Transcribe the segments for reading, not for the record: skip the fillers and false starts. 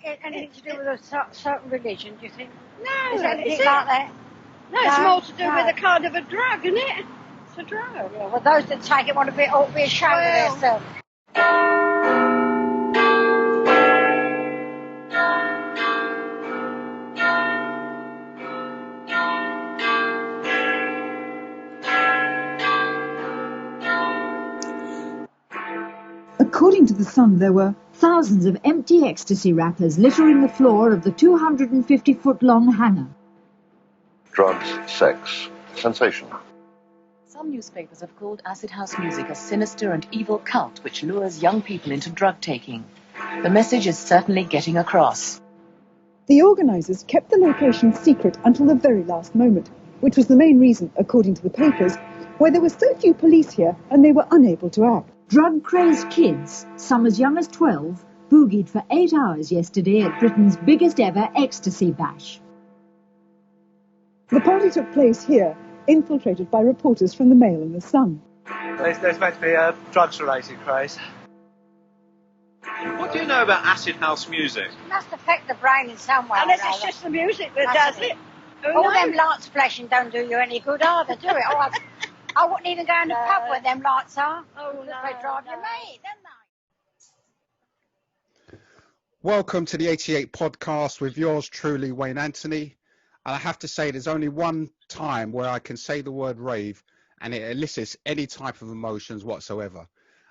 anything to do with a certain religion, do you think? No, is it anything like that? No, it's more to do with a kind of a drug, isn't it? It's a drug. Yeah, well, those that take it ought to be ashamed of themselves. According to The Sun, there were thousands of empty ecstasy wrappers littering the floor of the 250-foot-long hangar. Drugs, sex, sensation. Some newspapers have called acid house music a sinister and evil cult which lures young people into drug taking. The message is certainly getting across. The organisers kept the location secret until the very last moment, which was the main reason, according to the papers, why there were so few police here and they were unable to act. Drug-crazed kids, some as young as 12, boogied for 8 hours yesterday at Britain's biggest ever ecstasy bash. The party took place here, infiltrated by reporters from the Mail and the Sun. There's meant to be a drugs-related craze. What do you know about acid house music? It must affect the brain in some way. Unless it's just the music that does it. All them lights flashing don't do you any good either, do it? I wouldn't even go in the pub where them lights are. Oh, no. They drive you mad, don't they? Welcome to the 88 podcast with yours truly, Wayne Anthony. And I have to say, there's only one time where I can say the word rave and it elicits any type of emotions whatsoever.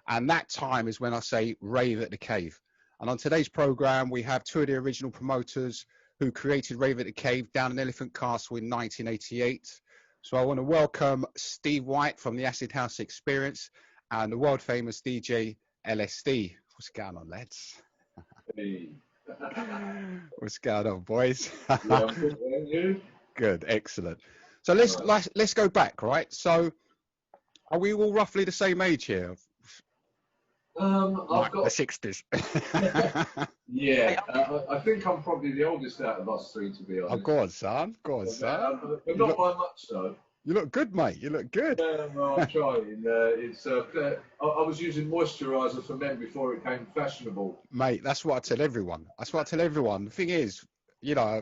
And that time is when I say rave at the cave. And on today's program, we have two of the original promoters who created Rave at the Cave down in Elephant Castle in 1988. So I want to welcome Steve Whyte from the Acid House Experience and the world famous DJ EllisDee. What's going on, lads? Hey. What's going on, boys? Yeah, I'm good, and you? Good, excellent. So let's go back, right? So are we all roughly the same age here? I've got the 60s. Yeah, I think I'm probably the oldest out of us three, to be honest. Oh, go on, son. Go on, son. But not by much, though. You look good, mate. You look good. Well, I'm trying. I was using moisturiser for men before it became fashionable. Mate, that's what I tell everyone. The thing is, you know,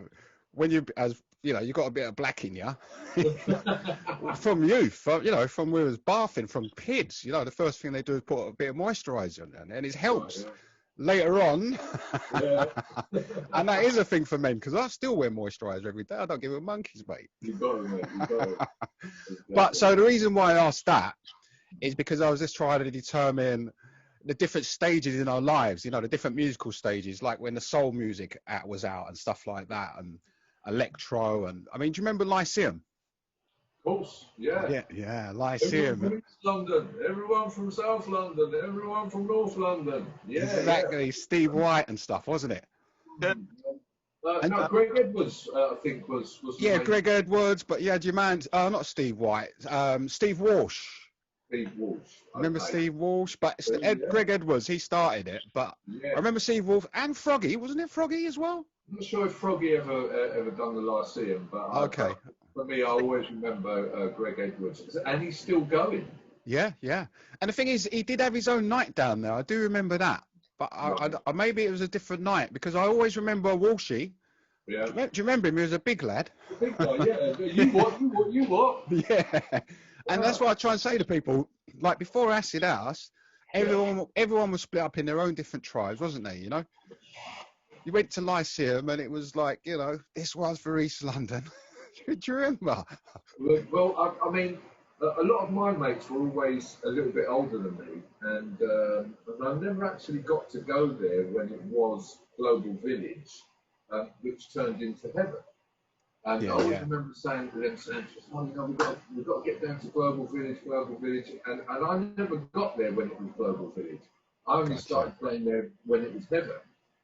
when you got a bit of black in you from youth, from when we was bathing, from kids, the first thing they do is put a bit of moisturiser on, and it helps. Right, yeah. Later on, yeah. And that is a thing for men, because I still wear moisturiser every day. I don't give a monkey's, mate. You got it, mate. You got it. Exactly. But so the reason why I asked that is because I was just trying to determine the different stages in our lives, the different musical stages, like when the soul music was out and stuff like that, and electro, and do you remember Lyceum? Of course, yeah. Yeah, Lyceum. Everyone from East London, everyone from South London, everyone from North London. Yeah, exactly. Yeah. Steve Whyte and stuff, wasn't it? No, Greg Edwards, I think was. Yeah, Greg Edwards, but yeah, do you mind? Not Steve Whyte. Steve Walsh. Steve Walsh. Remember Steve Walsh? But Greg Edwards, he started it. But yeah. I remember Steve Walsh and Froggy. Wasn't it Froggy as well? I'm not sure if Froggy ever done the Lyceum, but okay. For me, I always remember Greg Edwards, and he's still going. Yeah. And the thing is, he did have his own night down there. I do remember that, but I maybe it was a different night, because I always remember Walshy. Yeah. Do you remember him? He was a big lad. Big guy, yeah. You what? Yeah. And that's what I try and say to people. Like before Acid House, everyone was split up in their own different tribes, wasn't they? You went to Lyceum and it was like, this was for East London. Do you remember? Well, I mean, a lot of my mates were always a little bit older than me, and I never actually got to go there when it was Global Village, which turned into heaven. And I always remember saying to them, we've got to get down to Global Village, and I never got there when it was Global Village. I only started playing there when it was heaven.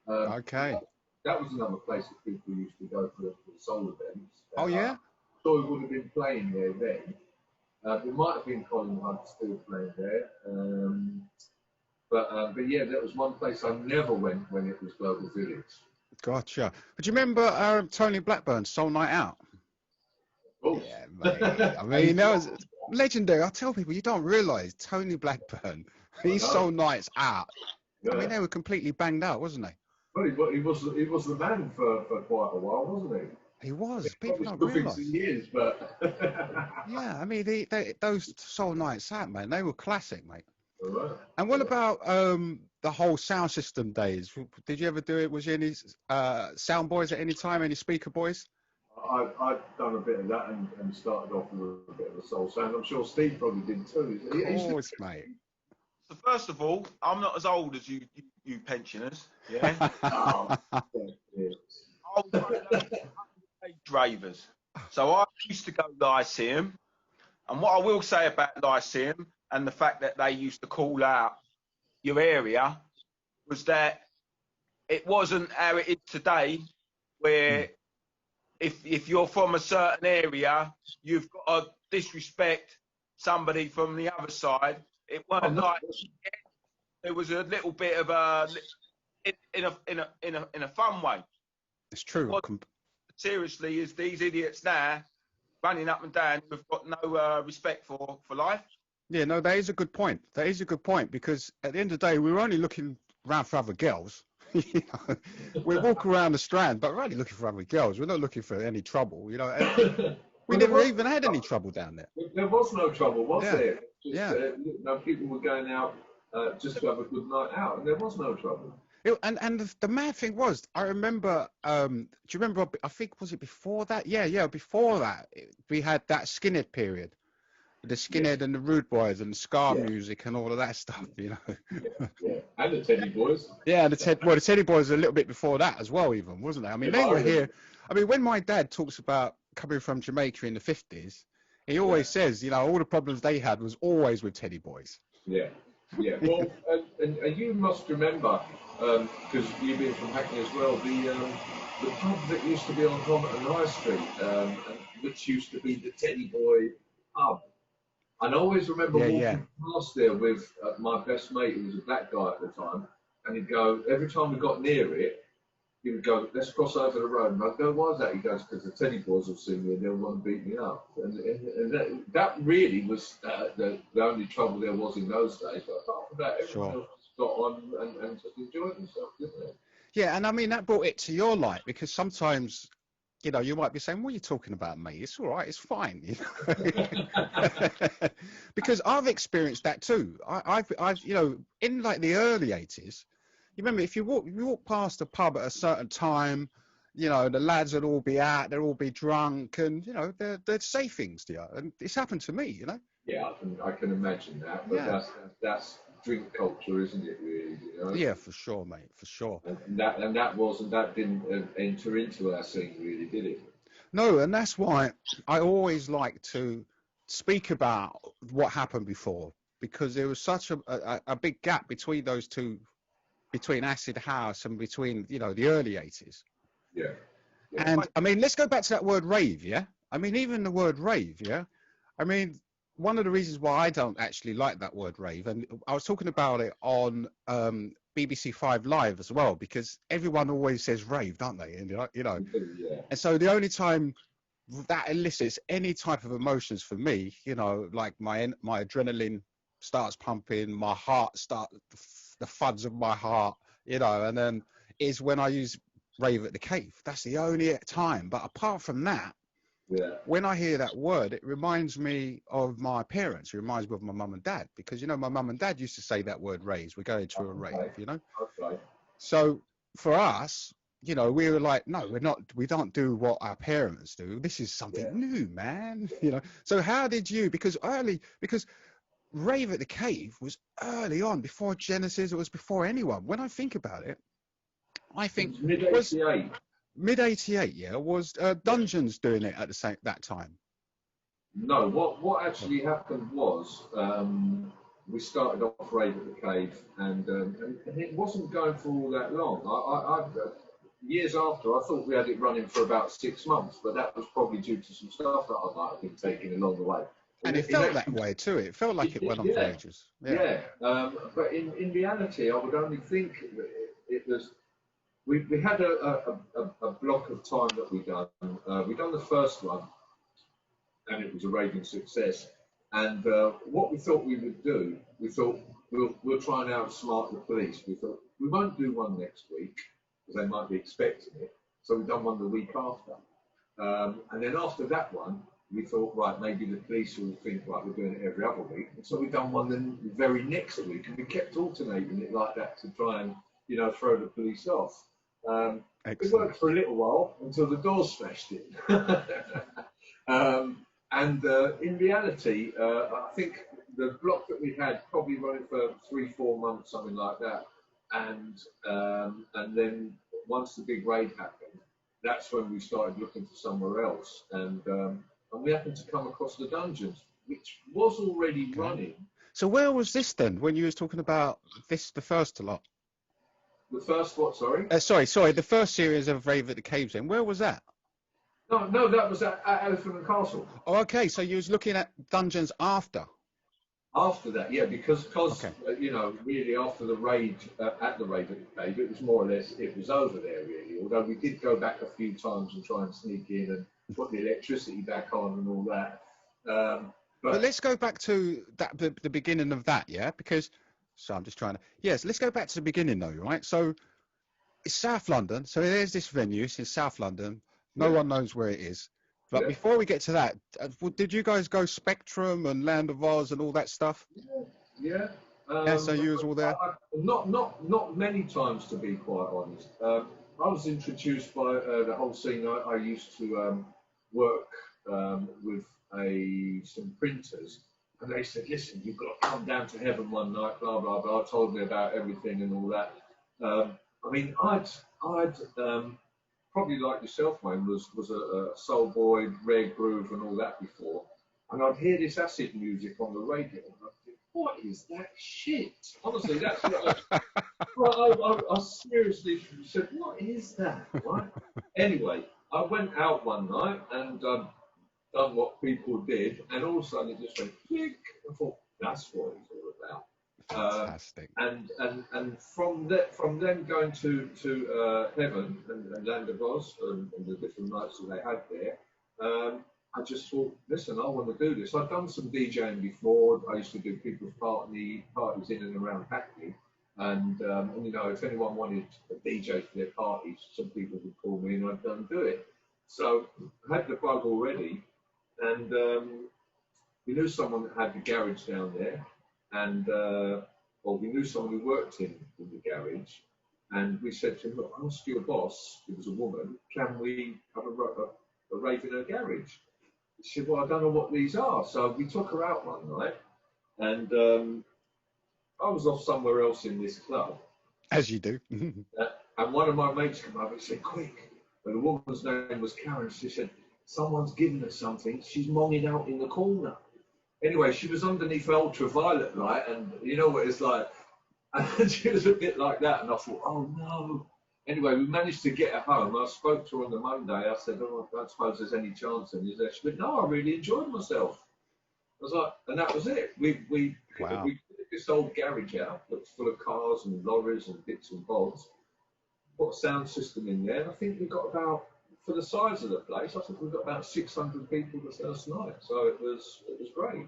Okay. That was another place that people used to go for the soul events. Oh, yeah? So we would have been playing there then. There might have been Colin Hunt still playing there. But yeah, that was one place I never went when it was Global Village. Gotcha. But do you remember Tony Blackburn's Soul Night Out? Oh. Yeah, mate. That was legendary. I tell people, you don't realise Tony Blackburn, his Soul Nights Out. They were completely banged out, wasn't they? Well, he was the man for quite a while, wasn't he? He was. People don't Still thinks realise. he is, but Yeah, I mean, those soul nights out, man, they were classic, mate. Right. And what about the whole sound system days? Did you ever do it? Was you any sound boys at any time? Any speaker boys? I've done a bit of that and started off with a bit of a soul sound. I'm sure Steve probably did too. Of course, mate. So first of all, I'm not as old as you pensioners. Yeah. Oh, yeah. I was one of those age ravers. So I used to go Lyceum, and what I will say about Lyceum and the fact that they used to call out your area was that it wasn't how it is today, where if you're from a certain area, you've got to disrespect somebody from the other side. It weren't like there was a little bit of a in a fun way. It's true. Seriously, is these idiots now running up and down who've got no respect for life? Yeah, no, that is a good point. That is a good point, because at the end of the day, we were only looking around for other girls. You know, we walk around the Strand, but we're only looking for other girls. We're not looking for any trouble. You know, and we never even had any trouble down there. There was no trouble, was there? Yeah. People were going out just to have a good night out, and there was no trouble. And the mad thing was, I remember, do you remember, I think, was it before that? Yeah, before that, we had that skinhead period. The skinhead and the rude boys and ska music and all of that stuff, you know. Yeah. And the Teddy Boys. Yeah, the Teddy Boys a little bit before that as well, even, wasn't they? I mean, they were here. I mean, when my dad talks about coming from Jamaica in the 50s, he always says, you know, all the problems they had was always with Teddy Boys. Yeah. Well, and you must remember, because you've been from Hackney as well, the pub that used to be on Crompton High Street, which used to be the Teddy Boy pub. And I always remember walking past there with my best mate, who was a black guy at the time, and he'd go, every time we got near it, he would go, let's cross over the road. And I'd go, why is that? He goes, because the Teddy Boys will see me and they'll want to beat me up. And that really was the only trouble there was in those days. But apart from that, everyone else got on and just enjoyed themselves, didn't they? Yeah, and I mean, that brought it to your light, because sometimes, you know, you might be saying, what are you talking about, mate? It's all right, it's fine. You know? Because I've experienced that too. I've, you know, in like the early 80s, you remember, if you walk past a pub at a certain time, you know, the lads would all be out, they'd all be drunk, and, you know, they'd say things to you. And it's happened to me, you know? Yeah, I can imagine that. But that's drink culture, isn't it, really? You know? Yeah, for sure, mate, for sure. And that didn't enter into our scene, really, did it? No, and that's why I always like to speak about what happened before, because there was such a big gap between those two, between acid house and between, you know, the early 80s. Yeah. And I mean, let's go back to that word rave, yeah? I mean, even the word rave, yeah? I mean, one of the reasons why I don't actually like that word rave, and I was talking about it on BBC 5 Live as well, because everyone always says rave, don't they? And, you know, and so the only time that elicits any type of emotions for me, you know, like my adrenaline starts pumping, my heart starts, the thuds of my heart, you know, and then is when I use Rave at the Cave. That's the only time. But apart from that, when I hear that word, it reminds me of my parents. It reminds me of my mum and dad, because, you know, my mum and dad used to say that word rave. We're going to a rave, you know. So for us, you know, we were like, no, we don't do what our parents do. This is something new, man. You know. So how did you, because Rave at the Cave was early on, before Genesis, it was before anyone. When I think about it, I think mid-88. Mid-88, yeah, was Dungeons doing it at that time? No, what actually happened was we started off Rave at the Cave, and it wasn't going for all that long. I years after, I thought we had it running for about 6 months, but that was probably due to some stuff that I might have been taking along the way. And it felt that way too. It felt like it went on for ages. Yeah. But in reality, I would only think it was. We had a block of time that we done. We done the first one, and it was a raving success. And what we thought we would do, we thought we'll try and outsmart the police. We thought we won't do one next week. because they might be expecting it. So we've done one the week after. And then after that one, we thought, right, maybe the police will think, right, we're doing it every other week. And so we've done one the very next week, and we kept alternating it like that to try and, you know, throw the police off. It worked for a little while until the doors smashed in. In reality, I think the block that we had probably running for 3-4 months, something like that. And then once the big raid happened, that's when we started looking for somewhere else. And we happened to come across the Dungeons, which was already running. So where was this then, when you was talking about this, the first lot? The first what, sorry? Sorry, the first series of Rave at the Caves then, where was that? No, that was at Elephant and Castle. Oh, okay, so you was looking at Dungeons after? After that, yeah, because you know, really after the raid, at the Rave at the Cave, it was more or less, it was over there really, although we did go back a few times and try and sneak in and put the electricity back on and all that. But let's go back to that, the beginning of that, yeah? Because, so I'm just trying to, yes, let's go back to the beginning though, right? So it's South London, so there's this venue, it's in South London, no one knows where it is. But before we get to that, did you guys go Spectrum and Land of Oz and all that stuff? Yeah. So you was all there? Not many times, to be quite honest. I was introduced by the whole scene. I used to work with some printers, and they said, listen, you've got to come down to Heaven one night, blah, blah, blah, told me about everything and all that. I mean, I'd probably like yourself, Wayne, was a soul boy, rare groove and all that before. And I'd hear this acid music on the radio, and I'd think, what is that shit? Honestly, that's what I seriously said, what is that, right? Anyway, I went out one night and done what people did, and all of a sudden it just went click. I thought, that's what it's all about. Fantastic. And from them going to Heaven and Land of Oz and the different nights that they had there, I just thought, listen, I want to do this. I've done some DJing before. I used to do people's parties in and around Hackney, and you know, if anyone wanted a DJ for their parties, some people would call me, and I'd go and do it. So I had the bug already, and we knew someone that had the garage down there. And we knew someone who worked in the garage, and we said to him, look, ask your boss, who was a woman, can we have a rave in her garage? He said, well, I don't know what these are. So we took her out one night, and I was off somewhere else in this club. As you do. And one of my mates came up and said, quick. And the woman's name was Karen. She said, someone's given us something. She's monging out in the corner. Anyway, she was underneath ultraviolet light, and you know what it's like. And she was a bit like that, and I thought, oh no. Anyway, we managed to get her home. I spoke to her on the Monday. I said, oh, I don't suppose there's any chance in this. She went, no, I really enjoyed myself. I was like, and that was it. We did this old garage out that's full of cars and lorries and bits and bobs. Put a sound system in there. I think we got about, for the size of the place, I think we've got about 600 people the first night. So it was great.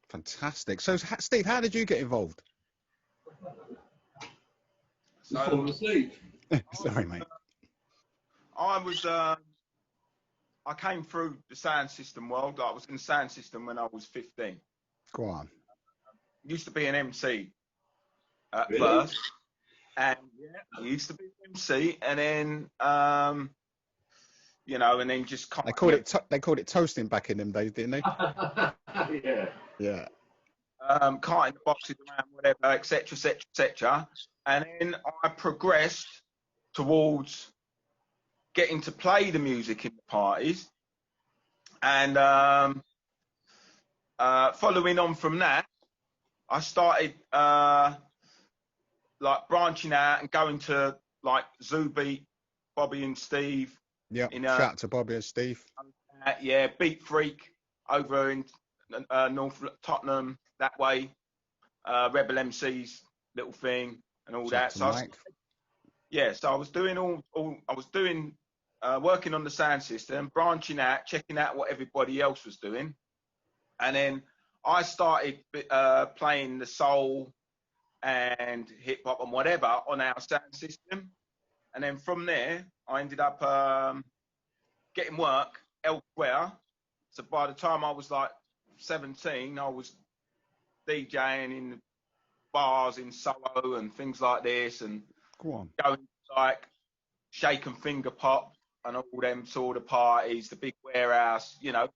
Fantastic. So, Steve, how did you get involved? Falling asleep. Sorry, mate. I came through the sound system world. I was in the sound system when I was 15. Go on. Used to be an MC at Really? first. And I used to be an MC, and then you know, and then just they called it toasting back in them days, didn't they? Yeah. Carting the boxes around, whatever, etc., etc., etc. And then I progressed towards getting to play the music in the parties, and following on from that, I started like branching out and going to like Zubeat, Bobby and Steve. Yeah, shout out to Bobby and Steve. Beat Freak over in North Tottenham that way. Rebel MC's little thing and all that. So I was doing working on the sound system, branching out, checking out what everybody else was doing, and then I started playing the soul and hip hop and whatever on our sound system. And then from there, I ended up getting work elsewhere. So by the time I was like 17, I was DJing in bars in Soho and things like this, and going to like Shake and Finger Pop and all them sort of parties, the big warehouse, you know.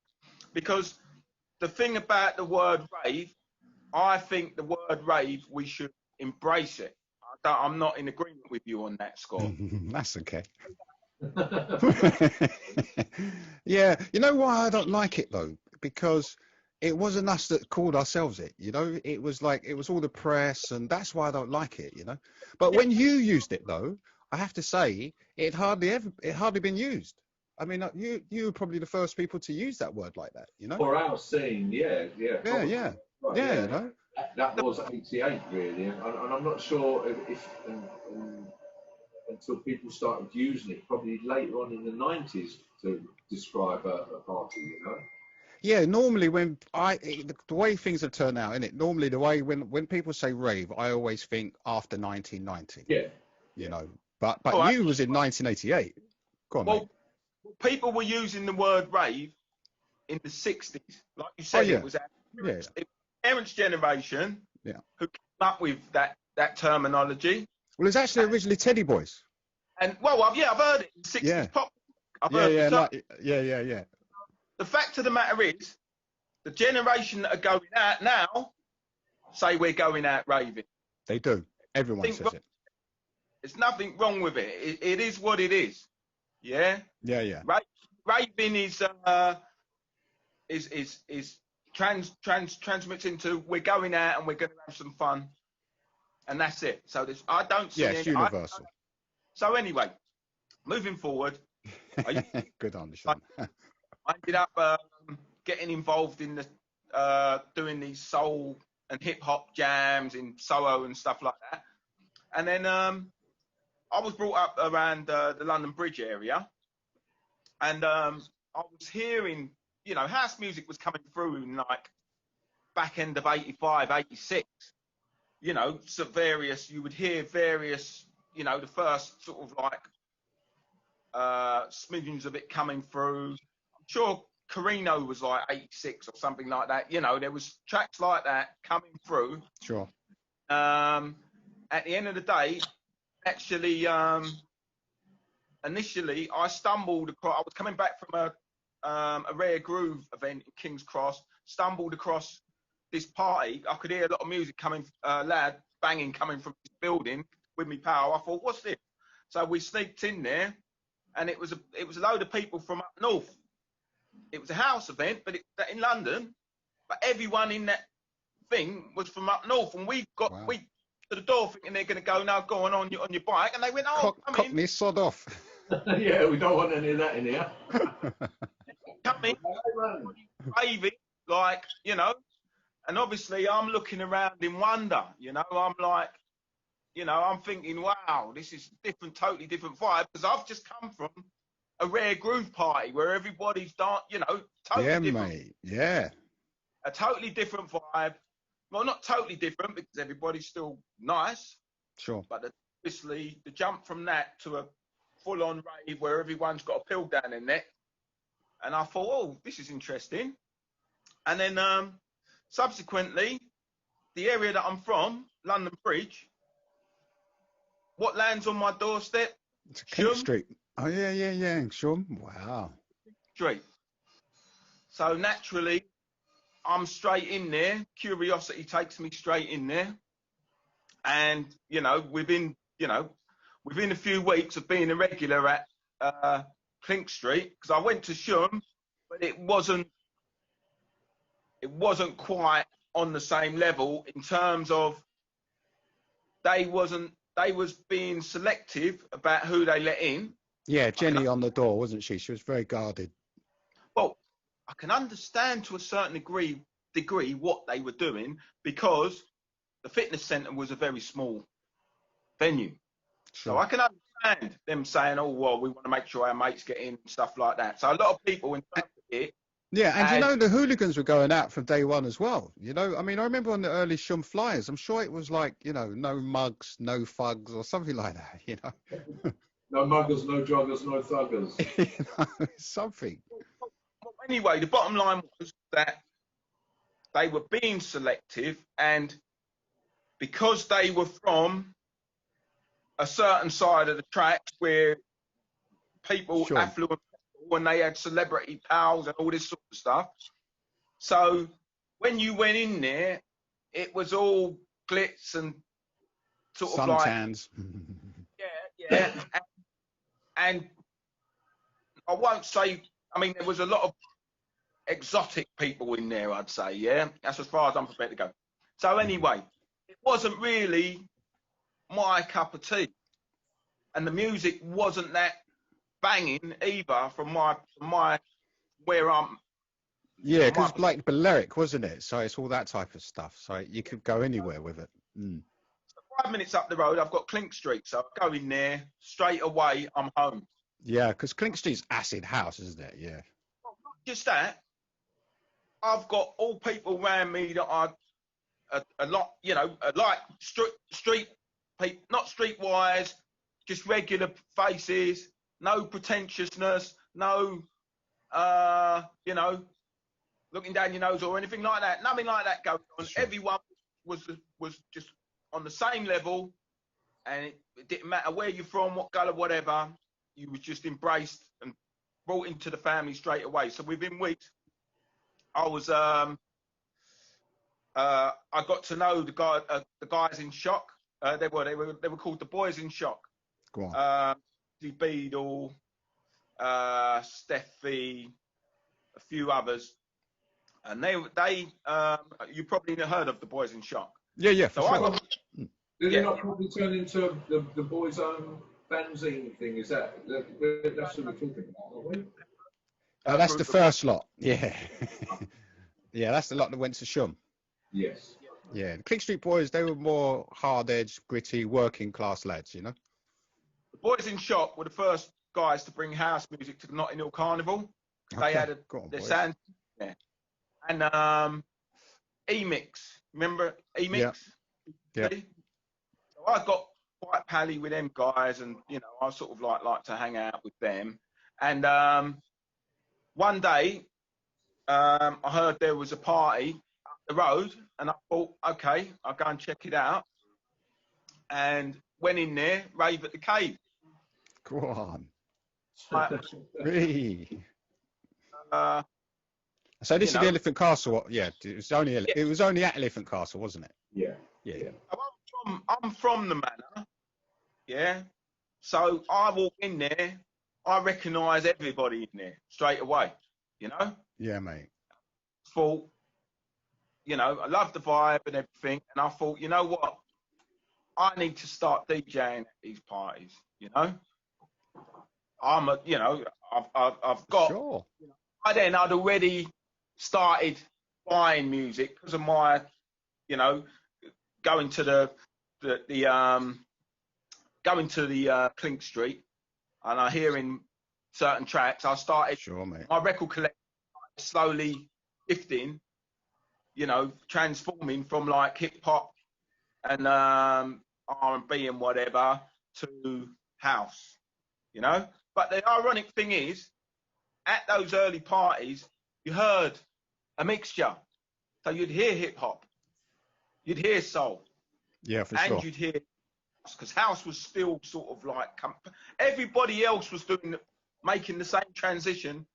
Because the thing about the word rave, I think the word rave, we should embrace it. I'm not in agreement with you on that, Scott. That's okay. Yeah, you know why I don't like it though? Because it wasn't us that called ourselves it, you know. It was like, it was all the press, and that's why I don't like it, you know. But when you used it though, I have to say it hardly been used. I mean, you were probably the first people to use that word like that, you know. For our scene, yeah. Right, yeah, you know. That was 88 really, and I'm not sure if until people started using it probably later on in the 90s to describe a party, you know. Yeah, normally when the way things have turned out, innit? Normally the way when people say rave, I always think after 1990. Yeah. You know, but you was in 1988. Go on, well, mate. People were using the word rave in the 60s, like you said. It was our parents' generation who came up with that terminology. Well, it's actually originally Teddy Boys. And well, I've heard it in 60s pop. I've heard yeah. The fact of the matter is, the generation that are going out now say we're going out raving. They do. Everyone says it. There's nothing wrong with it. It is what it is. Yeah. Yeah. Raving is transmits into we're going out and we're going to have some fun, and that's it. So I don't see. Yeah, it's universal. So anyway, moving forward. Good on, Sean. I ended up getting involved in the doing these soul and hip hop jams in Soho and stuff like that. And then I was brought up around the London Bridge area, and I was hearing, you know, house music was coming through in like back end of 85, 86. You know, so you would hear various, you know, the first sort of like smidgens of it coming through. I'm sure Carino was like 86 or something like that. You know, there was tracks like that coming through. Sure. At the end of the day, actually, initially, I stumbled across. I was coming back from a Rare Groove event in King's Cross. Stumbled across this party. I could hear a lot of music coming, loud banging coming from this building with me power. I thought, what's this? So we sneaked in there, and it was a load of people from up north. It was a house event, but in London. But everyone in that thing was from up north, and we to the door thinking they're going to go, no, go on your bike, and they went, oh, Cockney, sod off. Yeah, we don't want any of that in here. Come in, raving, like, you know, and obviously I'm looking around in wonder, you know, I'm like, you know, I'm thinking, wow, this is totally different vibe, because I've just come from a Rare Groove party where everybody's you know, totally different. Mate, yeah. A totally different vibe. Well, not totally different because everybody's still nice. Sure. But obviously, the jump from that to a full-on rave where everyone's got a pill down their neck. And I thought, oh, this is interesting. And then subsequently, the area that I'm from, London Bridge, what lands on my doorstep? It's King Street. Oh, yeah. Sean. Wow. Street. So naturally, I'm straight in there. Curiosity takes me straight in there. And, you know, within a few weeks of being a regular at Clink Street, because I went to Shum, but it wasn't quite on the same level in terms of they was being selective about who they let in. Yeah, Jenny on the door, wasn't she? She was very guarded. Well, I can understand to a certain degree what they were doing, because the fitness centre was a very small venue. Sure. So I can understand them saying, oh, well, we want to make sure our mates get in and stuff like that. So a lot of people interpret it. Yeah, and you know, the hooligans were going out from day one as well. You know, I mean, I remember on the early Shum flyers, I'm sure it was like, you know, no mugs, no thugs or something like that, you know. No muggers, no druggers, no thuggers. Something. Well, anyway, the bottom line was that they were being selective, and because they were from a certain side of the tracks where people, affluent people, when they had celebrity pals and all this sort of stuff. So when you went in there, it was all glitz and sort of like suntans. yeah. And I won't say, I mean, there was a lot of exotic people in there, I'd say, yeah? That's as far as I'm prepared to go. So anyway, it wasn't really my cup of tea. And the music wasn't that banging either from where I'm... Yeah, because like Balearic, wasn't it? So it's all that type of stuff. So you could go anywhere with it. Mm. So 5 minutes up the road, I've got Clink Street. So I go in there, straight away, I'm home. Yeah, because Clink Street's acid house, isn't it? Yeah. Well, not just that. I've got all people around me that are a lot, you know, like street people, not streetwise, just regular faces, no pretentiousness, no, you know, looking down your nose or anything like that. Nothing like that going on. Sure. Everyone was just on the same level, and it didn't matter where you're from, what colour, whatever. You was just embraced and brought into the family straight away. So within weeks, I was I got to know the guys in Shock. They were called the Boys in Shock. Go on. Beadle, Steffi, a few others, and they you probably heard of the Boys in Shock. Yeah, for so sure. Did it not probably turn into the boys' own fanzine thing? Is that's what we're talking about, aren't we? That's the first lot. Yeah. Yeah, that's the lot that went to Shum. Yes. Yeah, the Clink Street Boys, they were more hard-edged, gritty, working-class lads, you know? The Boys in Shock were the first guys to bring house music to the Notting Hill Carnival. They had their sound there. And E-Mix, remember E-Mix? Yeah. So I got quite pally with them guys, and, you know, I sort of like to hang out with them. And one day, I heard there was a party up the road, and I thought, okay, I'll go and check it out. And went in there, Rave at the Cave. Go on. So this is the Elephant Castle. Yeah, it was only at Elephant Castle, wasn't it? Yeah. I'm from the manor. Yeah. So I walk in there, I recognise everybody in there straight away. You know? Yeah, mate. Thought, you know, I love the vibe and everything, and I thought, you know what? I need to start DJing at these parties. You know, I've got. Sure. You know, by then I'd already started buying music because of my, you know, going to the Clink Street, and I hearing certain tracks. I started. Sure, mate. My record collection slowly shifting, you know, transforming from like hip hop and R&B and whatever to house, you know. But the ironic thing is, at those early parties, you heard a mixture. So you'd hear hip hop, you'd hear soul, yeah, for and sure. you'd hear, because house was still sort of like everybody else was making the same transition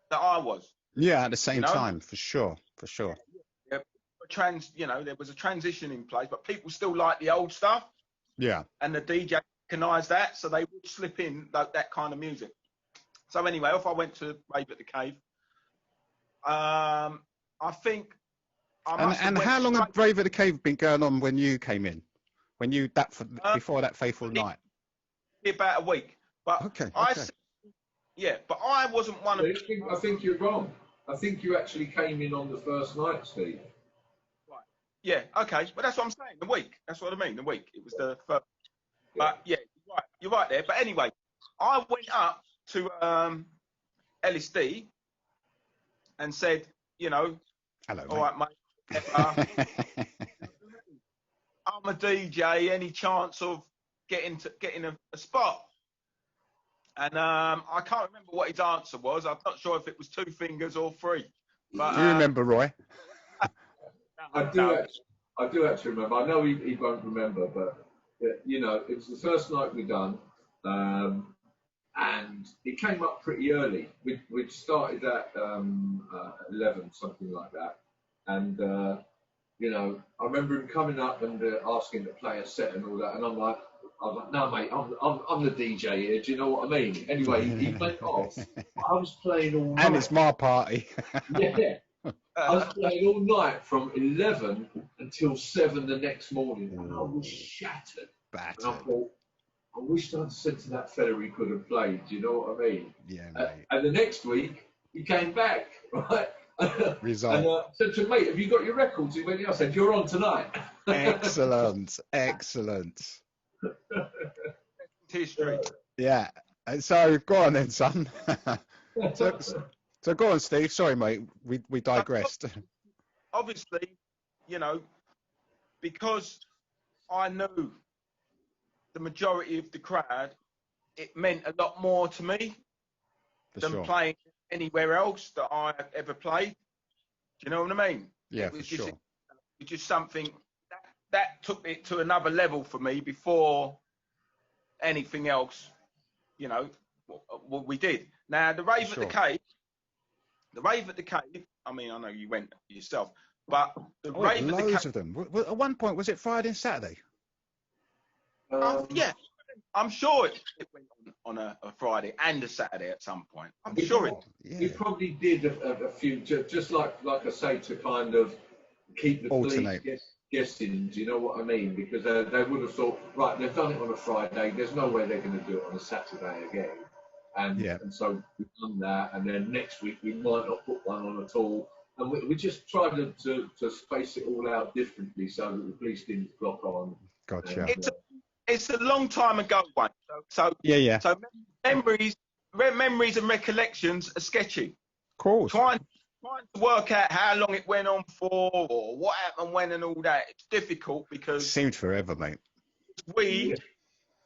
that I was. Yeah, at the same time, for sure. Yeah, you know, there was a transition in place, but people still like the old stuff. Yeah. And the DJ recognised that, so they would slip in that kind of music. So anyway, off I went to Rave at the Cave. I think. And how long had Rave at the Cave been going on when you came in? When you before that fateful night? About a week. But okay. Yeah, but I wasn't one of. I think you're wrong. I think you actually came in on the first night, Steve. Right. Yeah. Okay. But that's what I'm saying. The week. That's what I mean. The week. It was the first. Yeah. But yeah, you're right there. But anyway, I went up to EllisDee and said, you know, hello, all right, mate. I'm a DJ. Any chance of getting a spot? And I can't remember what his answer was. I'm not sure if it was 2 fingers or 3. But, do you remember, Roy? I do actually remember. I know he won't remember, but you know, it was the first night we done, and it came up pretty early. We'd started at 11, something like that, and you know, I remember him coming up and asking to play a set and all that, and I was like, no, mate, I'm the DJ here. Do you know what I mean? Anyway, he went off. I was playing all night. And it's my party. Yeah. I was playing all night from 11 until 7 the next morning, and I was shattered. Battered. And I thought, I wish I'd said to that fella he could have played. Do you know what I mean? Yeah, mate. And the next week, he came back, right? Result. And said to him, mate, have you got your records? He went, yeah. I said, you're on tonight. Excellent. Excellent. History. Yeah. And so, go on then, son. So go on, Steve. Sorry, mate. We digressed. Obviously, you know, because I knew the majority of the crowd, it meant a lot more to me than playing anywhere else that I ever played. Do you know what I mean? Yeah, it was for just, sure. It was just something that took it to another level for me before anything else, you know, what we did. Now, the Rave at the Cave, I mean, I know you went yourself, but the Rave at the Cave... Loads of them. At one point, was it Friday and Saturday? Yeah, I'm sure it went on a Friday and a Saturday at some point. I'm sure it. Yeah. We probably did a few, just like I say, to kind of keep the police guessing. Do you know what I mean? Because they would have thought, right, they've done it on a Friday. There's no way they're going to do it on a Saturday again. And so we've done that, and then next week we might not put one on at all. And we just tried to space it all out differently so that the police didn't block on. Gotcha. It's a long time ago, one. So memories and recollections are sketchy. Of course. Trying to work out how long it went on for, or what happened when, and all that. It's difficult because it seemed forever, mate. We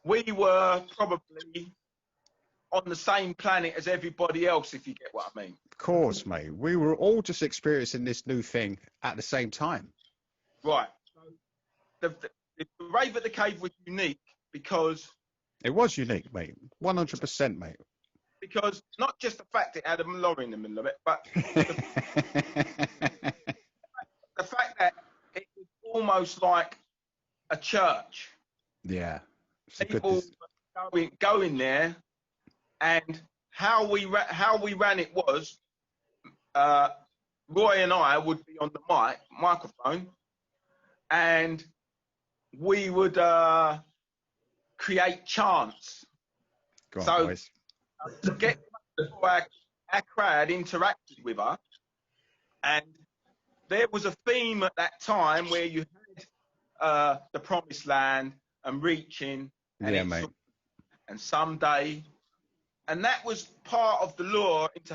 were probably on the same planet as everybody else, if you get what I mean. Of course, mate. We were all just experiencing this new thing at the same time. Right. The Rave at the Cave was unique because... It was unique, mate. 100%, mate. Because not just the fact it had a lorry in the middle of it, but the fact that it was almost like a church. Yeah. People going there, and how we ran it was, Roy and I would be on the microphone, and we would create chants. Go on, so boys. To get our crowd interacted with us, and there was a theme at that time where you had the Promised Land and Reaching, and and Someday, and that was part of the lure into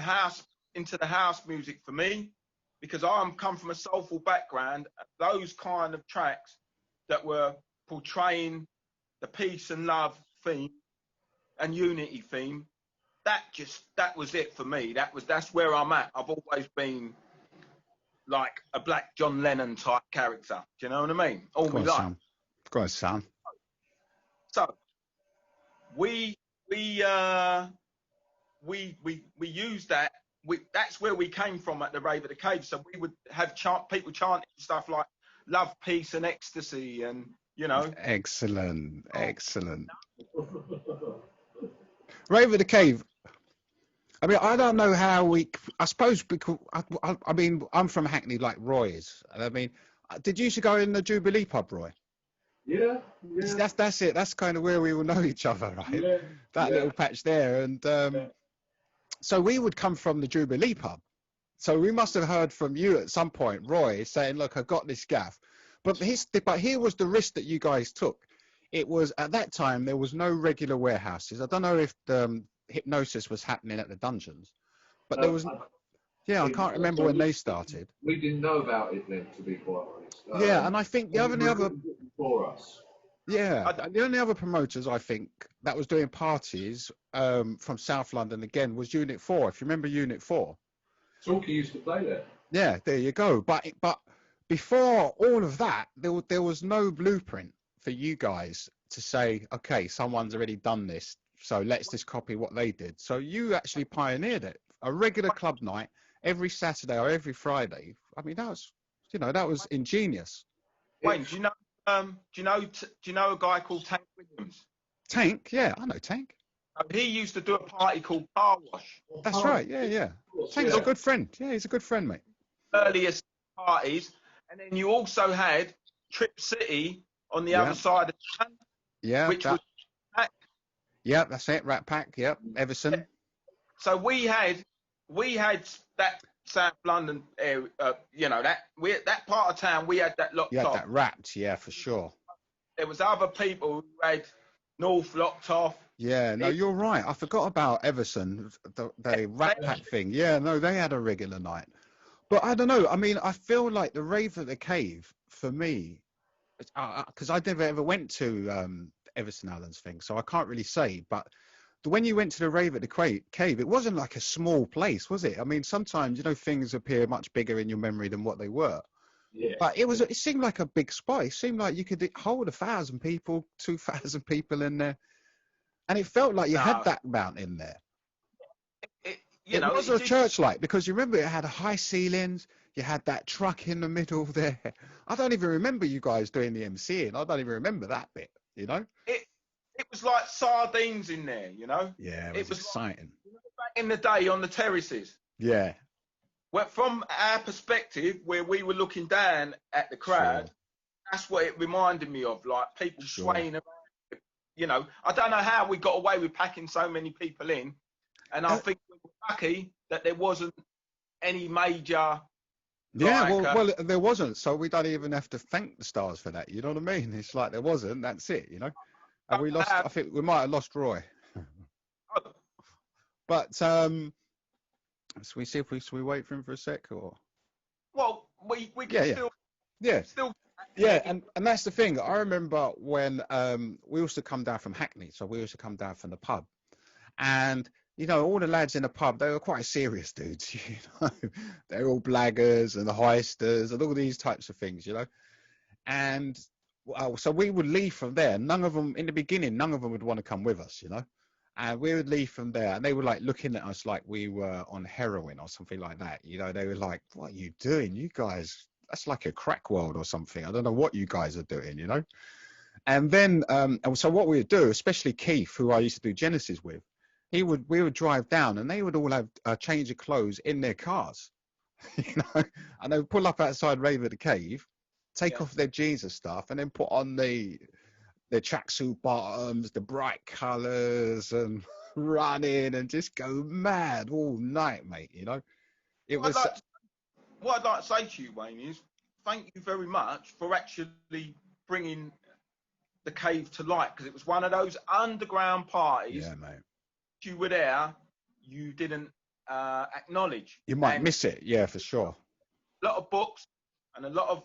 the house music for me, because I come from a soulful background. Those kind of tracks that were portraying the peace and love theme and unity theme, that was it for me. That's where I'm at. I've always been like a Black John Lennon type character. Do you know what I mean? All my life. Go on, son. So we used that. That's where we came from at the Rave at the Cave. So we would have people chanting stuff like love, peace, and ecstasy, and you know. Excellent. Rave at the Cave. I mean, I don't know how I suppose because I mean, I'm from Hackney like Roy is. I mean, did you used to go in the Jubilee pub, Roy? Yeah. That's it. That's kind of where we all know each other, right? Yeah. That little patch there, and so we would come from the Jubilee pub. So we must have heard from you at some point, Roy, saying, "Look, I got this gaff." But here was the risk that you guys took. It was at that time there was no regular warehouses. I don't know if hypnosis was happening at the dungeons, but there was. I can't remember when they started. We didn't know about it then, to be quite honest. And I think the other before us. Yeah, and the only other promoters I think that was doing parties from South London again was Unit 4. If you remember Unit 4. Talkie used to play there. Yeah, there you go. But before all of that, there was no blueprint for you guys to say, okay, someone's already done this, so let's just copy what they did. So you actually pioneered it. A regular club night every Saturday or every Friday. I mean, that was ingenious. Wayne, do you know a guy called Tank Williams? Tank, yeah, I know Tank. He used to do a party called Car Wash. That's right, yeah. Tank's a good friend. Yeah, he's a good friend, mate. Earliest parties, and then you also had Trip City on the other side of town. Yeah, which was Pack. Yeah, that's it. Rat Pack. Yep, Everson. Yeah. So we had that South London area. That part of town. We had that locked off. Yeah, that wrapped. Yeah, for sure. There was other people who had North locked off. Yeah, no, you're right. I forgot about Everson, the Rat Pack thing. Yeah, no, they had a regular night. But I don't know. I mean, I feel like the Rave at the Cave, for me, because I never ever went to Everson Allen's thing, so I can't really say. But when you went to the Rave at the Cave, it wasn't like a small place, was it? I mean, sometimes, things appear much bigger in your memory than what they were. Yeah. But it seemed like a big spot. It seemed like you could hold 1,000 people, 2,000 people in there. And it felt like you had that amount in there. It was a church light, because you remember it had high ceilings. You had that truck in the middle there. I don't even remember you guys doing the MCing. I don't even remember that bit, It was like sardines in there, Yeah, it was exciting. Like, back in the day on the terraces. Yeah. Well, from our perspective, where we were looking down at the crowd, that's what it reminded me of, like people swaying around. I don't know how we got away with packing so many people in, and I think we were lucky that there wasn't any major. Yeah, well, there wasn't, so we don't even have to thank the stars for that. You know what I mean? It's like there wasn't. That's it. And we lost. I think we might have lost Roy. But should we see if we wait for him for a sec, or? Well, we can still. Yeah. Still. Yeah, and that's the thing. I remember when we used to come down from Hackney, so we used to come down from the pub, and all the lads in the pub, they were quite serious dudes. They're all blaggers and the heisters and all these types of things, and so we would leave from there. None of them in the beginning, would want to come with us, and we would leave from there, and they were like looking at us like we were on heroin or something like that. They were like, "What are you doing, you guys? That's like a crack world or something. I don't know what you guys are doing, And then, so what we would do, especially Keith, who I used to do Genesis with, we would drive down, and they would all have a change of clothes in their cars, and they would pull up outside Rave at the Cave, take off their jeans and stuff, and then put on their tracksuit bottoms, the bright colours, and run in and just go mad all night, mate. It was. What I'd like to say to you, Wayne, is thank you very much for actually bringing the Cave to light, because it was one of those underground parties. Yeah, mate. You were there, you didn't acknowledge. You might miss it, yeah, for sure. A lot of books and a lot of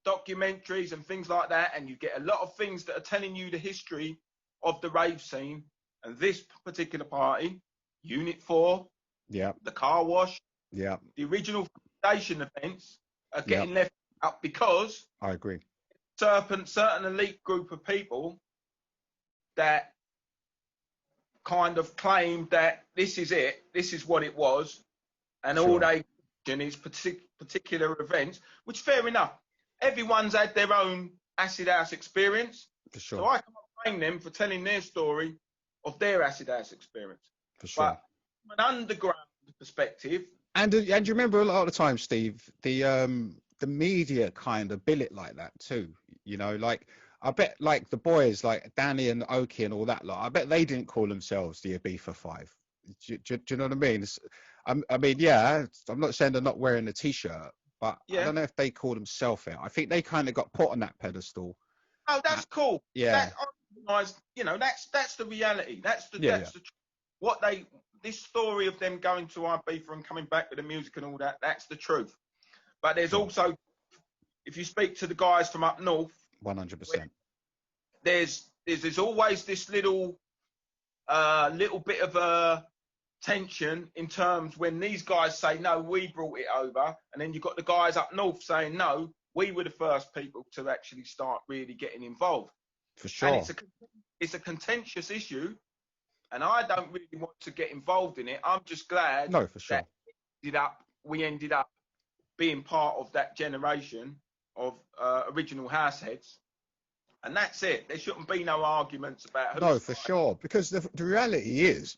documentaries and things like that, and you get a lot of things that are telling you the history of the rave scene. And this particular party, Unit 4, the Car Wash, the original foundation events are getting left out because I agree. Certain elite group of people that kind of claimed that this is it, this is what it was, and all they do is particular events, which fair enough. Everyone's had their own acid house experience, for sure. So I can't blame them for telling their story of their acid house experience. For sure. But from an underground perspective, and you remember a lot of the time, Steve, the media kind of bill it like that too. Like I bet, like the boys, like Danny and Oki and all that lot, I bet they didn't call themselves the Ibiza 5. Do you know what I mean? I mean, yeah, I'm not saying they're not wearing a t-shirt, but I don't know if they call themselves it. I think they kind of got put on that pedestal. Oh, that's cool. Yeah. That's the reality. That's the what this story of them going to Ibiza and coming back with the music and all that. That's the truth. But there's also, if you speak to the guys from up north, 100%. there's always this little bit of a tension in terms when these guys say, no, we brought it over, and then you've got the guys up north saying, no, we were the first people to actually start really getting involved. For sure. And it's a contentious issue, and I don't really want to get involved in it. I'm just glad that we ended up being part of that generation of original house heads. And that's it. There shouldn't be no arguments about who's No, for sure. Because the reality is,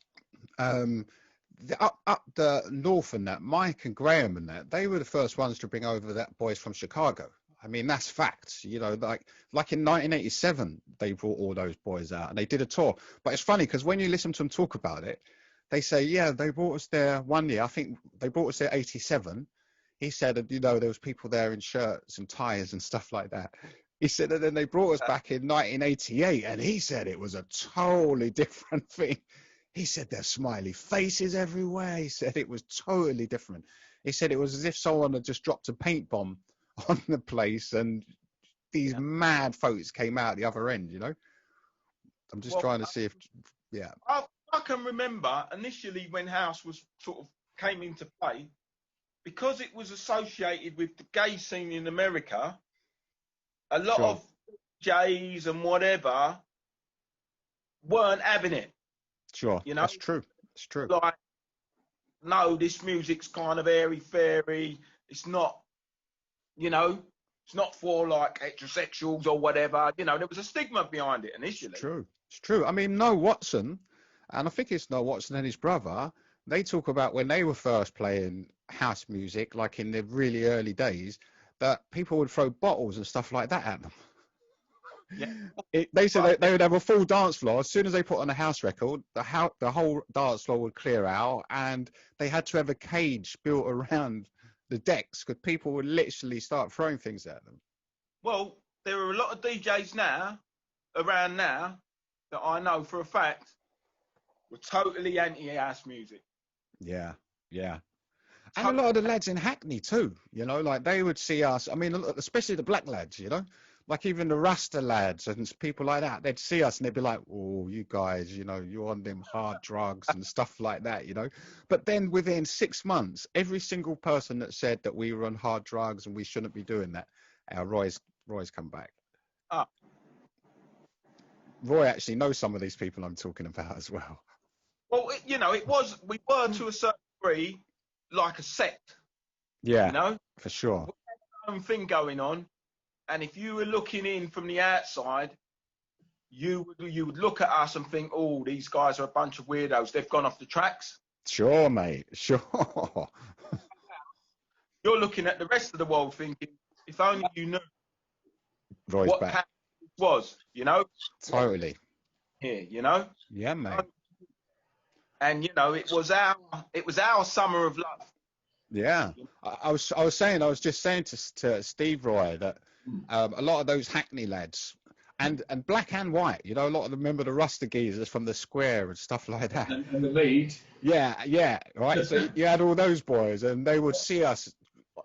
up the north and that, Mike and Graham and that, they were the first ones to bring over that boys from Chicago. I mean, that's facts. You know, like in 1987, they brought all those boys out and they did a tour. But it's funny because when you listen to them talk about it, they say, yeah, they brought us there one year. I think they brought us there 87. He said, you know, there was people there in shirts and ties and stuff like that. He said, and then they brought us back in 1988, and he said it was a totally different thing. He said there's smiley faces everywhere. He said it was totally different. He said it was as if someone had just dropped a paint bomb on the place, and these mad folks came out the other end, you know? I'm just trying to see if, I can remember initially when house was sort of came into play, because it was associated with the gay scene in America, a lot of J's and whatever weren't having it. Sure, you know, that's true. It's true. Like, no, this music's kind of airy-fairy. It's not, you know, it's not for like heterosexuals or whatever. You know, there was a stigma behind it initially. It's true. I mean, Noel Watson, and I think it's Noel Watson and his brother, they talk about when they were first playing house music, like in the really early days, that people would throw bottles and stuff like that at them. Yeah. They said they would have a full dance floor. As soon as they put on a house record, the whole dance floor would clear out, and they had to have a cage built around the decks because people would literally start throwing things at them. Well, there are a lot of DJs around now, that I know for a fact were totally anti-house music. Yeah. And a lot of the lads in Hackney too, you know, like they would see us, I mean, especially the black lads, you know, like even the Rasta lads and people like that, they'd see us and they'd be like, oh, you guys, you know, you're on them hard drugs and stuff like that, you know. But then within 6 months, every single person that said that we were on hard drugs and we shouldn't be doing that, Roy's come back. Roy actually knows some of these people I'm talking about as well. Well, you know, we were to a certain degree like a sect. Yeah, you know, for sure. We had our own thing going on, and if you were looking in from the outside, you would look at us and think, oh, these guys are a bunch of weirdos. They've gone off the tracks. Sure, mate. Sure. You're looking at the rest of the world thinking, if only you knew Roy's what back. Was, you know. Totally. Here, you know. Yeah, mate. And you know, it was our summer of love. Yeah, I was just saying to Steve Roy that a lot of those Hackney lads and black and white, you know, a lot of them remember the Rasta geezers from the square and stuff like that. And the lead. Yeah, right. So you had all those boys, and they would see us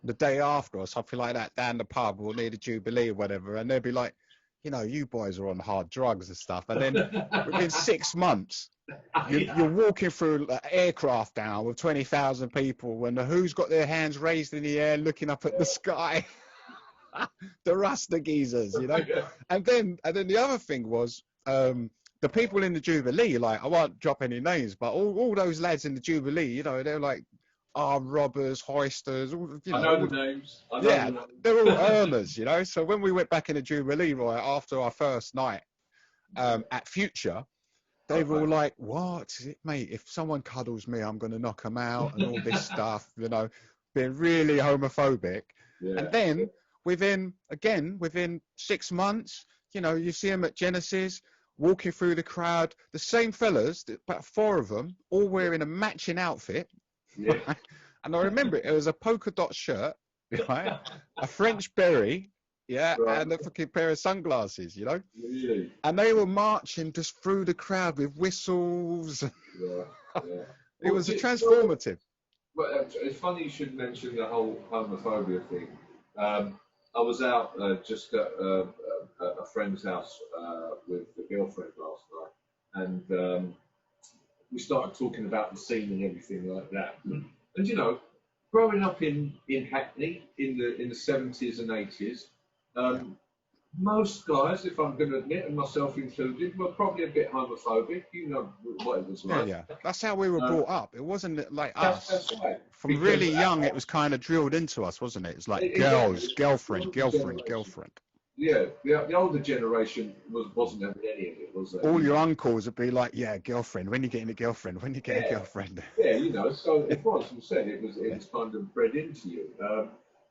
the day after or something like that down the pub or near the Jubilee or whatever, and they'd be like, you know, you boys are on hard drugs and stuff. And then within 6 months, you're walking through an aircraft now with 20,000 people, and who's got their hands raised in the air looking up at the sky? The Rasta geezers, you know. And then the other thing was the people in the Jubilee, like, I won't drop any names, but all those lads in the Jubilee, you know, they're like armed robbers, hoisters, all, you know. I know the names. They're all earners, you know. So when we went back in the Jubilee, right, after our first night at Future, they were all like, what, mate, if someone cuddles me, I'm going to knock them out and all this stuff, you know, being really homophobic. Yeah. And then within 6 months, you know, you see them at Genesis, walking through the crowd, the same fellas, about 4 of them, all wearing a matching outfit. Yeah. Right? And I remember it was a polka dot shirt, right? A French beret, yeah, right. And a fucking pair of sunglasses, you know? Really? And they were marching just through the crowd with whistles. Yeah. It was transformative. Well, it's funny you should mention the whole homophobia thing. I was out just at a friend's house with the girlfriend last night, and we started talking about the scene and everything like that. And you know, growing up in Hackney in the 70s and 80s, most guys, if I'm going to admit, and myself included, were probably a bit homophobic. You know what it was like. Yeah. That's how we were brought up. It wasn't like us. That's right. From Because really young, it was kind of drilled into us, wasn't it? It's like girls, girlfriend. Yeah, the older generation wasn't having any of it, was it? All your uncles would be like, yeah, girlfriend, when you getting a girlfriend? When you get a girlfriend? Yeah, you know, so it was, you said, it was kind of bred into you.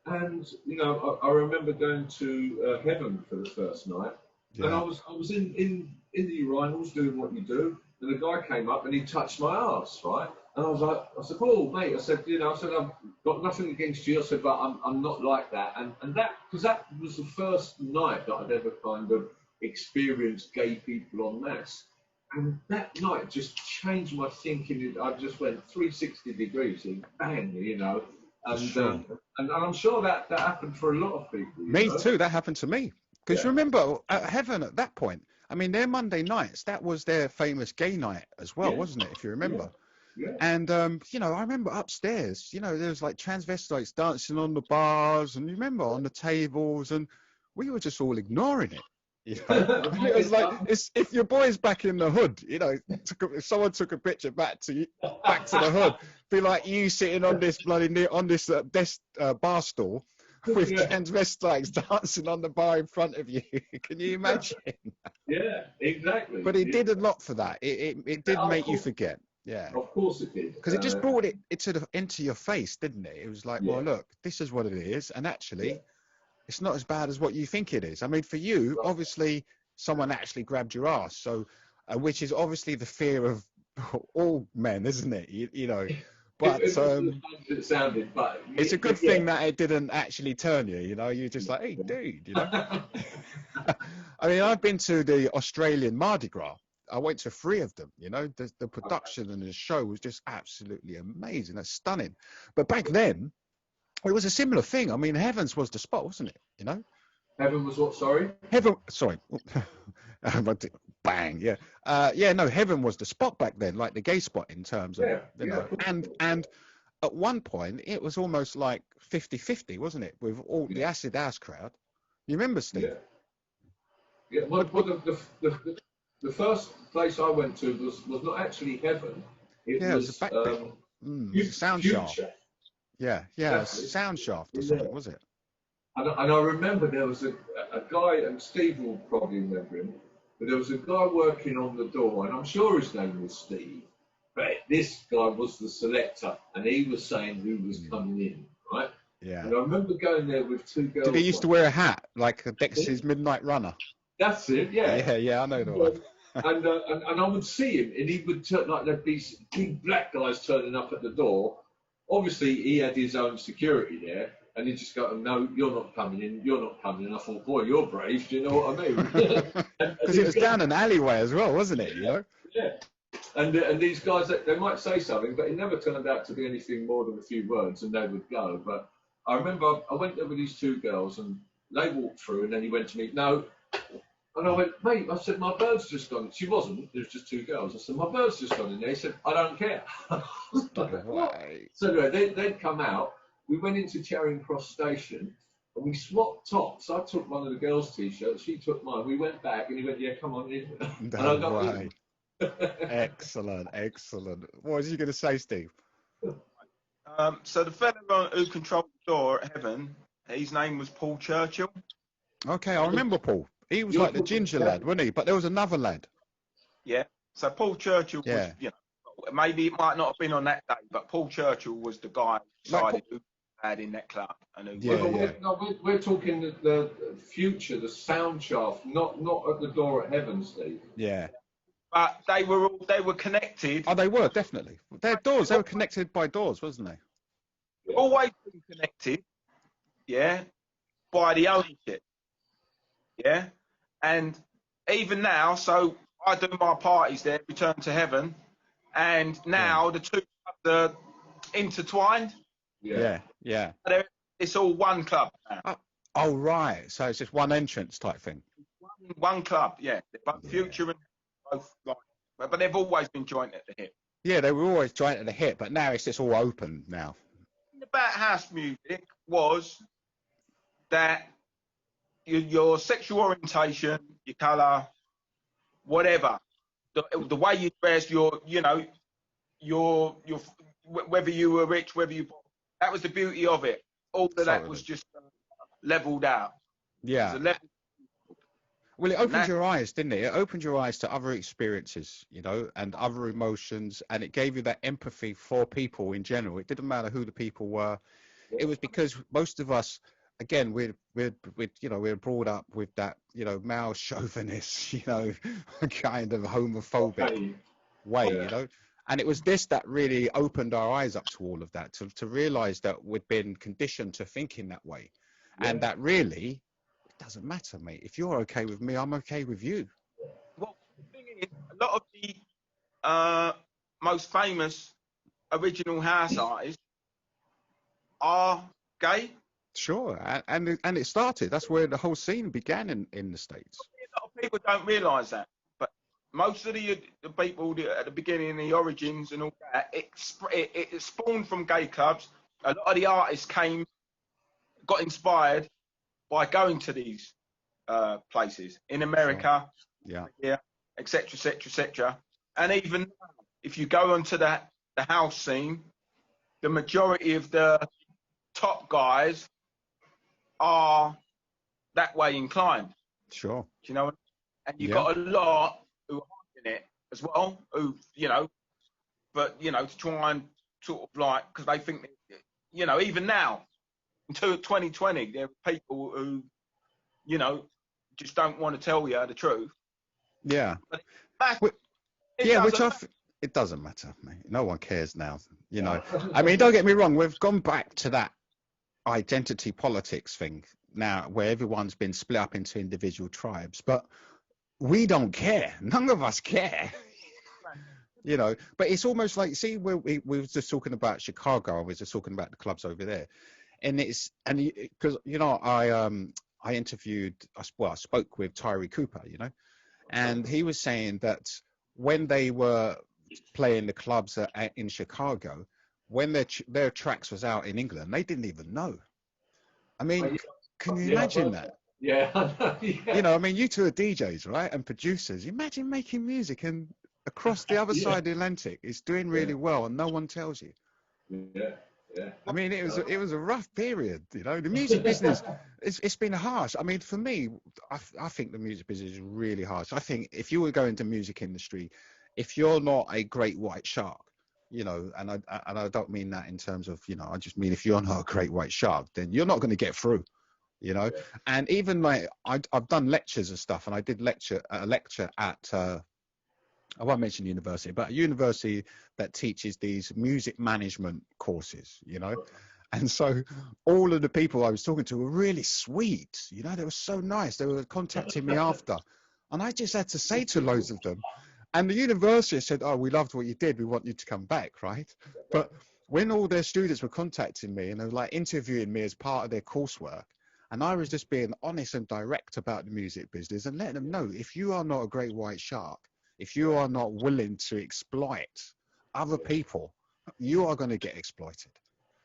And, you know, I remember going to Heaven for the first night, and I was in the urinals doing what you do, and the guy came up and he touched my arse, right? And I said, oh, mate, I said, you know, I've got nothing against you. I said, but I'm not like that. And that, because that was the first night that I'd ever kind of experienced gay people en masse. And that night just changed my thinking. I just went 360 degrees and bang, you know. And I'm sure that happened for a lot of people. Me too, that happened to me. Because you remember, at Heaven at that point, I mean, their Monday nights, that was their famous gay night as well, wasn't it, if you remember? Yeah. And, you know, I remember upstairs, you know, there was like transvestites dancing on the bars and you remember on the tables, and we were just all ignoring it. You know? And it was like, if your boy's back in the hood, you know, if someone took a picture back to the hood, be like you sitting on this desk, bar stool with transvestites dancing on the bar in front of you. Can you imagine? Yeah, exactly. But it did a lot for that. It did make you forget. Yeah, of course it did. Because it just brought it into your face, didn't it? It was like, well, look, this is what it is, and actually, it's not as bad as what you think it is. I mean, for you, obviously, someone actually grabbed your ass, so which is obviously the fear of all men, isn't it? You know, but it sounded, but it's a good thing that it didn't actually turn you. You know, you're just like, hey, dude, you know. I mean, I've been to the Australian Mardi Gras. I went to 3 of them, you know, the production and the show was just absolutely amazing. That's stunning. But back then, it was a similar thing. I mean, Heavens was the spot, wasn't it? You know? Heaven was what, sorry? Sorry. Bang, yeah. No, Heaven was the spot back then, like the gay spot in terms of, you know. And at one point, it was almost like 50-50, wasn't it? With all the acid house crowd. You remember, Steve? Yeah. Well, the first place I went to was not actually Heaven. It was a back bit. Sound Shaft. Yeah, Sound Shaft or something, was it? And I remember there was a guy, and Steve will probably remember him, but there was a guy working on the door, and I'm sure his name was Steve, but this guy was the selector, and he was saying who was coming in, right? Yeah. And I remember going there with 2 girls. Did he used to wear a hat, like a Dexter's Midnight Runner? That's it, yeah. Yeah, I know the one. and I would see him, and he would turn, like there'd be big black guys turning up at the door. Obviously, he had his own security there, and he'd just go, "No, you're not coming in. You're not coming in." I thought, "Boy, you're brave." Do you know what I mean? Because it was down an alleyway as well, wasn't it? You know. Yeah. And these guys, they might say something, but it never turned out to be anything more than a few words, and they would go. But I remember I went there with these 2 girls, and they walked through, and then he went to me, "No." And I went, "Mate," I said, "my bird's just gone." She wasn't, there was just 2 girls. I said, "My bird's just gone in there." He said, "I don't care." So anyway, they'd come out. We went into Charing Cross Station and we swapped tops. I took one of the girls' t-shirts, she took mine. We went back and he went, "Yeah, come on in." And I got in. Excellent. What was you going to say, Steve? So the fellow who controlled the door at Heaven, his name was Paul Churchill. Okay, I remember Paul. He was like the ginger lad, wasn't he? But there was another lad. Yeah. So Paul Churchill was, you know, maybe it might not have been on that day, but Paul Churchill was the guy who decided who had in that club. And who we're talking the future, the sound shaft, not at the door at Heaven, Steve. Yeah. But they were connected. Oh, they were, definitely. They were connected by doors, wasn't they? Always been connected, by the ownership. Yeah. And even now, so I do my parties there, Return to Heaven, and now the 2 clubs are intertwined. Yeah. It's all one club now. Oh, right. So it's just one entrance type thing. one club, yeah. They're both Future and both, like, but they've always been joint at the hip. Yeah, they were always joint at the hip, but now it's just all open now. About house music was that your sexual orientation, your colour, whatever, the way you dress, whether you were rich, whether you, that was the beauty of it. All of that was just levelled out. Yeah. Well, it opened your eyes, didn't it? It opened your eyes to other experiences, you know, and other emotions, and it gave you that empathy for people in general. It didn't matter who the people were. It was because most of us, again, we're brought up with that, you know, male chauvinist, you know, kind of homophobic way, you know. And it was this that really opened our eyes up to all of that, to realize that we'd been conditioned to think in that way, and that really, it doesn't matter, mate. If you're okay with me, I'm okay with you. Well, the thing is, a lot of the most famous original house artists are gay. Sure, and it started. That's where the whole scene began in the States. A lot of people don't realise that, but most of the people at the beginning, the origins and all that, it spawned from gay clubs. A lot of the artists got inspired by going to these places in America, etc., etc., etc. And even if you go onto the house scene, the majority of the top guys are that way inclined. Sure. Do you know? And you've got a lot who are in it as well, who, you know, but, you know, to try and sort of like, because they think, you know, even now, until 2020, there are people who, you know, just don't want to tell you the truth. Yeah. But it doesn't matter, mate. No one cares now, you know. I mean, don't get me wrong. We've gone back to that identity politics thing now, where everyone's been split up into individual tribes, but we don't care. None of us care. You know, but it's almost like, see, we were just talking about Chicago, and we were just talking about the clubs over there, and because, you know, I spoke with Tyree Cooper, you know, and he was saying that when they were playing the clubs in Chicago, when their tracks was out in England, they didn't even know. I mean, can you imagine that? Yeah. You know, I mean, you two are DJs, right, and producers. Imagine making music and across the other side of the Atlantic, it's doing really well, and no one tells you. Yeah. I mean, it was a rough period, you know. The music business, it's been harsh. I mean, for me, I think the music business is really harsh. I think if you were going to music industry, if you're not a great white shark, you know, and I don't mean that in terms of, you know, I just mean if you're not a great white shark, then you're not going to get through, you know. And even I've done lectures and stuff, and I did a lecture at I won't mention university, but a university that teaches these music management courses, you know. And so all of the people I was talking to were really sweet, you know. They were so nice. They were contacting me after, and I just had to say to loads of them. And the university said, "Oh, we loved what you did. We want you to come back," right? But when all their students were contacting me and they were like interviewing me as part of their coursework, and I was just being honest and direct about the music business and letting them know, if you are not a great white shark, if you are not willing to exploit other people, you are going to get exploited.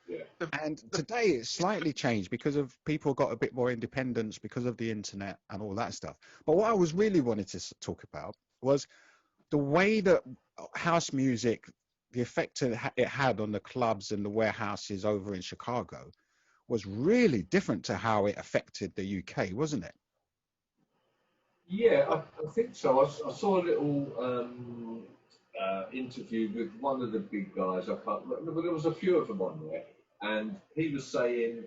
Yeah. And today it's slightly changed because of people got a bit more independence because of the internet and all that stuff. But what I was really wanting to talk about was the way that house music, the effect it had on the clubs and the warehouses over in Chicago was really different to how it affected the UK, wasn't it? Yeah, I think so. I saw a little interview with one of the big guys. I can't remember, but there was a few of them on there, and he was saying,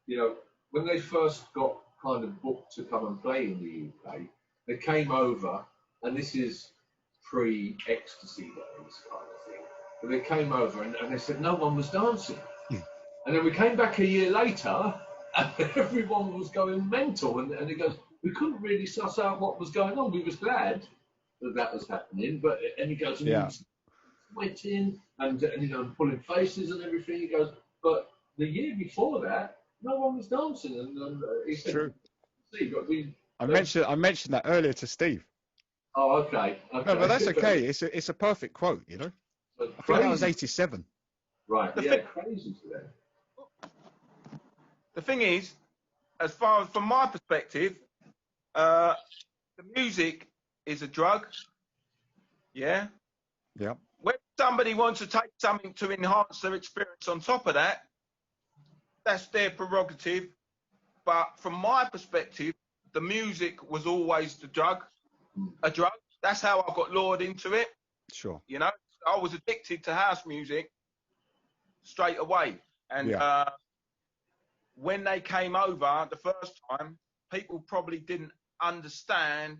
you know, when they first got kind of booked to come and play in the UK, they came over, and this is pre-ecstasy days kind of thing. But they came over and they said no one was dancing, and then we came back a year later, and everyone was going mental, and he goes, we couldn't really suss out what was going on. We was glad that was happening, but and he goes, sweating and you know, pulling faces and everything. He goes, but the year before that, no one was dancing, and he said, true. See, but I mentioned that earlier to Steve. Oh, okay. No, but that's okay. It's a perfect quote, you know. I think that was 87. Right. Crazy to them. The thing is, as far as from my perspective, the music is a drug. Yeah. Yeah. When somebody wants to take something to enhance their experience on top of that, that's their prerogative. But from my perspective, the music was always a drug. That's how I got lured into it. Sure. You know, I was addicted to house music straight away. And when they came over the first time, people probably didn't understand,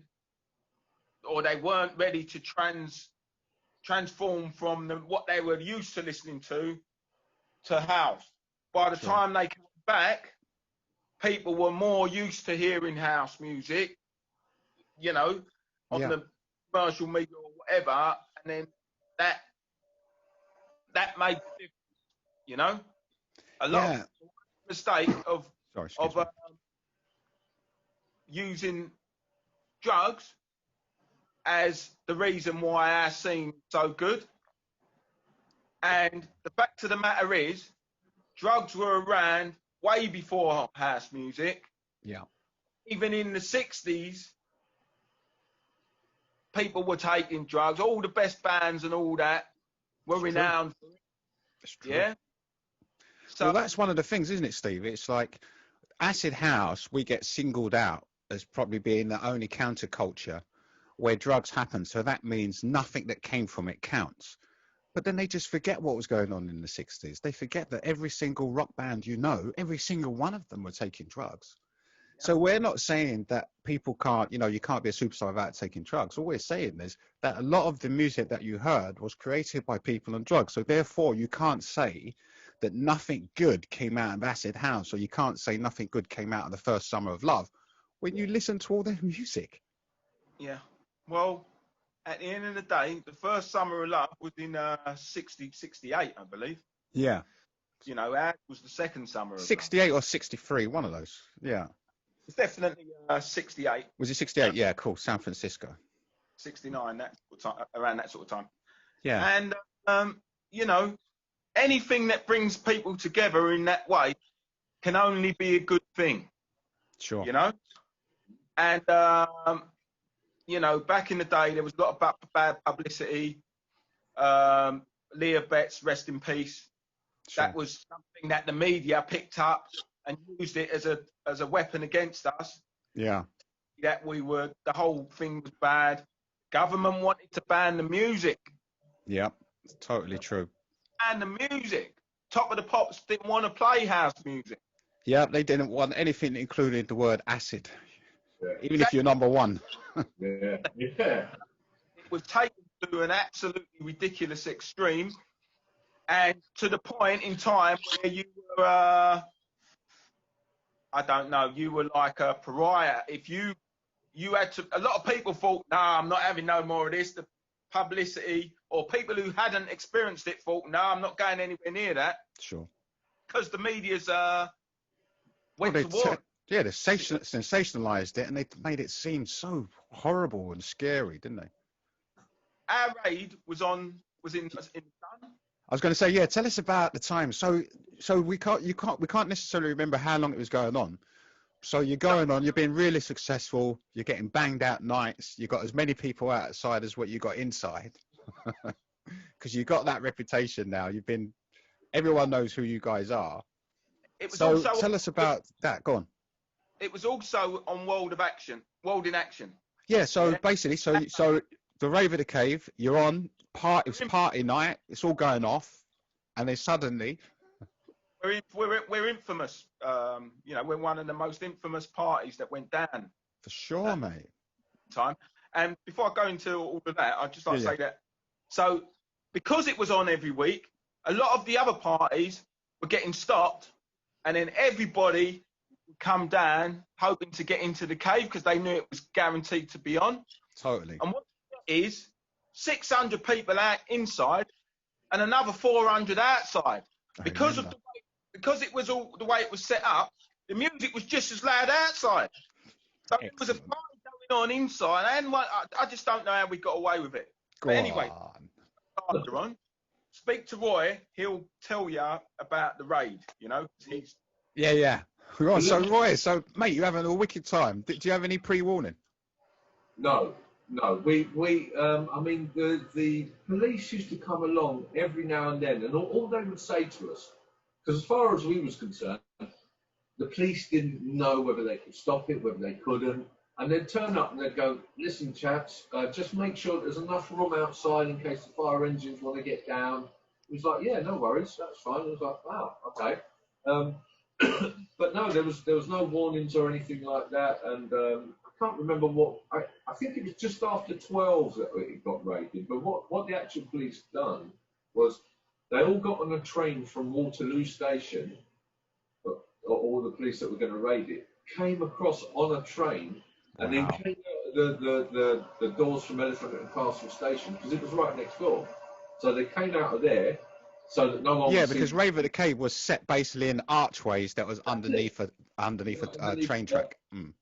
or they weren't ready to transform from what they were used to listening to house. By the time they came back, people were more used to hearing house music, you know, on the commercial media or whatever, and then that made the difference, you know. A lot of mistake of using drugs as the reason why our scene is so good. And the fact of the matter is, drugs were around way before house music. Yeah. Even in the 60s, people were taking drugs. All the best bands and all that were renowned for it. That's true. Yeah. So well, that's one of the things, isn't it, Steve? It's like acid house, we get singled out as probably being the only counterculture where drugs happen. So that means nothing that came from it counts. But then they just forget what was going on in the 60s. They forget that every single rock band, you know, every single one of them were taking drugs. Yeah. So we're not saying that people can't, you know, you can't be a superstar without taking drugs. All we're saying is that a lot of the music that you heard was created by people on drugs. So therefore, you can't say that nothing good came out of acid house, or you can't say nothing good came out of the first Summer of Love when you listen to all their music. Yeah. Well, at the end of the day, the first Summer of Love was in 68, I believe. Yeah. You know, ours was the second Summer of 68 or 63, one of those. Yeah. It's definitely 68. Was it 68? Yeah, cool. San Francisco. 69, around that sort of time. Yeah. And, you know, anything that brings people together in that way can only be a good thing. Sure. You know? And, you know, back in the day, there was a lot of bad publicity. Leah Betts, rest in peace. Sure. That was something that the media picked up and used it as a weapon against us. Yeah. That the whole thing was bad. Government wanted to ban the music. Yeah, totally true. And the music. Top of the Pops didn't want to play house music. Yeah, they didn't want anything including the word acid. Even if you're number one. Yeah. It was taken to an absolutely ridiculous extreme, and to the point in time where you were, I don't know, you were like a pariah. If you had to, a lot of people thought, nah, I'm not having no more of this. The publicity, or people who hadn't experienced it thought, no, I'm not going anywhere near that. Sure. Because the media's went to war. Yeah, they sensationalized it, and they made it seem so horrible and scary, didn't they? Our raid was in the sun. I was going to say, yeah. Tell us about the time. So we can't necessarily remember how long it was going on. So you're going on. You're being really successful. You're getting banged out nights. You got as many people outside as what you got inside, because you got that reputation now. Everyone knows who you guys are. So tell us about that. Go on. It was also on World in Action. Yeah, so basically, so the Rave of the Cave, you're on, it's party night, it's all going off, and then suddenly... We're infamous. You know, we're one of the most infamous parties that went down. For sure, mate. Time. And before I go into all of that, I'd just like to say that, so because it was on every week, a lot of the other parties were getting stopped, and then everybody come down hoping to get into the cave because they knew it was guaranteed to be on. Totally. And what it is 600 people out inside and another 400 outside. Because it was all the way it was set up, the music was just as loud outside. So there was a fight going on inside, and I just don't know how we got away with it. But anyway, after on, speak to Roy. He'll tell you about the raid. You know, he's Yeah. Right, so Roy, mate, you're having a wicked time. Did you have any pre-warning? No. We I mean, the police used to come along every now and then, and all they would say to us, because as far as we was concerned, the police didn't know whether they could stop it, whether they couldn't, and they'd turn up and they'd go, listen, chaps, just make sure there's enough room outside in case the fire engines want to get down. It was like, yeah, no worries, that's fine. I was like, wow, okay. But no, there was no warnings or anything like that, and I can't remember what. I think it was just after 12 that it got raided. But what the actual police done was they all got on a train from Waterloo Station, all the police that were going to raid it came across on a train, and then came out the doors from Elephant and Castle Station, because it was right next door. So they came out of there. So that no one. Yeah, because Rave at the Cave was set basically in archways that was underneath a train track.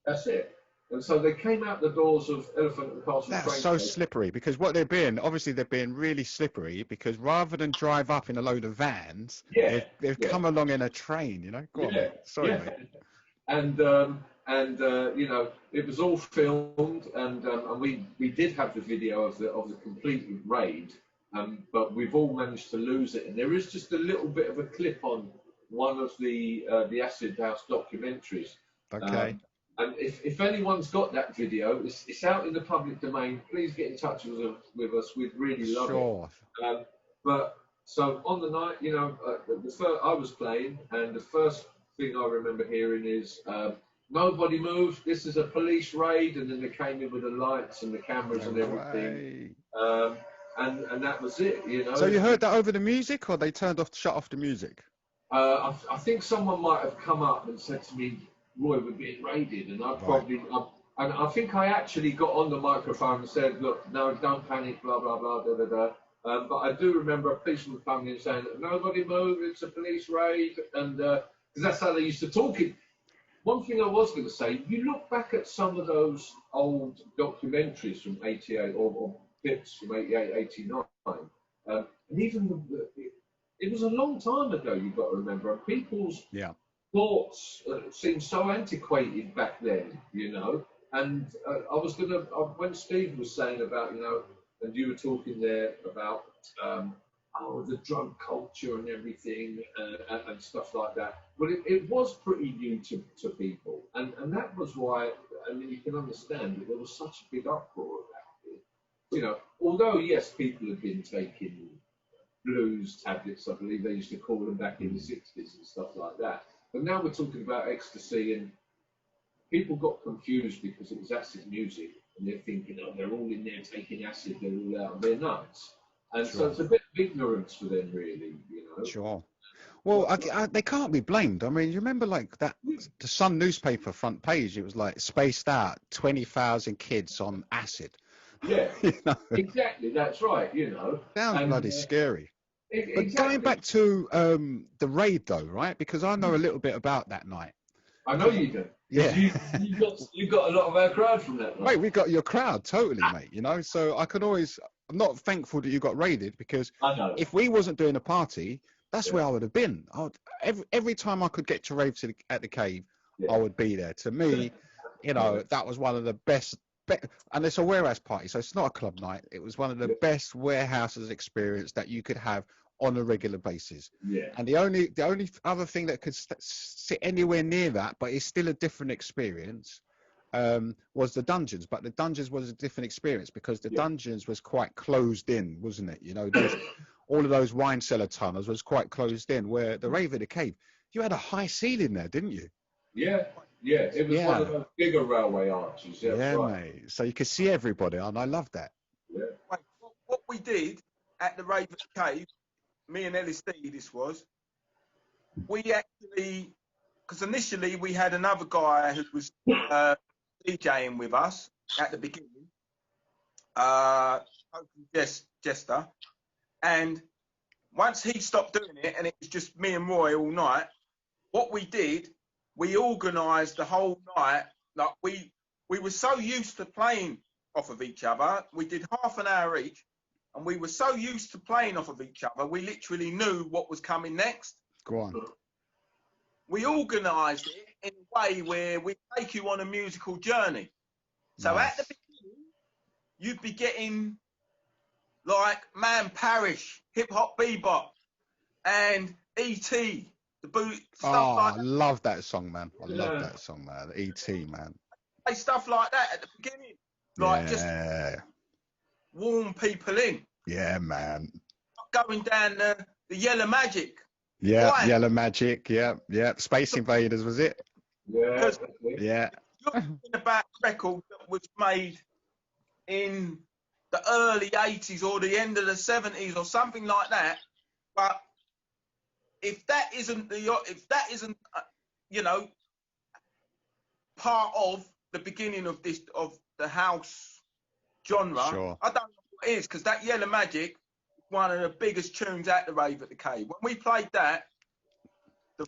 That's it. And so they came out the doors of Elephant and Castle. That's so slippery, because what they're being, obviously they're being really slippery, because rather than drive up in a load of vans, they've come along in a train, you know. Go on, mate. Sorry, mate. And you know, it was all filmed, and we did have the video of the complete raid. But we've all managed to lose it, and there is just a little bit of a clip on one of the Acid House documentaries. Okay. And if anyone's got that video, it's out in the public domain. Please get in touch with us. We'd really love it. But so on the night, you know, I was playing, and the first thing I remember hearing is nobody move. This is a police raid, and then they came in with the lights and the cameras and everything. And that was it, you know. So you heard that over the music, or they shut off the music? I think someone might have come up and said to me, Roy, we're being raided, and I think I actually got on the microphone and said, look, no, don't panic, blah, blah, blah, da, da, da. But I do remember a policeman coming in saying, nobody move, it's a police raid, and because that's how they used to talk. One thing I was going to say, you look back at some of those old documentaries from 88 or bits from 88, 89, and even it was a long time ago, you've got to remember, and people's thoughts seemed so antiquated back then, you know. And I was going to, when Steve was saying about, you know, and you were talking there about the drug culture and everything and stuff like that. Well, it was pretty new to people, and that was why, I mean, you can understand that there was such a big uproar about it. You know, although, yes, people have been taking blues tablets, I believe they used to call them back in the 60s and stuff like that. But now we're talking about ecstasy, and people got confused because it was acid music, and they're thinking, oh, they're all in there taking acid, they're all out, and they're nuts. And so it's a bit of ignorance for them, really, you know. Sure. Well, they can't be blamed. I mean, you remember like that, the Sun newspaper front page, it was like spaced out 20,000 kids on acid. Yeah, you know? Exactly, that's right, you know. Sounds bloody scary. But going back to the raid, though, right? Because I know a little bit about that night. I know you do. Yeah. You got a lot of our crowd from that night. Mate, we got your crowd, totally, mate, you know. So I could always... I'm not thankful that you got raided, because if we wasn't doing a party, that's where I would have been. Every time I could get to Rave at the Cave, I would be there. To me, you know, that was one of the best, and it's a warehouse party, so it's not a club night. It was one of the best warehouses experience that you could have on a regular basis. Yeah. And the only other thing that could sit anywhere near that, but it's still a different experience, was the dungeons. But the dungeons was a different experience, because the dungeons was quite closed in, wasn't it? You know, all of those wine cellar tunnels was quite closed in, where the Rave at the Cave, you had a high ceiling there, didn't you? Yeah, it was one of those bigger railway arches. Yeah, mate. So you could see everybody, and I love that. Yeah. Wait, what we did at the Rave at the Cave, me and EllisDee, this was, we actually, because initially we had another guy who was DJing with us at the beginning, Jester, and once he stopped doing it and it was just me and Roy all night, what we did, we organised the whole night, like we we were so used to playing off of each other. We did half an hour each, and we were so used to playing off of each other, we literally knew what was coming next. Go on. We organised it in a way where we take you on a musical journey. So Nice. at the beginning, you'd be getting like Man Parish, Hip Hop Bebop, and E.T., the boot, stuff like I that. love that song, man. I love that song, man. E.T., man. Play stuff like that at the beginning. Like just warm people in. Yeah, man. Going down the Yellow Magic. Yeah, Why? Yellow Magic. Yeah, yeah. Space Invaders, was it? Yeah. Yeah. You're talking about a record that was made in the early 80s or the end of the 70s or something like that. But if that isn't you know, part of the beginning of the house genre, Sure. I don't know what it is, because that Yellow Magic, one of the biggest tunes at the Rave at the Cave. When we played that,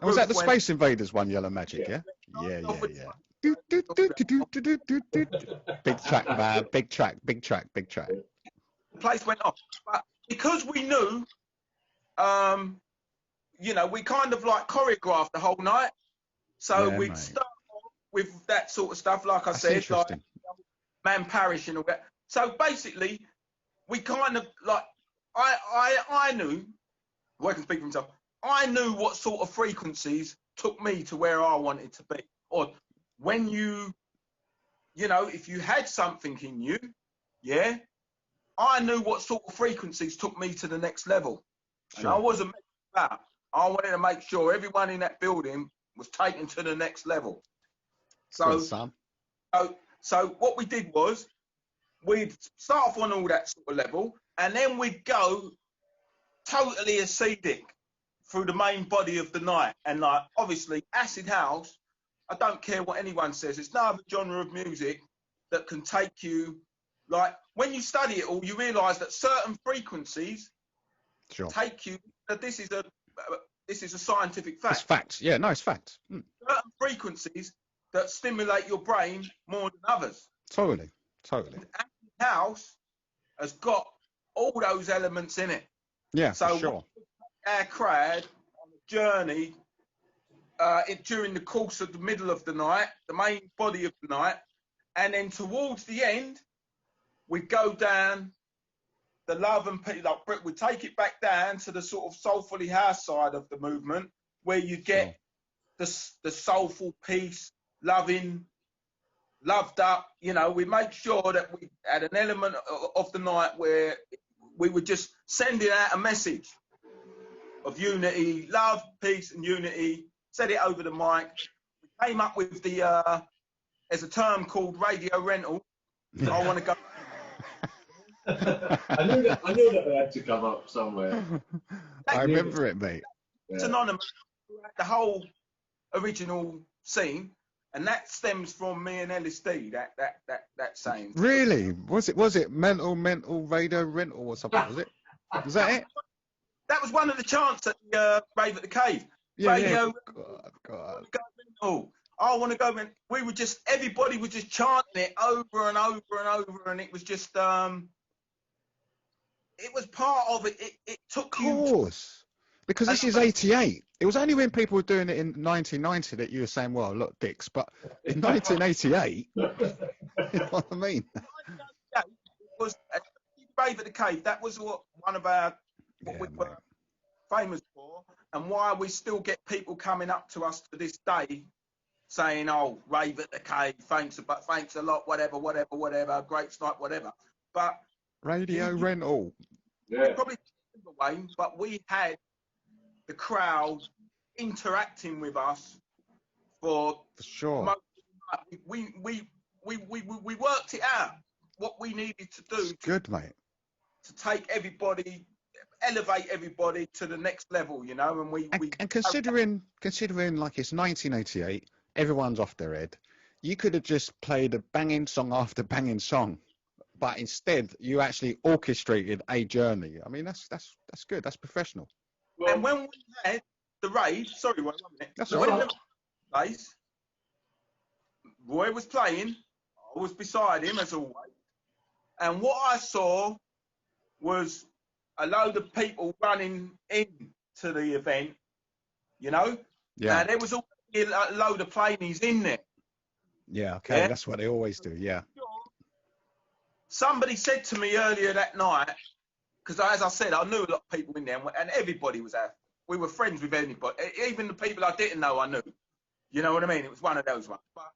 Was that the Space Invaders one, Yellow Magic? Yeah. Yeah. Do, do, do, do, do, do, do, do, do. Big track, man. Big track. The place went off, but because we knew, you know, we kind of like choreographed the whole night. So Yeah, we'd mate. start off with that sort of stuff, like I That's said, like interesting. Man Parish and all that. So basically, we kind of like, I knew, well, I can speak for myself, I knew what sort of frequencies took me to where I wanted to be. Or when you know, if you had something in you, yeah, I knew what sort of frequencies took me to the next level. Sure. And I wasn't messing about. I wanted to make sure everyone in that building was taken to the next level. So, Good, son. so what we did was we'd start off on all that sort of level, and then we'd go totally acidic through the main body of the night. And like, obviously, acid house, I don't care what anyone says, it's no other genre of music that can take you, like, when you study it all, you realise that certain frequencies take you, that this is a scientific fact. It's facts. Yeah, no, it's facts. Certain frequencies that stimulate your brain more than others. Totally. Acid house has got all those elements in it. Yeah, so for sure. Our crowd on a journey during the course of the middle of the night, the main body of the night, and then towards the end, we go down the love and peace. Like, we take it back down to the sort of soulfully house side of the movement, where you get the soulful peace, loving, loved up. You know, we make sure that we had an element of the night where we were just sending out a message of unity, love, peace, and unity. Said it over the mic. We came up with there's a term called radio rental. I want to go. I knew that had to come up somewhere. I remember it, mate. It's anonymous. The whole original scene, and that stems from me and EllisDee. That saying. Really? Was it mental radio rental or something? Was it? Was that it? That was one of the chants at the Rave at the Cave. Yeah, Radio. Yeah. God. Rental. I want to go. We were just, everybody was just chanting it over and over and over, and it was just it was part of it. It took you. Of course. Because this is 88. It was only when people were doing it in 1990 that you were saying, well, look, dicks. But in 1988, you know what I mean? It was Rave at the Cave. That was what we were famous for, and why we still get people coming up to us to this day saying, oh, Rave at the Cave, thanks a lot, whatever, great snipe, whatever. But radio rental. Yeah. Probably Wayne, but we had the crowd interacting with us for sure. Most of the night. We worked it out what we needed to do. It's good, mate. To take everybody, elevate everybody to the next level, you know. And considering like it's 1988, everyone's off their head. You could have just played a banging song after banging song, but instead you actually orchestrated a journey. I mean, that's good. That's professional. And when we had the Rave, sorry, one minute. That's so all when right. the place, Roy was playing, I was beside him as always, and what I saw was a load of people running in to the event, you know. Yeah. Now, there was already a load of plainies in there. Yeah, okay, Yeah? that's what they always do, yeah. Somebody said to me earlier that night, because as I said, I knew a lot of people in there, and everybody was there. We were friends with anybody, even the people I didn't know I knew. You know what I mean? It was one of those ones. But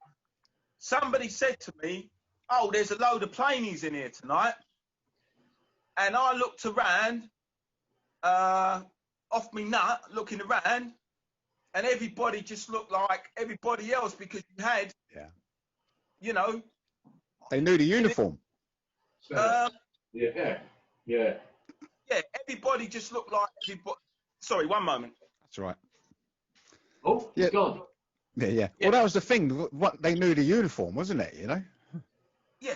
somebody said to me, oh, there's a load of plainies in here tonight. And I looked around, off me nut, looking around, and everybody just looked like everybody else because you had, you know. They knew the uniform. Yeah. Yeah, everybody just looked like everybody. Sorry, one moment. That's right. Oh, yeah. It's gone. Yeah. Well, that was the thing. What they knew the uniform, wasn't it? You know. Yeah.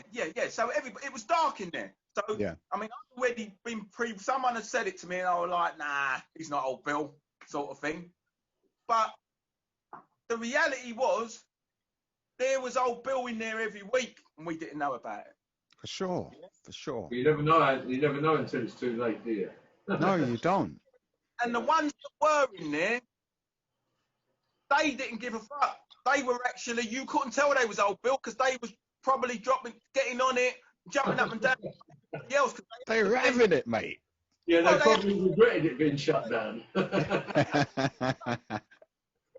So it was dark in there. So yeah. I mean, I've already been someone had said it to me, and I was like, nah, he's not old Bill, sort of thing. But the reality was, there was old Bill in there every week, and we didn't know about it. For sure, for sure. You never know. You never know until it's too late, do you? No, you don't. And the ones that were in there, they didn't give a fuck. They were actually, you couldn't tell they was old Bill because they was probably getting on it, jumping up and down. Else, they were having it, mate. Yeah, they probably regretted it being shut down.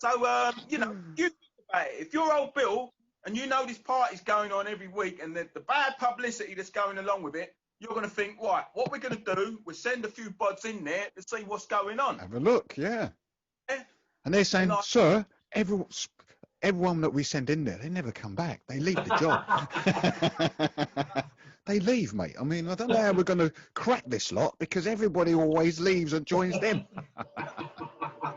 So, you know, you think about it. If you're old Bill and you know this party's going on every week and the bad publicity that's going along with it, you're going to think, right, what we're going to do, we'll send a few buds in there to see what's going on. Have a look, yeah. And they're saying, sir, everyone that we send in there, they never come back. They leave the job. They leave, mate. I mean, I don't know how we're going to crack this lot because everybody always leaves and joins them. I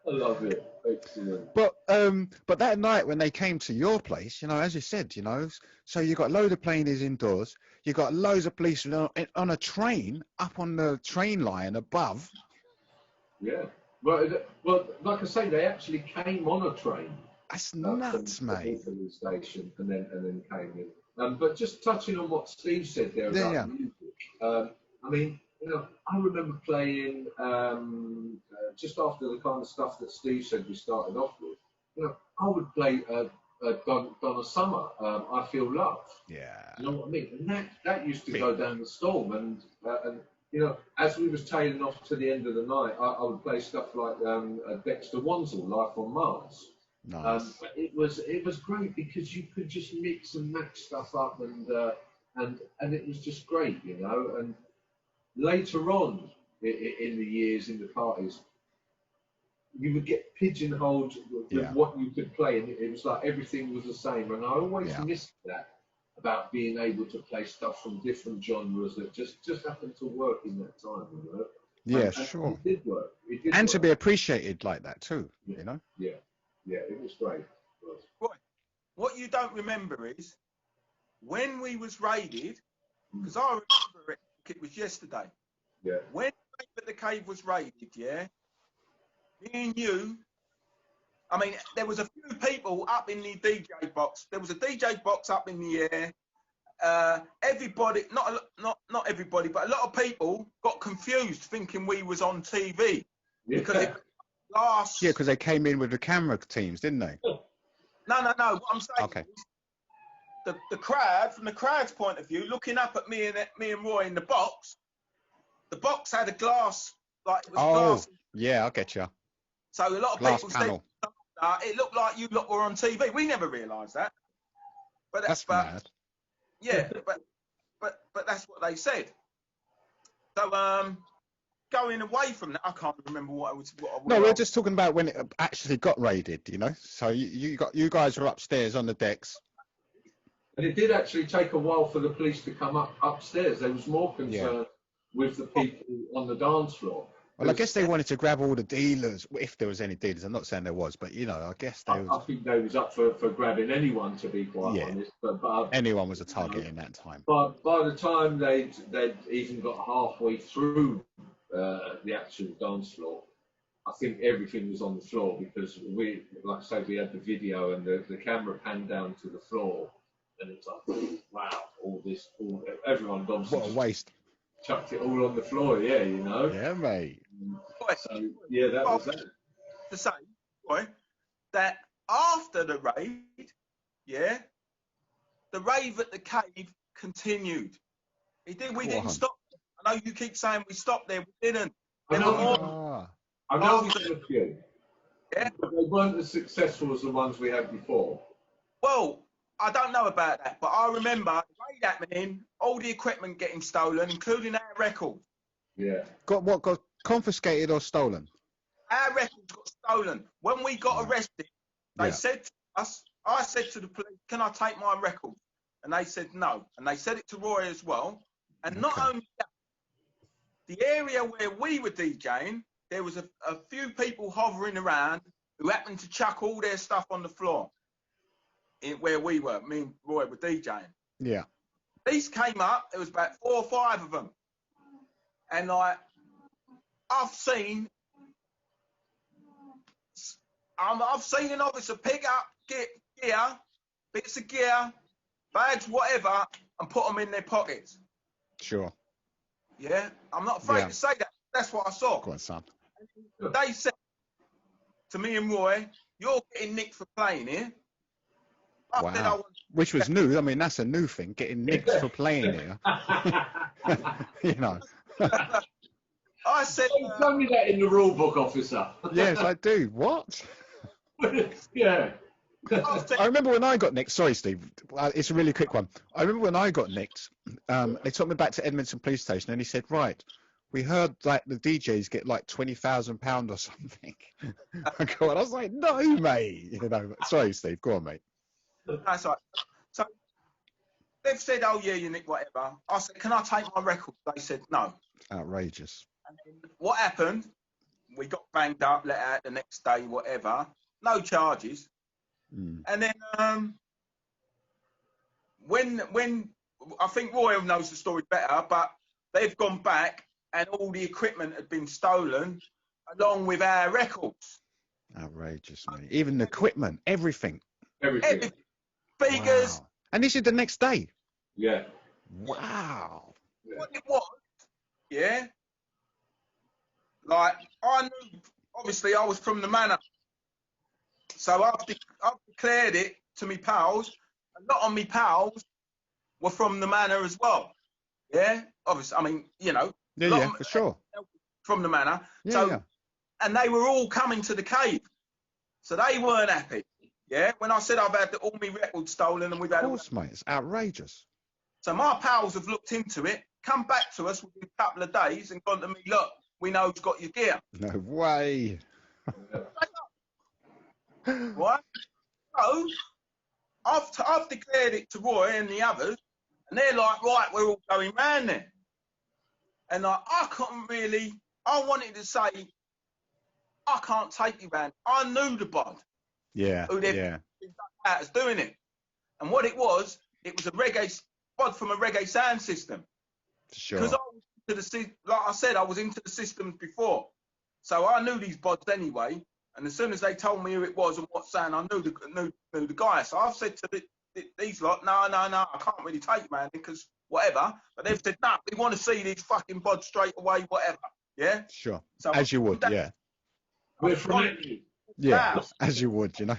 love it. Excellent. But that night when they came to your place, you know, as you said, you know, so you got a load of plainies indoors, you got loads of police on a train, up on the train line above. Yeah. Well, like I say, they actually came on a train. That's nuts, mate. From the station and then came in. But just touching on what Steve said there about music, I mean, you know, I remember playing just after the kind of stuff that Steve said we started off with. You know, I would play Donna Summer, I Feel Love. Yeah. You know what I mean? And that used to go down the storm. And you know, as we was tailing off to the end of the night, I would play stuff like Dexter Wansel, Life on Mars. Nice. It was great because you could just mix and match stuff up and it was just great, you know. And later on in the years in the parties, you would get pigeonholed with what you could play, and it was like everything was the same. And I always missed that about being able to play stuff from different genres that just happened to work in that time, you know. Yeah, and sure. It did work. And to be appreciated like that too, you know. Yeah, it was great. Right. What you don't remember is when we was raided, because I remember it was yesterday. Yeah. When the cave was raided, me and you, I mean, there was a few people up in the DJ box. There was a DJ box up in the air. Everybody, not everybody, but a lot of people got confused thinking we was on TV. Because it last... Yeah, because they came in with the camera teams, didn't they? No. What I'm saying is the crowd, from the crowd's point of view, looking up at me and Roy in the box had a glass, like it was glass. Yeah, I get you. So a lot of glass people panel. said, it looked like you lot were on TV. We never realised that. But that's mad. Yeah, but that's what they said. So going away from that, I can't remember what I was. No, we're just talking about when it actually got raided, you know. So you guys were upstairs on the decks. And it did actually take a while for the police to come upstairs. There was more concern with the people on the dance floor. Well, I guess they wanted to grab all the dealers, if there was any dealers. I'm not saying there was, but, you know, I guess they was... I think they was up for grabbing anyone, to be quite honest. But anyone was a target in that time. But by the time they'd even got halfway through the actual dance floor, I think everything was on the floor because we, like I say, we had the video and the camera panned down to the floor. And it's like, wow, everyone obviously What a waste. chucked it all on the floor, yeah, you know. Yeah, mate. So yeah, that was that. To say, right, that after the raid, yeah, the rave at the cave continued. We didn't stop. I know you keep saying we stopped there. We didn't. I know we had a few. Yeah. But they weren't as successful as the ones we had before. Well, I don't know about that, but I remember the raid happening, all the equipment getting stolen, including our records. Yeah. Got confiscated or stolen? Our records got stolen. When we got arrested, they said to us, I said to the police, can I take my records? And they said no. And they said it to Roy as well. And not only that, the area where we were DJing, there was a few people hovering around who happened to chuck all their stuff on the floor where we were. Me and Roy were DJing. Yeah. These came up. There was about 4 or 5 of them. And like, I've seen an officer pick up gear, bits of gear, bags, whatever, and put them in their pockets. Sure. Yeah, I'm not afraid to say that. That's what I saw. Go on, son. They said to me and Roy, "You're getting nicked for playing here." Wow. Which was new. I mean, that's a new thing, getting nicked for playing here. You know. I said, tell me that in the rule book, officer. Yes, I do. What? Yeah. I remember when I got nicked. Sorry, Steve. It's a really quick one. I remember when I got nicked. They took me back to Edmonton Police Station, and he said, "Right, we heard like the DJs get like £20,000 or something." I was like, "No, mate." You know. Sorry, Steve. Go on, mate. That's right. So they've said, "Oh yeah, you nick whatever." I said, "Can I take my records?" They said, "No." Outrageous. And then what happened? We got banged up, let out the next day, whatever. No charges. And then when I think Royal knows the story better, but they've gone back and all the equipment had been stolen along with our records. Outrageous, mate. Even the equipment, everything. Everything. Speakers. Wow. And this is the next day. Yeah. Wow. What it was, yeah. Like I knew, obviously, I was from the manor. So I've declared it to me pals. A lot of me pals were from the manor as well. Yeah, obviously. I mean, you know. Yeah, for sure. From the manor. Yeah, so, and they were all coming to the cave. So they weren't happy. Yeah. When I said I've had all my records stolen and we've had. Of course, mate. It's outrageous. So my pals have looked into it, come back to us within a couple of days and gone to me, "Look, we know who's got your gear." No way. Right? So I've declared it to Roy and the others, and they're like, "Right, we're all going round there." And like, I wanted to say, I can't take you round. I knew the bod. Yeah. Who they've out as doing it. And what it was a reggae bod from a reggae sound system. Sure. Because I was like I said, I was into the systems before. So I knew these bods anyway. And as soon as they told me who it was and what sound, I knew the guy. So I've said to these lot, no, I can't really take, man, because whatever. But they've said, no, we want to see these fucking bods straight away, whatever. Yeah? Sure. So as you would, yeah. We're from yeah, as you would, you know.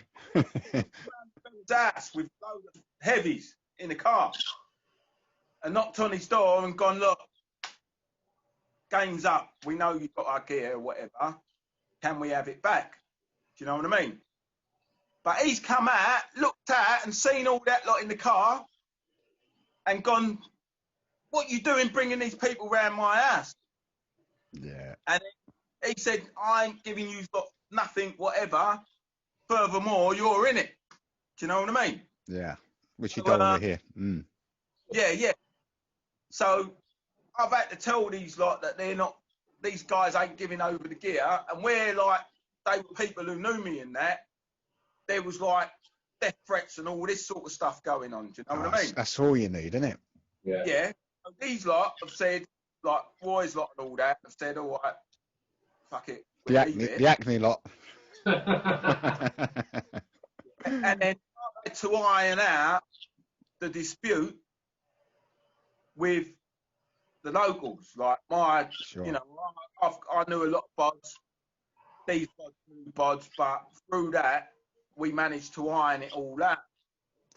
Ass with loads of heavies in the car. And knocked on his door and gone, "Look, game's up. We know you've got our gear or whatever. Can we have it back?" Do you know what I mean? But he's come out, looked at and seen all that lot in the car and gone, "What you doing bringing these people round my house?" Yeah. And he said, "I ain't giving you nothing, whatever. Furthermore, you're in it." Do you know what I mean? Yeah. Which you don't want to hear. Yeah. So I've had to tell these lot that these guys ain't giving over the gear. And where like they were people who knew me in that, there was like death threats and all this sort of stuff going on. Do you know what I mean? That's all you need, isn't it? Yeah. So these lot have said, like Roy's lot and all that, have said, "All right, fuck it." The acne lot. And then I had to iron out the dispute with the locals. Like you know, I knew a lot of bods. These bods knew bods, but through that, we managed to iron it all out.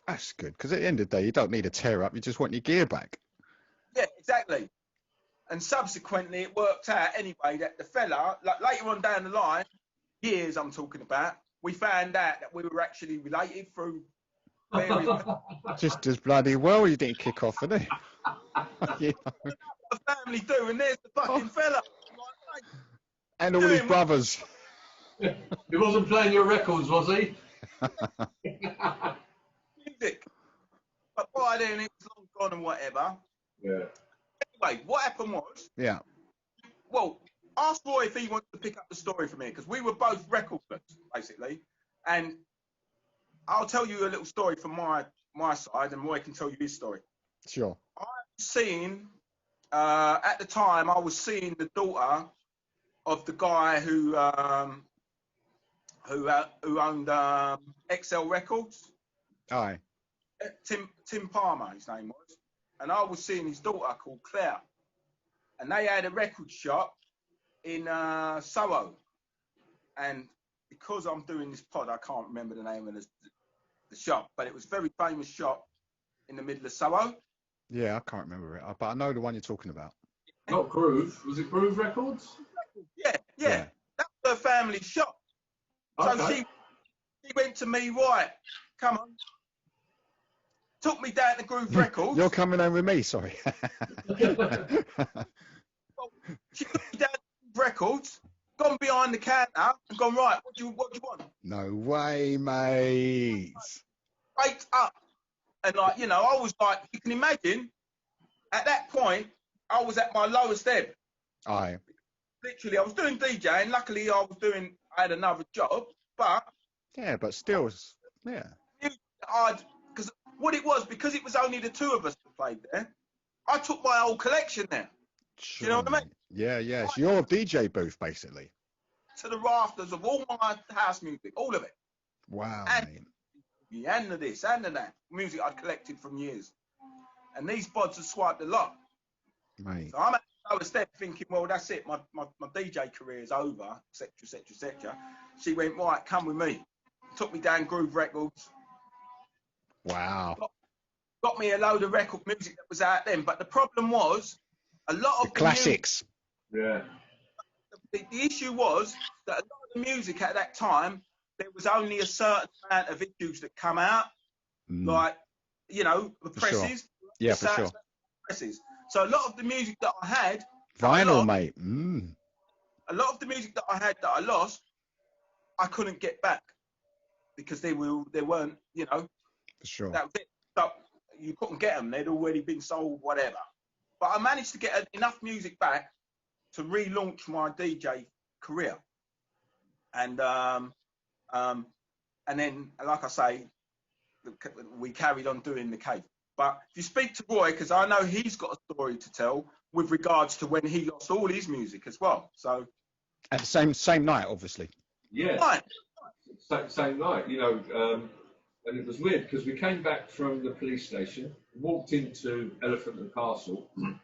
That's good, because at the end of the day, you don't need a tear up. You just want your gear back. Yeah, exactly. And subsequently, it worked out anyway that the fella, like later on down the line, years I'm talking about, we found out that we were actually related through various... Just as bloody well you didn't kick off, innit? You know. What the family do, and there's the fucking fella. Like, and all his brothers. He wasn't playing your records, was he? Music. But by then, it was long gone and whatever. Yeah. Anyway, what happened was... Yeah. Well, ask Roy if he wants to pick up the story from here, because we were both recordless, basically. And I'll tell you a little story from my side, and Roy can tell you his story. Sure. I was seeing, at the time, I was seeing the daughter of the guy who owned XL Records. Aye. Tim Palmer, his name was. And I was seeing his daughter called Claire. And they had a record shop in Soho. And because I'm doing this pod, I can't remember the name of the shop, but it was a very famous shop in the middle of Soho. Yeah, I can't remember it, but I know the one you're talking about. Not Groove. Was it Groove Records? Yeah. That was her family shop. Okay. So she went to me, right, come on. Took me down to Groove Records. You're coming home with me, sorry. Well, she took me down to Groove Records, gone behind the counter and gone, right, what do you want? No way, mate. Straight up. And like, you know, I was like, you can imagine, at that point, I was at my lowest ebb. Aye. Literally, I was doing DJing. Luckily, I had another job, but... Yeah, but still, yeah. Because what it was, because it was only the two of us that played there, I took my whole collection there. Sure, you know what I mean? Yeah. It's your DJ booth, basically. To the rafters of all my house music, all of it. Wow, mate. And the this, and the that. Music I'd collected from years. And these bods have swiped a lot. Mate. So I'm at the lowest step thinking, well, that's it. My DJ career is over, etc. She went, right, come with me. Took me down Groove Records. Wow. Got me a load of record music that was out then. But the problem was, a lot of the classics. Yeah. The issue was that a lot of the music at that time, there was only a certain amount of issues that come out. Like, you know, the presses. Sure. Yeah, for sure. Presses. So a lot of the music that I had... Vinyl, mate. A lot of the music that I had that I lost, I couldn't get back. Because they weren't, you know... For sure. That was it. So you couldn't get them. They'd already been sold, whatever. But I managed to get enough music back to relaunch my DJ career. And then, like I say, we carried on doing the cave. But if you speak to Roy, because I know he's got a story to tell with regards to when he lost all his music as well. So at the same night, obviously. Yeah. Right. Same night, you know. And it was weird because we came back from the police station, walked into Elephant and Castle, and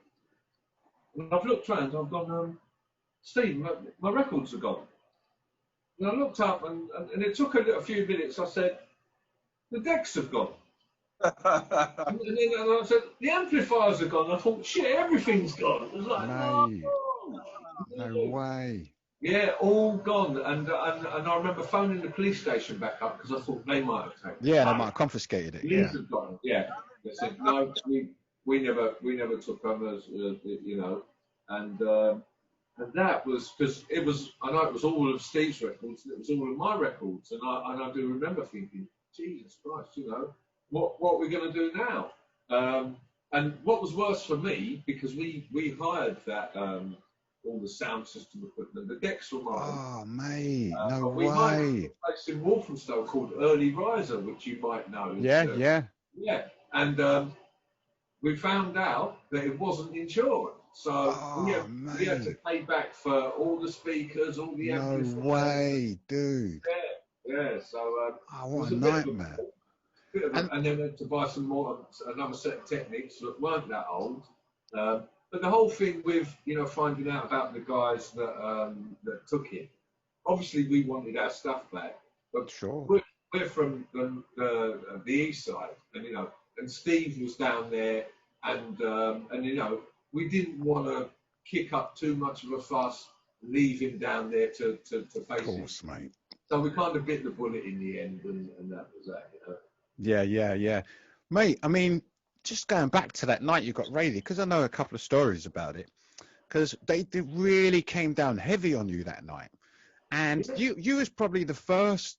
I've looked around, I've gone, Steve, my records are gone. And I looked up and it took a few minutes. I said, the decks have gone. and I said, the amplifiers are gone. I thought, shit, everything's gone. It was like, no way. Yeah, all gone. And I remember phoning the police station back up because I thought they might have taken it. Yeah, they might have confiscated it. Police have gone. Yeah. They said, no, we never took them as, you know. And that was, because it was, I know it was all of Steve's records and it was all of my records. And I do remember thinking, Jesus Christ, you know, what are we going to do now? And what was worse for me, because we hired that, all the sound system equipment, the decks were mine. Oh, mate, no we way. hired a place in Walthamstow called Early Riser, which you might know. Yeah. And we found out that it wasn't insured. So we had to pay back for all the speakers, all the amplifiers. No way, dude. Yeah. So what a nightmare. And then to buy another set of Technics that weren't that old. But the whole thing with, finding out about the guys that took it, obviously we wanted our stuff back. But sure. We're from the east side, and Steve was down there, and we didn't want to kick up too much of a fuss, leave him down there to face it. Of course, mate. So we kind of bit the bullet in the end, and that was that. Yeah. Mate, I mean, just going back to that night you got raided, because I know a couple of stories about it, because they really came down heavy on you that night. And you was probably the first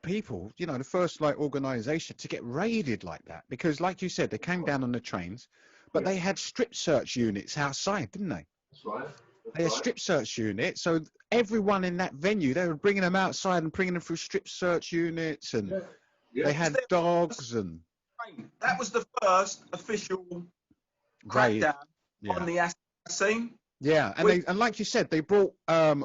people, the first organization to get raided like that, because like you said, they came down on the trains, but they had strip search units outside, didn't they? That's right. They had strip search units, so everyone in that venue, they were bringing them outside and bringing them through strip search units, and they had dogs, and that was the first official crackdown on the acid scene. Yeah, and like you said, they brought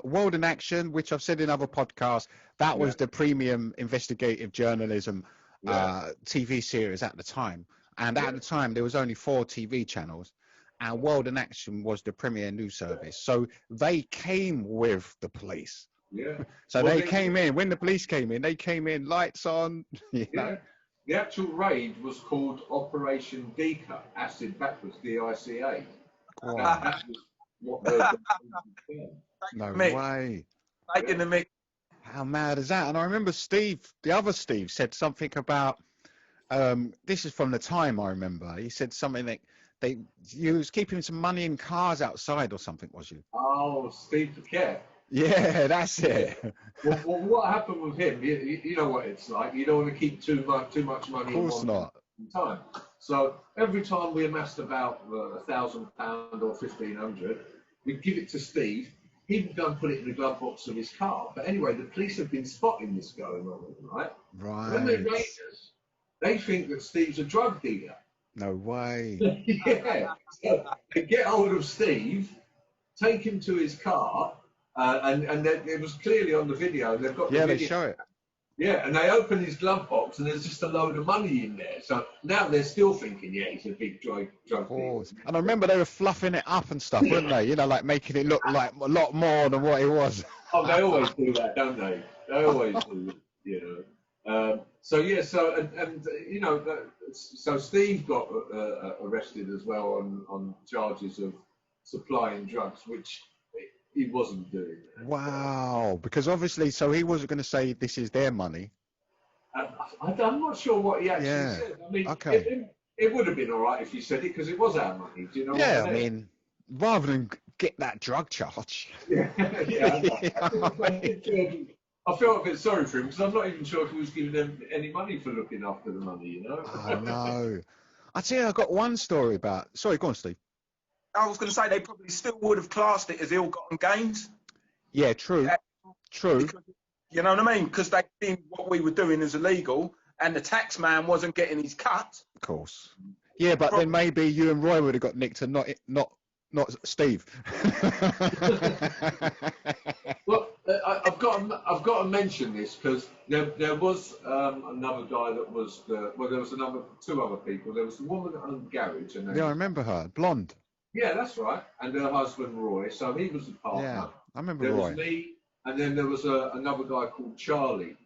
World in Action, which I've said in other podcasts, that was the premium investigative journalism TV series at the time. And at the time, there was only 4 TV channels, and World in Action was the premier news service. So they came with the police. Yeah. So they came in, when the police came in, they came in, lights on. The actual raid was called Operation DICA, acid backwards, DICA. Wow. That was what the No way. Taking the mix. How mad is that? And I remember Steve, the other Steve, said something about, this is from the time I remember, he said something like, you was keeping some money in cars outside or something, was you? Oh, Steve Paquette. Yeah, that's it. Well, what happened with him, you know what it's like, you don't want to keep too much money of course not. Time. So every time we amassed about £1,000 or 1,500, we'd give it to Steve. He would go and put it in the glove box of his car. But anyway, the police have been spotting this going on, right? Right. When they raid us, they think that Steve's a drug dealer. No way. Yeah. So they get hold of Steve, take him to his car, and it was clearly on the video. They've got the video. They show it. Yeah, and they open his glove box, and there's just a load of money in there. So now they're still thinking, he's a big drug dealer. And I remember they were fluffing it up and stuff, weren't they? Like making it look like a lot more than what it was. Oh, they always do that, don't they? They always do, So Steve got arrested as well on charges of supplying drugs, which he wasn't doing. Wow, because obviously, so he wasn't going to say this is their money. I'm not sure what he actually said. I mean, it would have been all right if he said it, because it was our money. Do you know what I mean? I mean, rather than get that drug charge. I felt a bit sorry for him, because I'm not even sure if he was giving them any money for looking after the money, Oh, no. I tell you, I got one story about... Sorry, go on, Steve. I was going to say they probably still would have classed it as ill-gotten gains. Yeah, true. True. Because, you know what I mean? Because they think what we were doing is illegal, and the tax man wasn't getting his cut. Of course. Yeah, but then maybe you and Roy would have got nicked, and not Steve. Well, I've got to mention this, because there was another guy that was there was two other people. There was the woman that owned the garage, and I remember her, blonde. Yeah, that's right. And her husband Roy, so he was the partner. Yeah, I remember There Roy. was me, and then there was another guy called Charlie.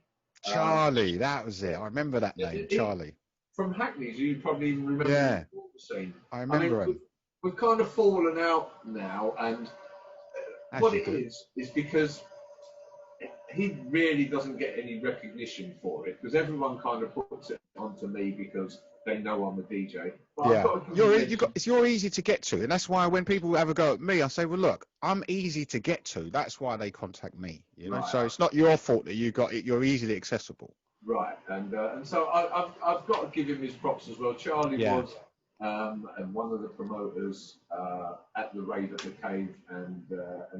Charlie, that was it. I remember that name, Charlie. From Hackney's, you probably even remember the scene. I remember him. We've kind of fallen out now, and what it is because he really doesn't get any recognition for it, because everyone kind of puts it onto me because they know I'm a DJ. But you're easy to get to, and that's why when people have a go at me, I say, well, look, I'm easy to get to. That's why they contact me. Right. So it's not your fault that you got it. You're easily accessible. Right, and so I've got to give him his props as well. Charlie was and one of the promoters at the raid at the cave, and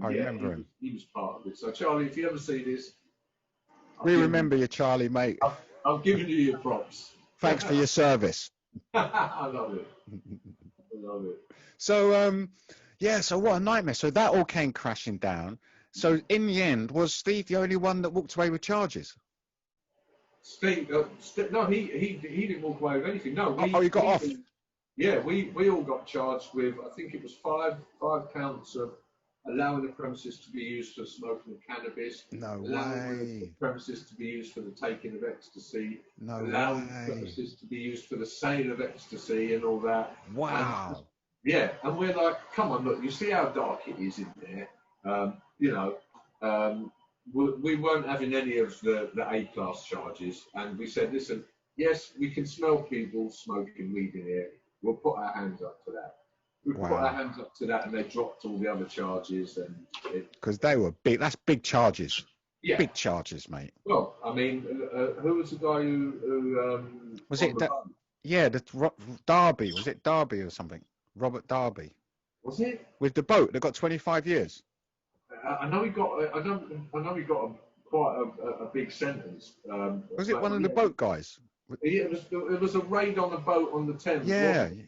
I remember him. He was part of it. So Charlie, if you ever see this, we remember you, Charlie, mate. I'm giving you your props. Thanks for your service. I love it. So so what a nightmare. So that all came crashing down. So in the end, was Steve the only one that walked away with charges? Steve, no, he didn't walk away with anything. No, he got off. Yeah, we all got charged with, I think it was five counts of allowing the premises to be used for smoking of cannabis, allowing the premises to be used for the taking of ecstasy, allowing the premises to be used for the sale of ecstasy and all that. Wow. And we're like, come on, look, you see how dark it is in there. We weren't having any of the A-class charges, and we said, listen, yes, we can smell people smoking weed in here. We'll put our hands up to that. We put our hands up to that, and they dropped all the other charges. Because they were big. That's big charges. Yeah. Big charges, mate. Well, I mean, who was the guy who was it? Darby. Was it Darby or something? Robert Darby. Was it? With the boat, they got 25 years. I know he got. I know he got quite a big sentence. Was it one of the boat guys? It was a raid on a boat on the Thames.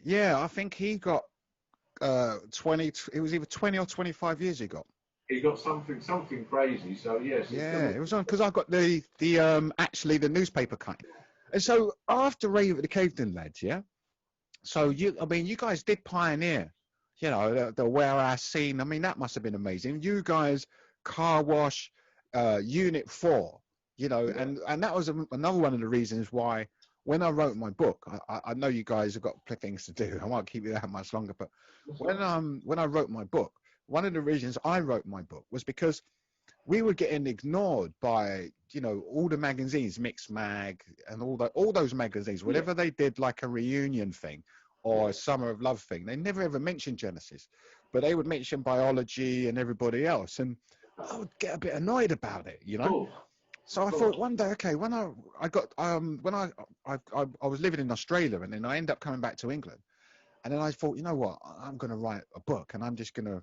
Yeah. I think he got 20. It was either 20 or 25 years. He got something crazy. So yes. Yeah, it was on because I got the actually the newspaper cutting. And so after Rave at the Cave, then lads, yeah. So you guys did pioneer. You know, the warehouse scene. I mean, that must have been amazing. You guys, car wash, Unit 4. You know, and that was another one of the reasons why when I wrote my book, I know you guys have got things to do. I won't keep you that much longer, but when I wrote my book, one of the reasons I wrote my book was because we were getting ignored by, you know, all the magazines, Mix Mag and all those magazines, whenever they did like a reunion thing or a Summer of Love thing, they never ever mentioned Genesis, but they would mention Biology and everybody else, and I would get a bit annoyed about it, you know. Cool. So I thought one day, okay, when I was living in Australia, and then I ended up coming back to England, and then I thought, you know what, I'm going to write a book, and I'm just going to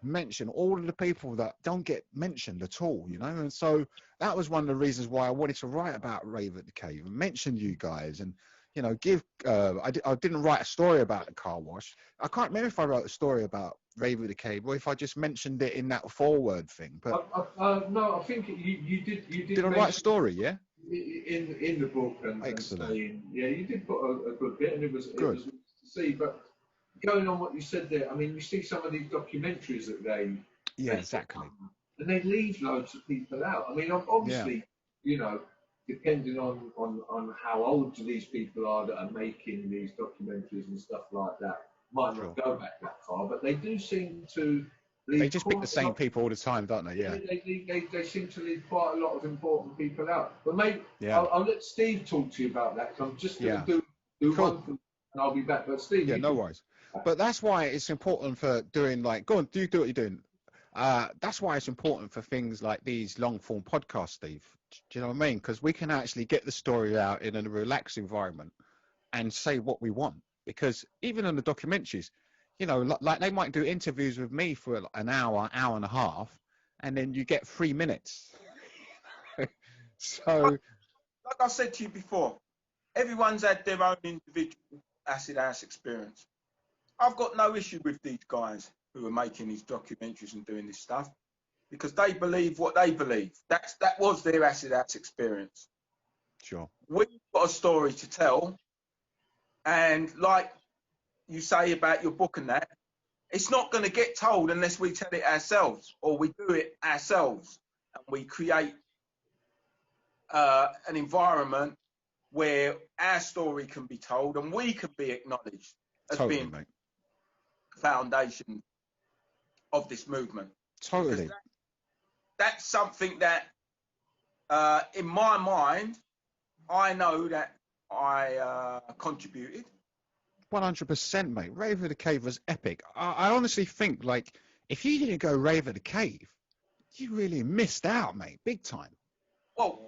mention all of the people that don't get mentioned at all, you know. And so that was one of the reasons why I wanted to write about Rave at the Cave and mention you guys, and you know, give. I didn't write a story about the car wash. I can't remember if I wrote a story about Rave at the Cave or if I just mentioned it in that foreword thing. But no, I think you did. Did I write a story? Yeah. In the book and excellent. You did put a good bit, and it was good to see. But going on what you said there, I mean, you see some of these documentaries that they exactly, and they leave loads of people out. I mean, obviously, you know, depending on how old these people are that are making these documentaries and stuff like that, might not go back that far, but they do seem to leave. They just pick the same people all the time, don't they? Yeah. They seem to leave quite a lot of important people out. But mate, I'll let Steve talk to you about that, because I'm just going to do one thing and I'll be back. But Steve, no worries. But that's why it's important for doing go on, do what you're doing. That's why it's important for things like these long form podcasts, Steve. Do you know what I mean? Because we can actually get the story out in a relaxed environment and say what we want. Because even in the documentaries, you know, like they might do interviews with me for an hour and a half, and then you get 3 minutes. So, like I said to you before, everyone's had their own individual acid house experience. I've got no issue with these guys who are making these documentaries and doing this stuff, because they believe what they believe. That was their acid house experience. Sure. We've got a story to tell, and like you say about your book and that, it's not going to get told unless we tell it ourselves, or we do it ourselves, and we create an environment where our story can be told and we can be acknowledged as being the foundation of this movement. Totally. That's something that, in my mind, I know that I contributed. 100%, mate. Rave at the Cave was epic. I honestly think, if you didn't go Rave at the Cave, you really missed out, mate. Big time. Well,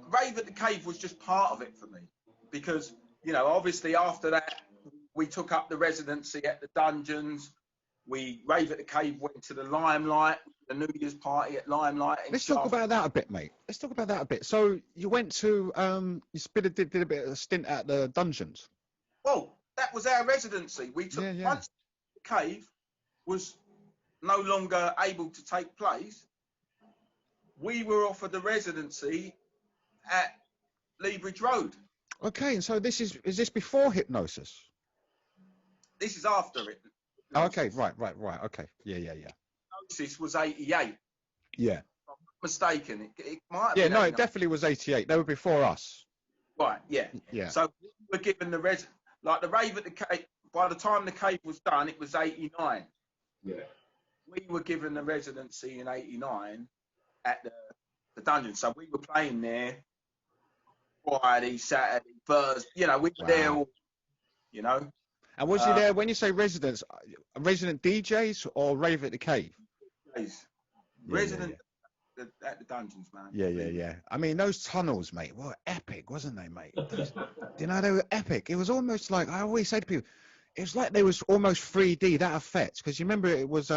Rave at the Cave was just part of it for me, because, you know, obviously after that, we took up the residency at the Dungeons. Rave at the Cave went to the Limelight, the New Year's party at Limelight. Let's talk about that a bit, mate. Let's talk about that a bit. So you went to, you did a bit of a stint at the Dungeons. Well, that was our residency. We took, once the Cave was no longer able to take place, we were offered a residency at Lea Bridge Road. Okay, and so is this before hypnosis? This is after it. Oh, okay, right. Okay, yeah. Hypnosis was 88. Yeah. If I'm not mistaken. It might have Yeah, been no, 89. it definitely was 88. They were before us. Right, yeah. Yeah. So we were given the Rave at the Cave. By the time the cave was done, it was 89. Yeah. We were given the residency in 89 at the dungeon. So we were playing there Friday, Saturday, Thursday. You know, we were there all, you know. And was you there, when you say residents, resident DJs or Rave at the Cave? Resident at the dungeons, man. Yeah. I mean, those tunnels, mate, were epic, wasn't they, mate? You know, they were epic. It was almost like, I always say to people, it was like they was almost 3D, that effect. Because you remember it was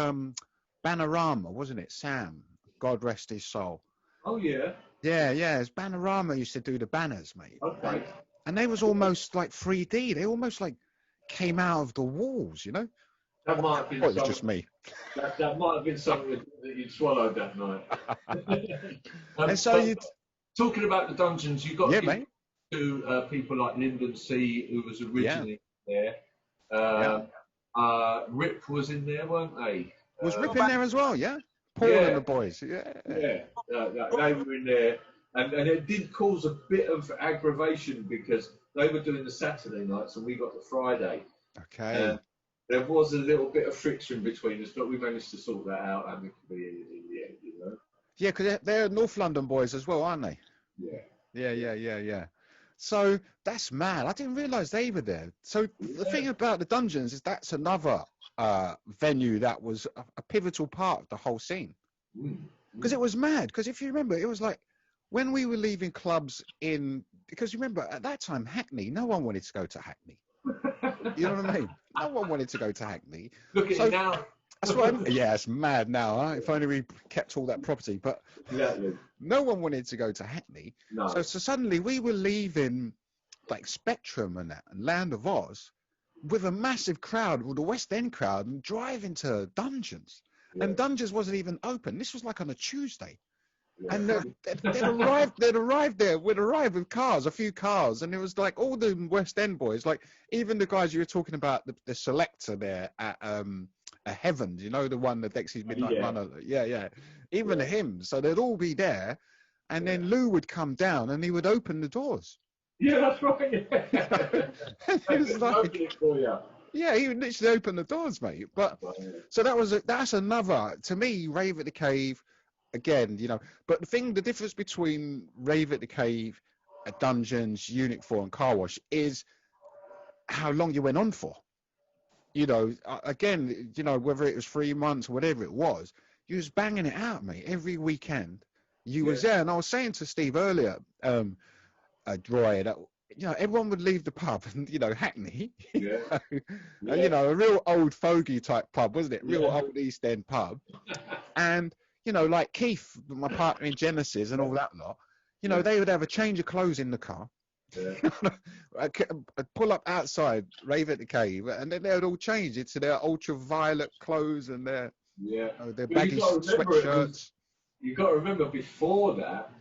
Panorama, wasn't it? Sam, God rest his soul. Oh, yeah. Yeah, it's Panorama used to do the banners, mate. Okay. And they was almost like 3D. They almost like came out of the walls, you know? That might have been it was just me. That might have been something that you'd swallowed that night. And so talking about the dungeons, you got mate. to people like Lyndon C, who was originally there. Rip was in there, weren't they? Was Rip in there as well? Yeah. Paul and the boys. Yeah. They were in there, and it did cause a bit of aggravation because they were doing the Saturday nights and we got the Friday. Okay. There was a little bit of friction between us, but we managed to sort that out amicably in the end, you know. Yeah, because they're North London boys as well, aren't they? Yeah. So that's mad. I didn't realise they were there. So the thing about the dungeons is that's another venue that was a pivotal part of the whole scene. Because it was mad. Because if you remember, it was like when we were leaving clubs because remember at that time Hackney, no one wanted to go to Hackney. You know what I mean? No one wanted to go to Hackney. Look at it now. That's what it's mad now. Huh? If only we kept all that property. But no one wanted to go to Hackney. No. So suddenly we were leaving like Spectrum and that, and Land of Oz, with a massive crowd, with the West End crowd, and driving to Dungeons. Yeah. And Dungeons wasn't even open. This was like on a Tuesday. Yeah. And they'd arrived there. We'd arrived with cars, a few cars, and it was like all the West End boys, like even the guys you were talking about, the selector there at Heavens, you know, the one that Dexy's Midnight Runner. Yeah. Even him. So they'd all be there, and then Lou would come down and he would open the doors. Yeah, that's right. It was like, he would literally open the doors, mate. But so that's another, to me, Rave at the Cave. Again, you know, but the difference between Rave at the Cave, Dungeons, Unit 4 and Car Wash is how long you went on for. You know, again, you know, whether it was 3 months, whatever it was, you was banging it out, mate, every weekend. You was there. And I was saying to Steve earlier, Roy, that, you know, everyone would leave the pub and, you know, Hackney, you know, a real old fogey type pub, wasn't it? Real old East End pub. And, you know, like Keith, my partner in Genesis and all that lot, you know, they would have a change of clothes in the car. I'd pull up outside Rave at the Cave, and then they would all change into their ultraviolet clothes and their their baggy sweatshirts. You've got to remember, before that,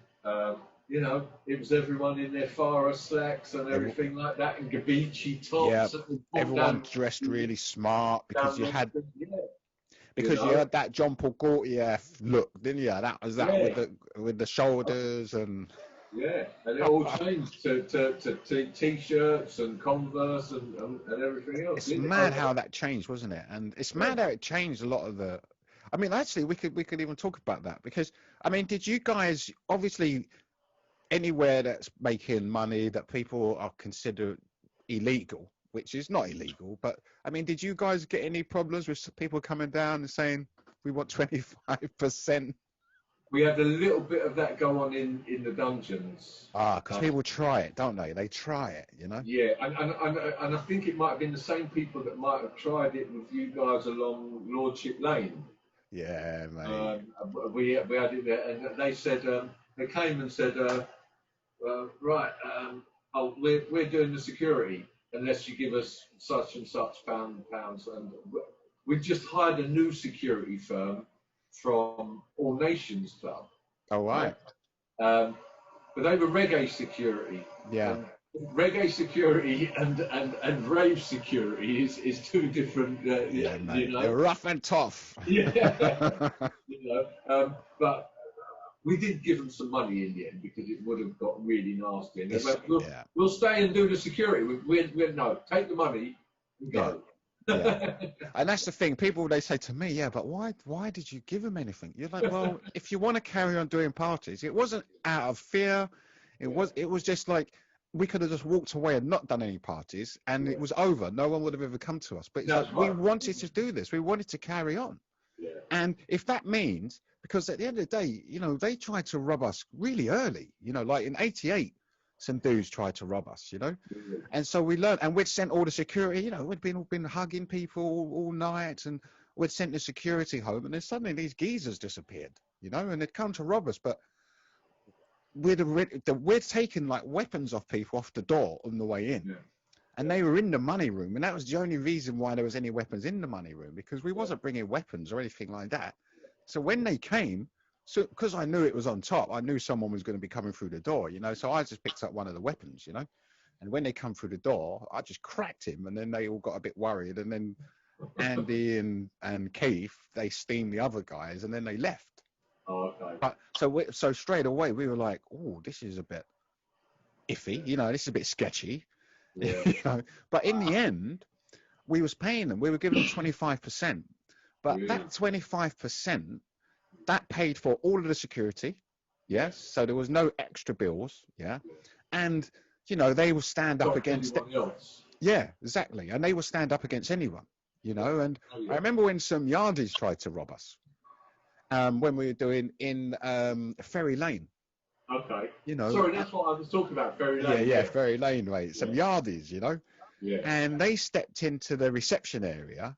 you know, it was everyone in their Farah slacks and everything like that, and Gabici tops. Yeah, everyone dressed really smart because you had. Because you had that John Paul Gaultier look, didn't you? That was with the shoulders and. Yeah, and it all changed to T-shirts and Converse and everything else. It's mad how that changed, wasn't it? And it's mad how it changed a lot of the. I mean, actually, we could even talk about that because I mean, did you guys obviously anywhere that's making money that people are considered illegal? Which is not illegal, but I mean, did you guys get any problems with people coming down and saying we want 25%? We had a little bit of that go on in the dungeons. Because people try it, don't they? They try it, you know. Yeah, and I think it might have been the same people that might have tried it with you guys along Lordship Lane. Yeah, mate. We had it there, and they said they came and said, right, we're doing the security. Unless you give us such and such pounds, and we just hired a new security firm from All Nations Club. Oh, right. but they were reggae security. Yeah. Reggae security and rave security is two different. Yeah, mate. You know, They're rough and tough. Yeah. You know, but we did give them some money in the end because it would have got really nasty. And they went, we'll stay and do the security. We no, take the money and go. Yeah. And that's the thing. People, they say to me, yeah, but why did you give them anything? You're like, well, if you want to carry on doing parties, it wasn't out of fear. It was just like, we could have just walked away and not done any parties, and it was over. No one would have ever come to us. But it's like, we wanted to do this. We wanted to carry on. Yeah. And if that means, because at the end of the day, you know, they tried to rob us really early. You know, like in '88, some dudes tried to rob us. You know, and so we learned, and we'd sent all the security. You know, we'd been hugging people all night, and we'd sent the security home, and then suddenly these geezers disappeared. You know, and they'd come to rob us, but we're taking like weapons off people off the door on the way in, and they were in the money room, and that was the only reason why there was any weapons in the money room, because we wasn't bringing weapons or anything like that. So when they came, because I knew it was on top, I knew someone was going to be coming through the door, you know, so I just picked up one of the weapons, you know, and when they come through the door, I just cracked him, and then they all got a bit worried, and then Andy and Keith, they steamed the other guys, and then they left. Oh, okay. But so straight away we were like, oh, this is a bit iffy, you know, this is a bit sketchy. Yeah. You know? But in the end, we was paying them. We were giving them 25%. But that 25%, that paid for all of the security. Yes. So there was no extra bills. Yeah. And, you know, they will stand up against it. Yeah, exactly. And they will stand up against anyone, you know. And I remember when some yardies tried to rob us. When we were doing in Ferry Lane. Okay. You know. Sorry, that's what I was talking about, Ferry Lane. Yeah, Ferry Lane, mate. Some yardies, you know. Yeah. And they stepped into the reception area,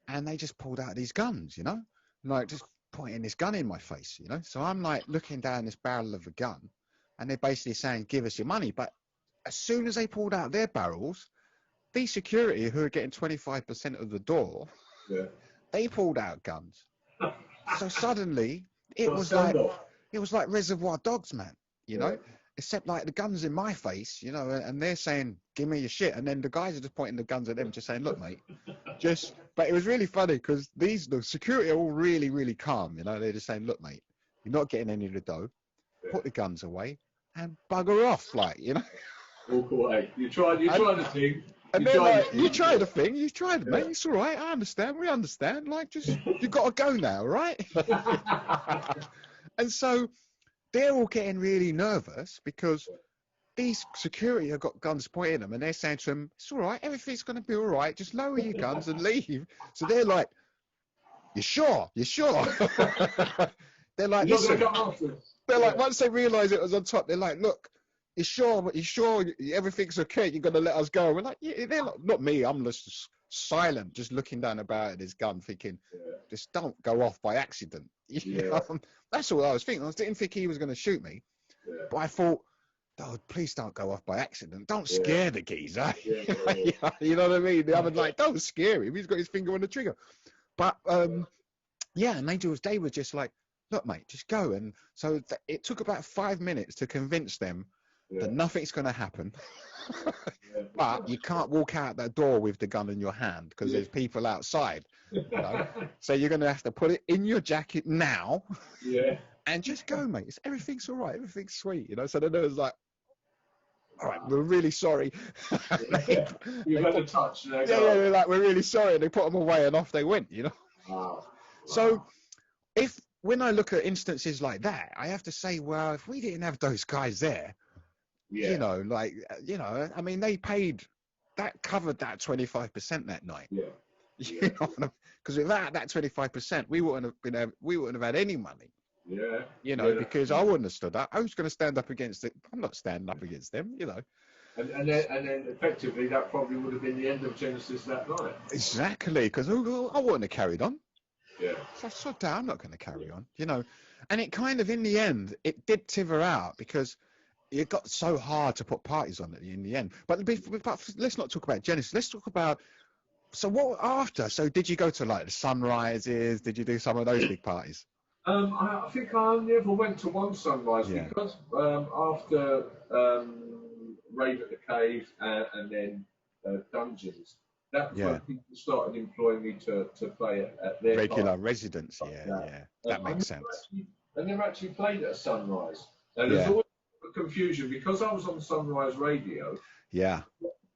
and they just pulled out these guns, you know, like just pointing this gun in my face, you know. So I'm like looking down this barrel of a gun, and they're basically saying, "Give us your money." But as soon as they pulled out their barrels, these security who are getting 25% of the door, they pulled out guns. So suddenly it was like Reservoir Dogs, man, you know, except like the guns in my face, you know, and they're saying, give me your shit. And then the guys are just pointing the guns at them, just saying, look, mate, but it was really funny because the security are all really, really calm. You know, they're just saying, look, mate, you're not getting any of the dough. Put the guns away and bugger off. Like, you know, walk away. You tried the thing. And they're like, you tried the thing, you tried it, mate, it's all right, I understand, we understand, like, just, you got to go now, right? And so they're all getting really nervous because these security have got guns pointing at them, and they're saying to them, it's all right, everything's going to be all right, just lower your guns and leave. So they're like, you sure? They're like, listen, they're like, once they realise it was on top, they're like, look, you sure everything's okay? You're going to let us go? We're like, yeah, they're like, not me. I'm just silent, just looking down about at his gun, thinking, just don't go off by accident. You know? That's all I was thinking. I didn't think he was going to shoot me, but I thought, oh, please don't go off by accident. Don't scare the geezer. You know what I mean? I was like, don't scare him. He's got his finger on the trigger. But and they were just like, look, mate, just go. And so it took about 5 minutes to convince them that nothing's going to happen. But you can't walk out that door with the gun in your hand because there's people outside. You know? So you're going to have to put it in your jacket now and just go, mate. Everything's all right. Everything's sweet. You know. So then it was like, all right, we're really sorry. You've had a touch. They're like, we're really sorry. And they put them away and off they went, you know. Wow. So when I look at instances like that, I have to say, well, if we didn't have those guys there, you know, like, you know, I mean, they paid, that covered that 25% that night. You know, because without that 25%, we wouldn't have had any money. You know, because I wouldn't have stood up. I was going to stand up against it. I'm not standing up against them, you know. And then effectively, that probably would have been the end of Genesis that night. Exactly, because I wouldn't have carried on. So I'm not going to carry on, you know. And it kind of, in the end, it did tether out because it got so hard to put parties on it in the end. But let's not talk about Genesis. Let's talk about, so what after? So did you go to like the Sunrises? Did you do some of those big parties? I think I only ever went to one sunrise because after Rave at the Cave and then Dungeons, that was when people started employing me to play at their regular parties. residents. That makes sense. I never actually played at a sunrise. There's always a confusion because I was on Sunrise Radio. Yeah.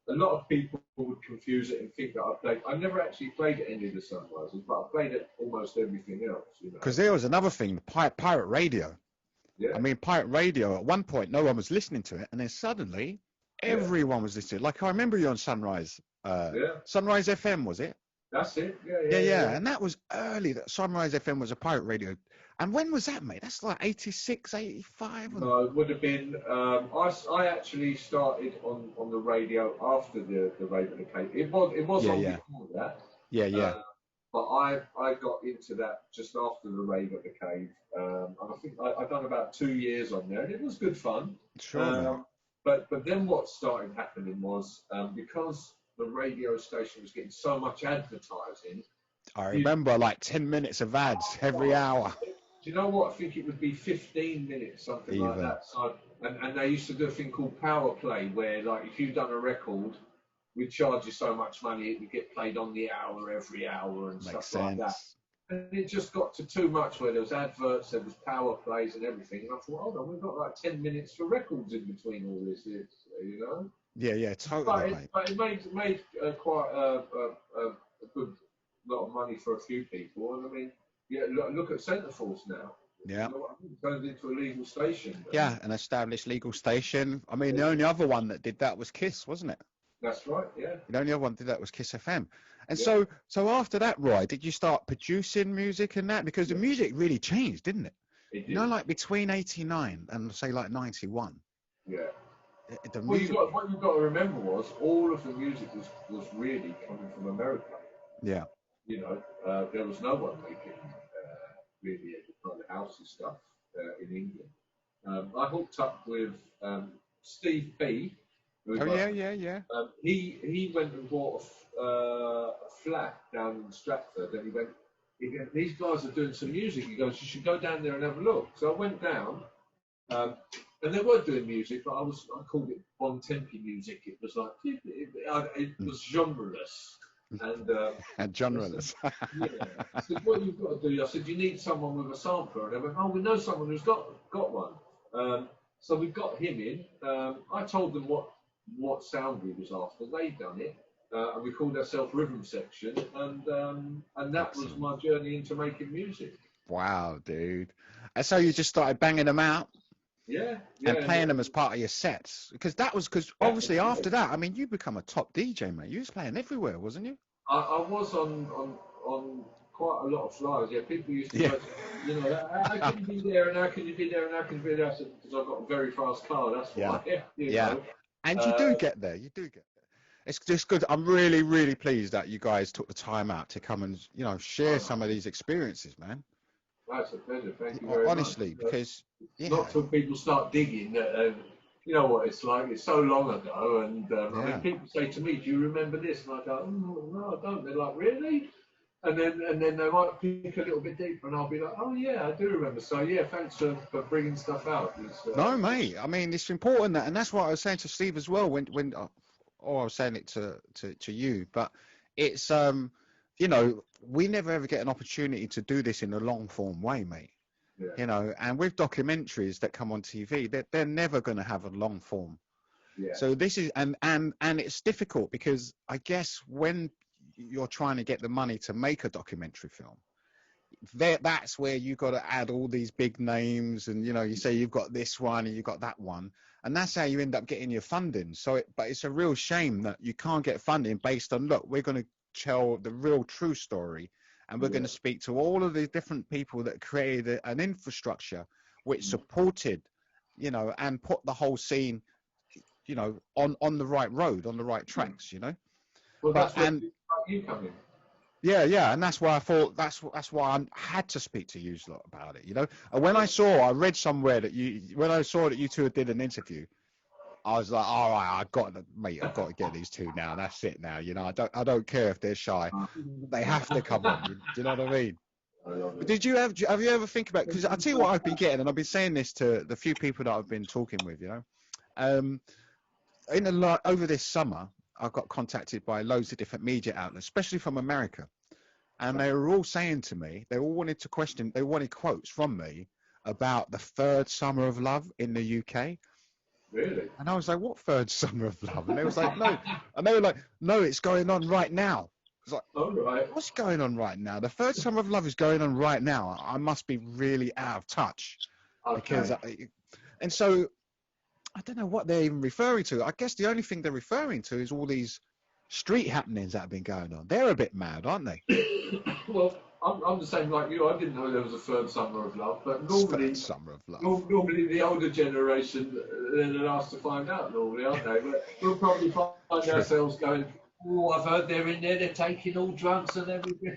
A lot of people would confuse it and think that I played. I never actually played at any of the sunrises, but I played at almost everything else. Because there was another thing, pirate radio. Yeah. I mean, pirate radio. At one point, no one was listening to it, and then suddenly, everyone was listening. Like I remember you on Sunrise. Sunrise FM, was it? That's it. Yeah. And that was early. That Sunrise FM was a pirate radio. And when was that, mate? That's like 86, 85? No, it would have been. I actually started on the radio after the Rave at the Cave. It was on before that. But I got into that just after the Rave at the Cave. And I think I'd done about 2 years on there, and it was good fun. Sure. But then what started happening was because the radio station was getting so much advertising. I remember like 10 minutes of ads every hour. Do you know what? I think it would be 15 minutes, something like that. So, and they used to do a thing called power play, where like if you'd done a record, we'd charge you so much money, it would get played on the hour every hour and stuff like that. And it just got to too much where there was adverts, there was power plays and everything. And I thought, hold on, we've got like 10 minutes for records in between all this, you know? Yeah, totally. But it made quite a good lot of money for a few people. And I mean, look at Centreforce now. Yeah. It turned into a legal station. Yeah, an established legal station. I mean, the only other one that did that was Kiss, wasn't it? That's right, yeah. The only other one that did that was Kiss FM. And so after that, Roy, did you start producing music and that? Because the music really changed, didn't it? It did. You know, like between 89 and say like 91. Yeah. What you've got to remember was all of the music was really coming from America. Yeah. You know, there was no one making really any kind of housey stuff in England. I hooked up with Steve B. Yeah. He went and bought a flat down in Stratford, and he went, these guys are doing some music. He goes, you should go down there and have a look. So I went down, and they were doing music, but I called it bon tempi music. It was like, it was genreless. And genreless. I said, what you've got to do, I said, you need someone with a sampler. And they went, we know someone who's got one. So we got him in. I told them what sound we was after. They'd done it. And we called ourselves Rhythm Section. And that was my journey into making music. Wow, dude. And so you just started banging them out? Yeah. And playing them as part of your sets? Because obviously after that, I mean, you become a top DJ, mate. You was playing everywhere, wasn't you? I was on quite a lot of flyers. Yeah, people used to go, you know, how can you be there and how can you be there and how can you be there? I said, because I've got a very fast car, that's why. Yeah. And you do get there. It's just good. I'm really, really pleased that you guys took the time out to come and, you know, share some of these experiences, man. That's a pleasure. Thank you very honestly, much. Because not till people start digging. You know what it's like. It's so long ago, and I mean, people say to me, "Do you remember this?" And I go, "No, I don't." They're like, "Really?" And then they might pick a little bit deeper, and I'll be like, "Oh yeah, I do remember." So yeah, thanks for bringing stuff out. No, mate. I mean, it's important and that's what I was saying to Steve as well. When I was saying it to you, but it's you know, we never ever get an opportunity to do this in a long form way, mate. Yeah. You know, and with documentaries that come on TV, they're never going to have a long form. Yeah. So this is and it's difficult because I guess when you're trying to get the money to make a documentary film, that's where you got to add all these big names, and you know, you say you've got this one and you've got that one, and that's how you end up getting your funding. But it's a real shame that you can't get funding based on, look, we're going to tell the real true story, and we're going to speak to all of the different people that created an infrastructure which supported, you know, and put the whole scene, you know, on the right road, on the right tracks, you know. Well, that's where you come in. Yeah, and that's why I thought that's why I had to speak to you a lot about it, you know. And when I read somewhere that when I saw that you two did an interview, I was like, all right, I've got to get these two now. That's it now, you know. I don't care if they're shy; they have to come on. Do you know what I mean? I love it. Did you have you ever think about? Because I tell you what I've been getting, and I've been saying this to the few people that I've been talking with. You know, over this summer, I got contacted by loads of different media outlets, especially from America, and they were all saying to me, they all wanted quotes from me about the third summer of love in the UK. Really? And I was like, what third summer of love? And they was like, no. And they were like, no, it's going on right now. It's like, all right. What's going on right now? The third summer of love is going on right now. I must be really out of touch. Okay. And so I don't know what they're even referring to. I guess the only thing they're referring to is all these street happenings that have been going on. They're a bit mad, aren't they? Well, I'm the same like you. I didn't know there was a third summer of love, but normally, third summer of love. Normally the older generation then are asked to find out. Normally, aren't they? But we'll probably find ourselves going, "Oh, I've heard they're in there. They're taking all drugs and everything."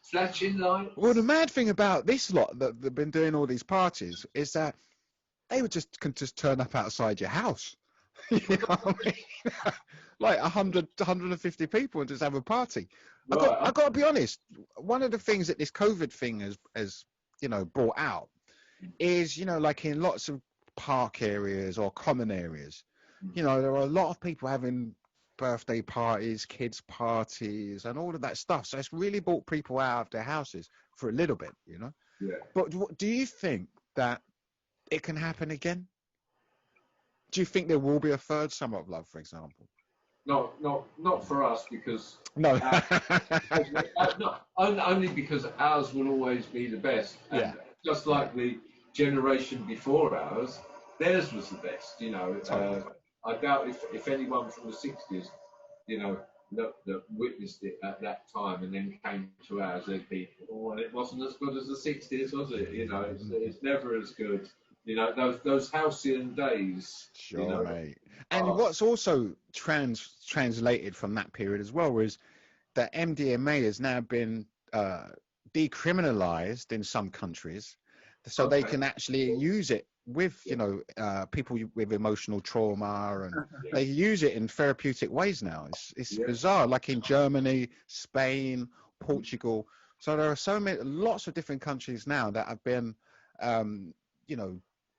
Flashing lights. Well, the mad thing about this lot that they've been doing all these parties is that they can just turn up outside your house. You know what I mean? Like 100, 150 people and just have a party. Right. I got to be honest. One of the things that this COVID thing has brought out is, like in lots of park areas or common areas, there are a lot of people having birthday parties, kids parties, and all of that stuff. So it's really brought people out of their houses for a little bit, Yeah. But do you think that it can happen again? Do you think there will be a third summer of love, for example? Not for us, because no, only because ours will always be the best. And just like the generation before ours, theirs was the best. I doubt if anyone from the 60s, that witnessed it at that time and then came to ours, they'd be, oh, it wasn't as good as the 60s, was it? It's never as good. Those halcyon days. Sure, mate. And what's also translated from that period as well is that MDMA has now been decriminalized in some countries, so they can actually use it with people with emotional trauma, and they use it in therapeutic ways now. It's bizarre, like in Germany, Spain, Portugal. So there are lots of different countries now that have been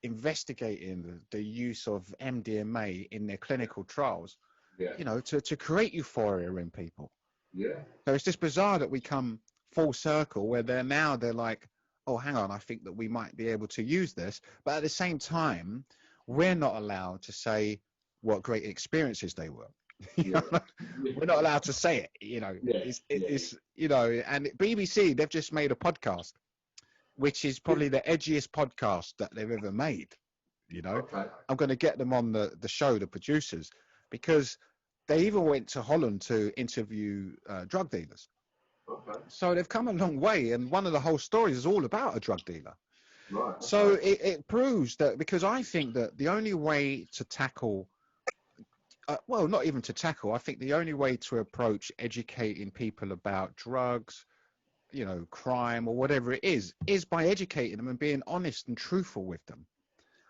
investigating the use of MDMA in their clinical trials, to create euphoria in people. Yeah. So it's just bizarre that we come full circle where they're like, oh, hang on, I think that we might be able to use this. But at the same time, we're not allowed to say what great experiences they were. We're not allowed to say it, It's and BBC, they've just made a podcast, which is probably the edgiest podcast that they've ever made. I'm going to get them on the show, the producers, because they even went to Holland to interview drug dealers. Okay. So they've come a long way, and one of the whole stories is all about a drug dealer. Right. Okay. So it proves that, because I think that the only way to tackle, not even to tackle, I think the only way to approach educating people about drugs, crime or whatever it is by educating them and being honest and truthful with them.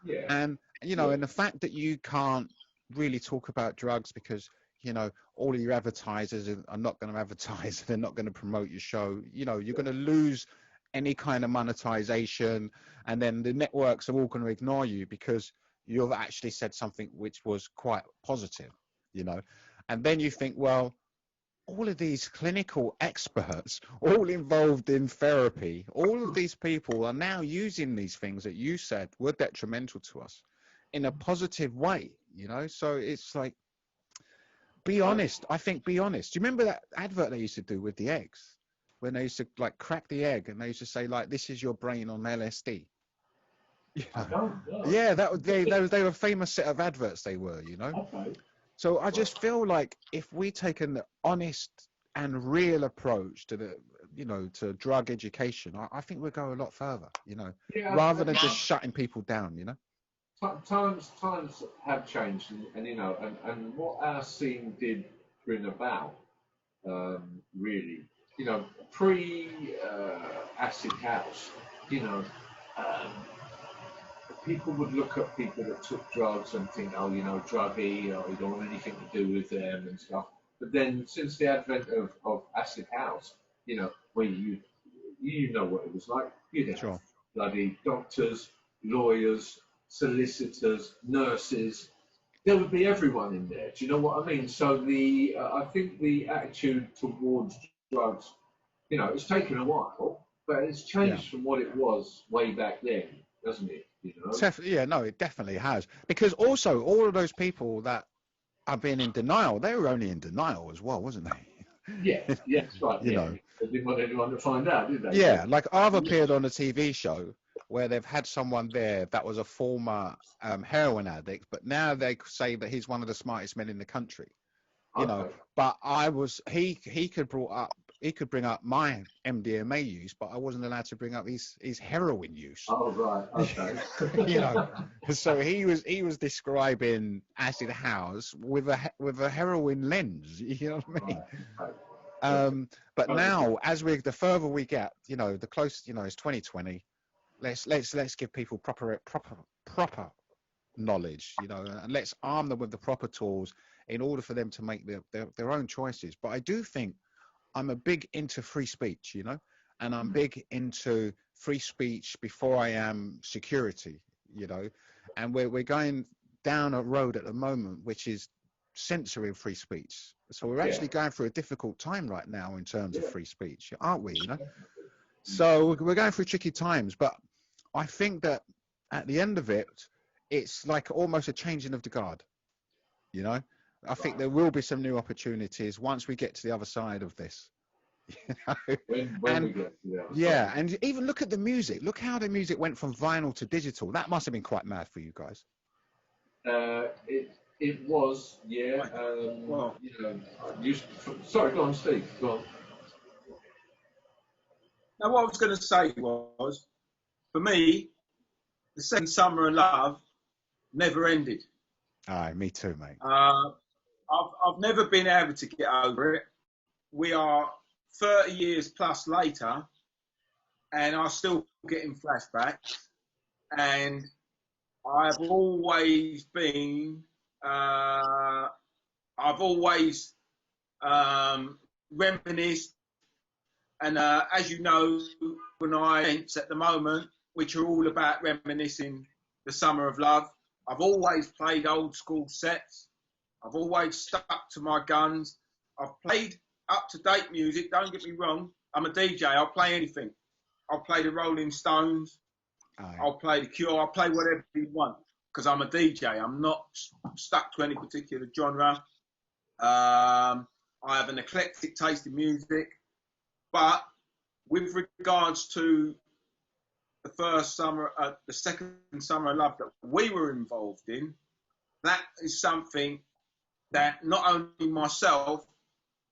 Yeah. And, and the fact that you can't really talk about drugs because, all of your advertisers are not going to advertise, they're not going to promote your show, you're going to lose any kind of monetization, and then the networks are all going to ignore you because you've actually said something which was quite positive, and then you think, well, all of these clinical experts, all involved in therapy, all of these people are now using these things that you said were detrimental to us in a positive way, so it's like, be honest. I think be honest. Do you remember that advert they used to do with the eggs, when they used to like crack the egg and they used to say like, this is your brain on LSD? Yeah, they were a famous set of adverts, they were, Okay. So I just feel like if we take an honest and real approach to to drug education, I think we'll go a lot further, rather than just shutting people down, Times have changed, and what our scene did bring about, really, pre acid house, people would look at people that took drugs and think, oh, druggy, or you don't want anything to do with them and stuff. But then, since the advent of acid house, where you you know what it was like. You'd have Sure. bloody doctors, lawyers, solicitors, nurses. There would be everyone in there. Do you know what I mean? So I think the attitude towards drugs, you know, it's taken a while, but it's changed from what it was way back then, doesn't it? You know? Yeah, no, it definitely has. Because also, all of those people that have been in denial, they were only in denial as well, wasn't they? Yeah, that's right. You know. They didn't want anyone to find out, did they? Yeah, like I've appeared on a TV show where they've had someone there that was a former heroin addict, but now they say that he's one of the smartest men in the country. You know, but he could bring up my MDMA use, but I wasn't allowed to bring up his heroin use. Oh right, okay. You know, so he was describing acid house with a heroin lens. You know what I mean? Right. But now, the further we get, you know, the closer, you know, it's 2020. Let's give people proper knowledge, you know, and let's arm them with the proper tools in order for them to make their own choices. But I do think I'm a big into free speech, you know, and I'm big into free speech before I am security, you know, and we're going down a road at the moment which is censoring free speech. So we're actually going through a difficult time right now in terms of free speech, aren't we? You know, so we're going through tricky times, but I think that at the end of it, it's like almost a changing of the guard, you know. I think there will be some new opportunities once we get to the other side of this. You know? When we get to the other side. And even look at the music. Look how the music went from vinyl to digital. That must have been quite mad for you guys. It was, well, you know, sorry, go on, Steve. Go on. Now, what I was going to say was, for me, the second summer of love never ended. Aye, me too, mate. I've never been able to get over it. We are 30 years plus later, and I'm still getting flashbacks. And I've always been, I've always reminisced. And as you know, when I events at the moment, which are all about reminiscing the summer of love, I've always played old school sets. I've always stuck to my guns. I've played up-to-date music, don't get me wrong. I'm a DJ, I'll play anything. I'll play the Rolling Stones. Aye. I'll play the Cure. I'll play whatever you want because I'm a DJ. I'm not stuck to any particular genre. I have an eclectic taste in music. But with regards to the second summer of love that we were involved in, that is something that not only myself,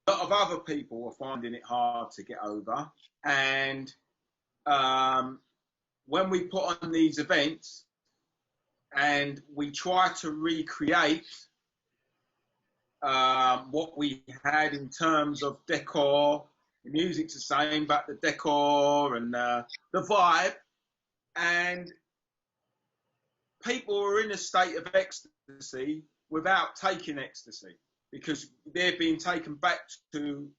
a lot of other people are finding it hard to get over. And when we put on these events and we try to recreate what we had in terms of decor, the music's the same, but the decor and the vibe, and people are in a state of ecstasy without taking ecstasy because they're being taken back to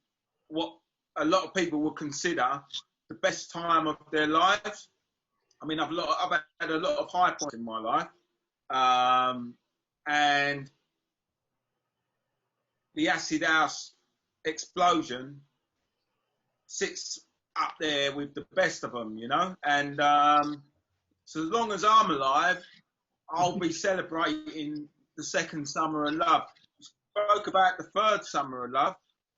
what a lot of people would consider the best time of their lives. I mean, I've had a lot of high points in my life, and the acid house explosion sits up there with the best of them, you know. And so as long as I'm alive, I'll be celebrating the second summer of love. You spoke about the third summer of love.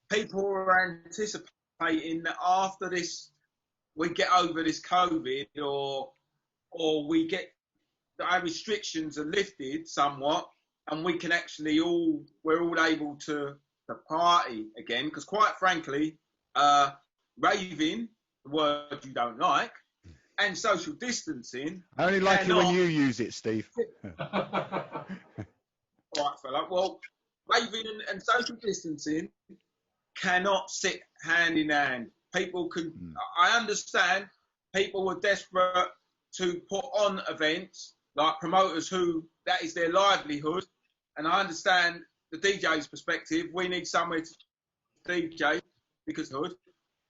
People are anticipating that after this, we get over this COVID, or we get our restrictions are lifted somewhat, and we can actually we're all able to party again. Because quite frankly, raving, the word you don't like, and social distancing. I only like it when you use it, Steve. All right, fella. Well, raving and social distancing cannot sit hand in hand. People can. I understand people were desperate to put on events like promoters who that is their livelihood, and I understand the DJ's perspective. We need somewhere to DJ because hood.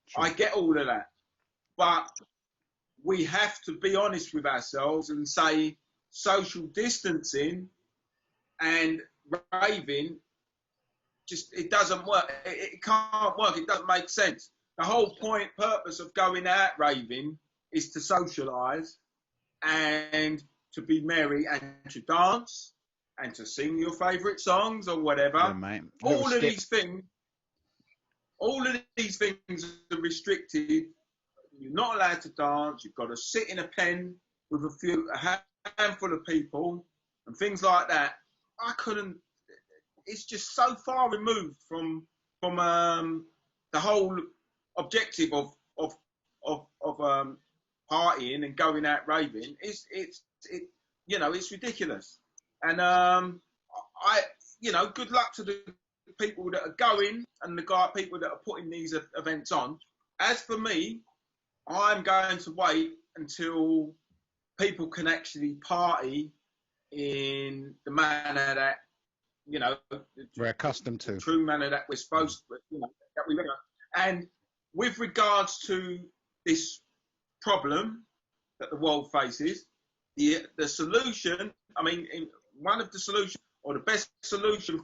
Sure. I get all of that, but we have to be honest with ourselves and say social distancing and raving, it doesn't work. It can't work. It doesn't make sense. The whole purpose of going out raving is to socialise and to be merry and to dance and to sing your favourite songs or whatever. Yeah, mate. All of these things are restricted. You're not allowed to dance. You've got to sit in a pen with a handful of people and things like that. I couldn't. It's just so far removed from the whole objective of partying and going out raving. It's ridiculous. And good luck to the people that are going and the people that are putting these events on. As for me, I'm going to wait until people can actually party in the manner that, we're accustomed to. The true manner that we're supposed to, that we regular. And with regards to this problem that the world faces, the solution, one of the solutions, or the best solution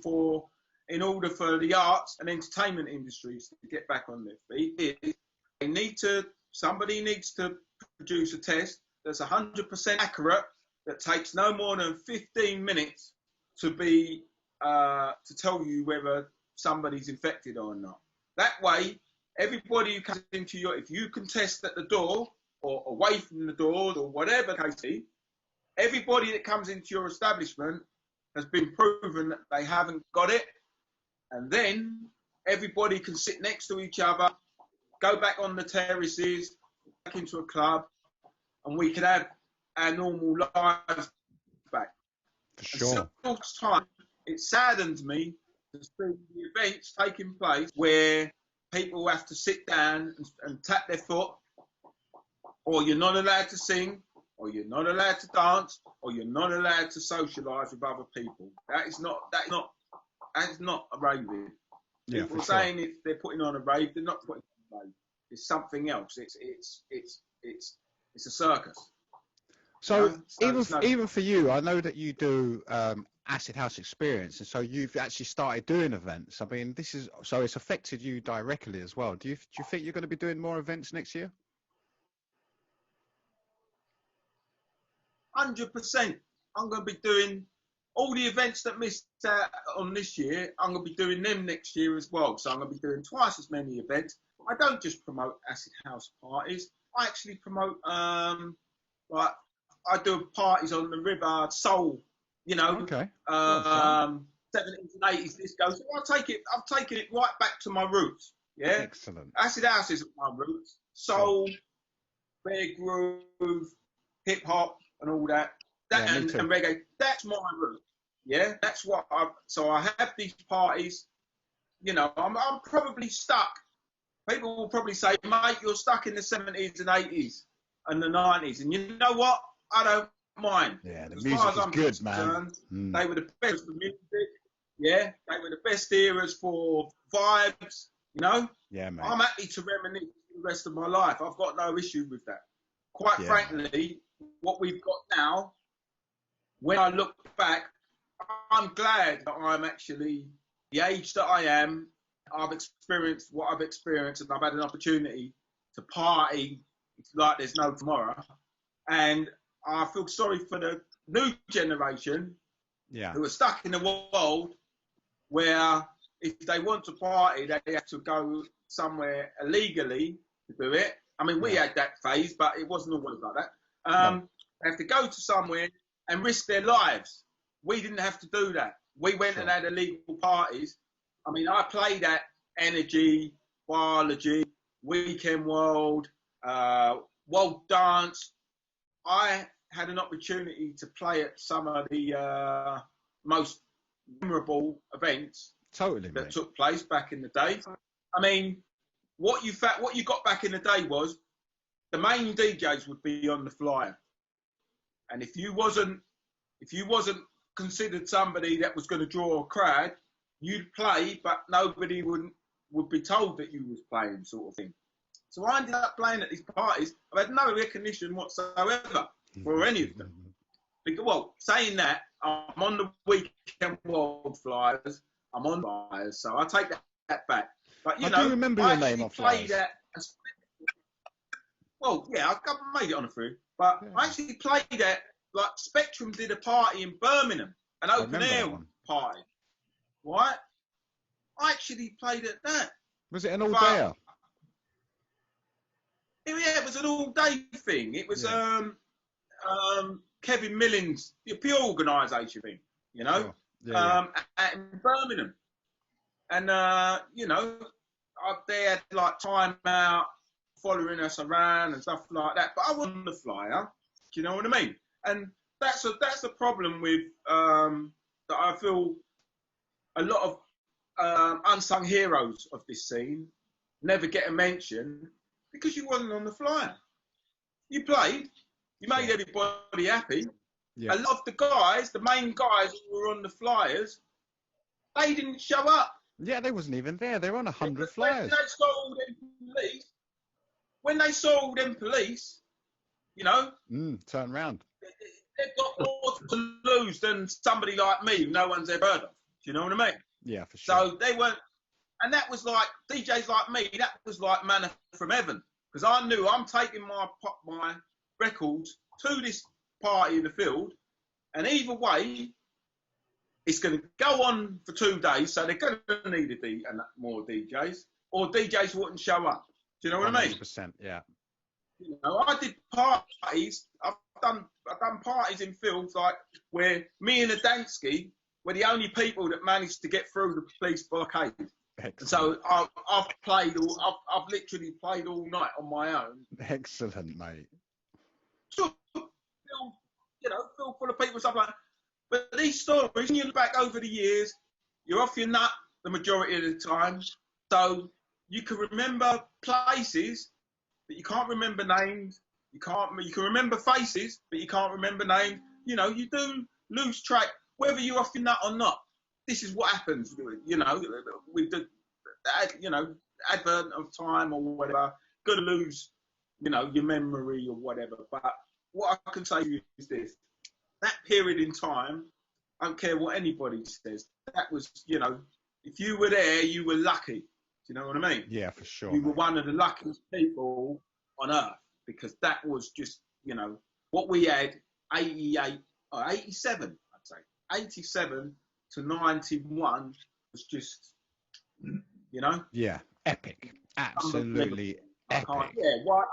in order for the arts and entertainment industries to get back on their feet is somebody needs to produce a test that's 100% accurate, that takes no more than 15 minutes to be to tell you whether somebody's infected or not. That way, everybody who comes into if you can test at the door or away from the door or whatever the case is, everybody that comes into your establishment has been proven that they haven't got it, and then everybody can sit next to each other, go back on the terraces, back into a club, and we can have our normal lives back. For sure. And time, it saddens me to see the events taking place where people have to sit down and tap their foot, or you're not allowed to sing, or you're not allowed to dance, or you're not allowed to socialise with other people. That is not a raving. Yeah, People for saying sure. if they're putting on a rave, they're not putting on a rave. It's something else. It's a circus. So even for you, I know that you do acid house experience, and so you've actually started doing events. I mean, it's affected you directly as well. Do you think you're going to be doing more events next year? 100%. I'm going to be doing all the events that missed out on this year. I'm going to be doing them next year as well. So I'm going to be doing twice as many events. I don't just promote acid house parties. I actually promote I do parties on the river, soul, Okay. 70s and 80s disco. So I've taken it right back to my roots. Yeah. Excellent. Acid house is my roots. Soul, bear groove, hip hop, and all that. And reggae. That's my route. Yeah. That's what so I have these parties. I'm probably stuck. People will probably say, mate, you're stuck in the 70s and 80s and the 90s. And you know what? I don't mind. Yeah, the as music far as is I'm good, concerned, man. They were the best for music. Yeah, they were the best eras for vibes. Yeah, man. I'm happy to reminisce the rest of my life. I've got no issue with that. Quite frankly, what we've got now, when I look back, I'm glad that I'm actually the age that I am. I've experienced what I've experienced, and I've had an opportunity to party like there's no tomorrow. And I feel sorry for the new generation who are stuck in a world where if they want to party, they have to go somewhere illegally to do it. I mean, we had that phase, but it wasn't always like that. They have to go to somewhere and risk their lives. We didn't have to do that. We went and had illegal parties. I mean, I played at Energy, Biology, Weekend World, World Dance. I had an opportunity to play at some of the most memorable events that took place back in the day. I mean, what you got back in the day was the main DJs would be on the flyer, and if you wasn't considered somebody that was going to draw a crowd, you'd play, but nobody would be told that you was playing, sort of thing. So I ended up playing at these parties. I've had no recognition whatsoever for any of them. Because, well, saying that, I'm on the weekend wildflyers. I'm on flyers, so I take that back. But you know, do remember your name on flyers. Well, yeah, I made it on a few. But I actually played at, like, Spectrum did a party in Birmingham, an open air party. Right? I actually played at that. Was it an all-dayer? Yeah, it was an all-day thing. It was Kevin Millings, the pure organisation thing, you know, in Birmingham. And, you know, they had, like, time out, following us around and stuff like that. But I wasn't on the flyer. Do you know what I mean? And that's a problem with, that I feel a lot of unsung heroes of this scene never get a mention because you wasn't on the flyer. You played, you made everybody happy. Yeah. A lot of the guys, the main guys who were on the flyers, they didn't show up. Yeah, they wasn't even there. They were on 100 flyers. When they saw all them police, you know, turn round. They've got more to lose than somebody like me who no one's ever heard of. Do you know what I mean? Yeah, for sure. So they weren't, and that was like, DJs like me, that was like manna from heaven. Because I knew I'm taking my records to this party in the field, and either way, it's going to go on for 2 days, so they're going to need more DJs, or DJs wouldn't show up. Do you know what I mean? 100%, yeah. You know, I did parties. I've done parties in fields like where me and Adansky were the only people that managed to get through the police blockade. Excellent. So I've literally played all night on my own. Excellent, mate. Feel full of people and stuff like that. But these stories, when you look back over the years, you're off your nut the majority of the time. So you can remember places, but you can't remember names. You can remember faces, but you can't remember names. You know, you do lose track, whether you're off your nut or not. This is what happens, you know, with the, you know, advent of time or whatever. Got to lose, you know, your memory or whatever. But what I can say to you is this: that period in time, I don't care what anybody says. That was, you know, if you were there, you were lucky. Do you know what I mean? Yeah, for sure. You were one of the luckiest people on earth, because that was just, you know, what we had. 88 or 87, I'd say 87 to 91 was just, you know. Yeah, epic, absolutely epic. Yeah, well,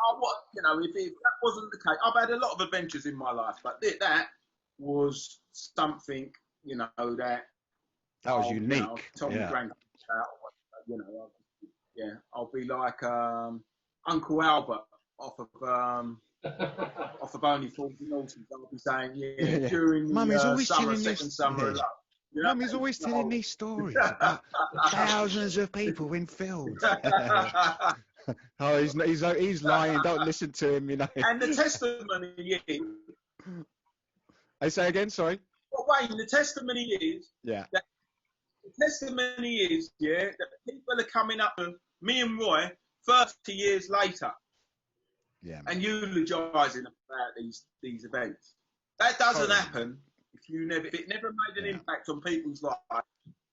you know, if that wasn't the case, I've had a lot of adventures in my life, but that was something, you know, that was unique. You know, you know, yeah, I'll be like Uncle Albert off of Only Fools and Horses. I'll be saying, during Mummy's always summer, telling second summer of love. You know? Mummy's always telling these stories about thousands of people in fields. Oh, he's lying. Don't listen to him, you know. And the testimony is... I say again, sorry. Well, Wayne, the testimony is... Yeah. The testimony is, that people are coming up to me and Roy 30 years later. Yeah, and eulogising about these events. That doesn't happen if it never made an impact on people's life.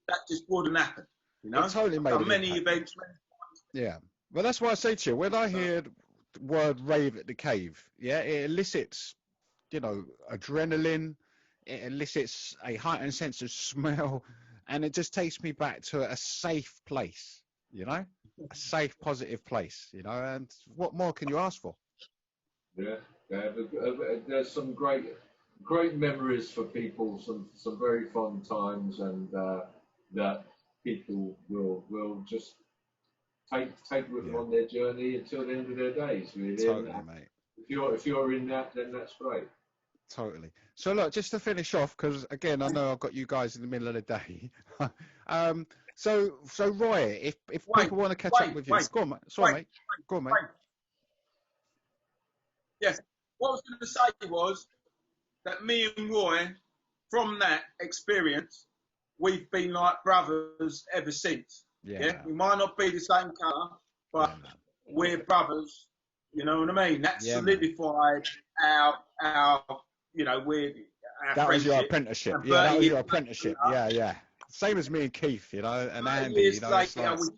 That just wouldn't happen. You know, it totally made I've many events. Yeah, well, that's why I say to you, when I hear the word rave at the cave, it elicits, you know, adrenaline. It elicits a heightened sense of smell, and it just takes me back to a safe place. You know, a safe, positive place, you know, and what more can you ask for? Yeah. There's some great memories for people, some very fun times, and that people will just take with them on their journey until the end of their days, really. Totally, mate. If you're in that, then that's great. Totally. So look, just to finish off, because again, I know I've got you guys in the middle of the day. So Roy, if people want to catch up with you, go on, mate. Sorry, mate. Go on, mate. Yes. What I was going to say was that me and Roy, from that experience, we've been like brothers ever since. Yeah. We might not be the same colour, but we're brothers. You know what I mean? That Yeah, solidified our we're our that was your friendship. apprenticeship. And Yeah, that 30 was your years apprenticeship. later- Yeah. Same as me and Keith, you know, and 30 Andy, years you know. later, It's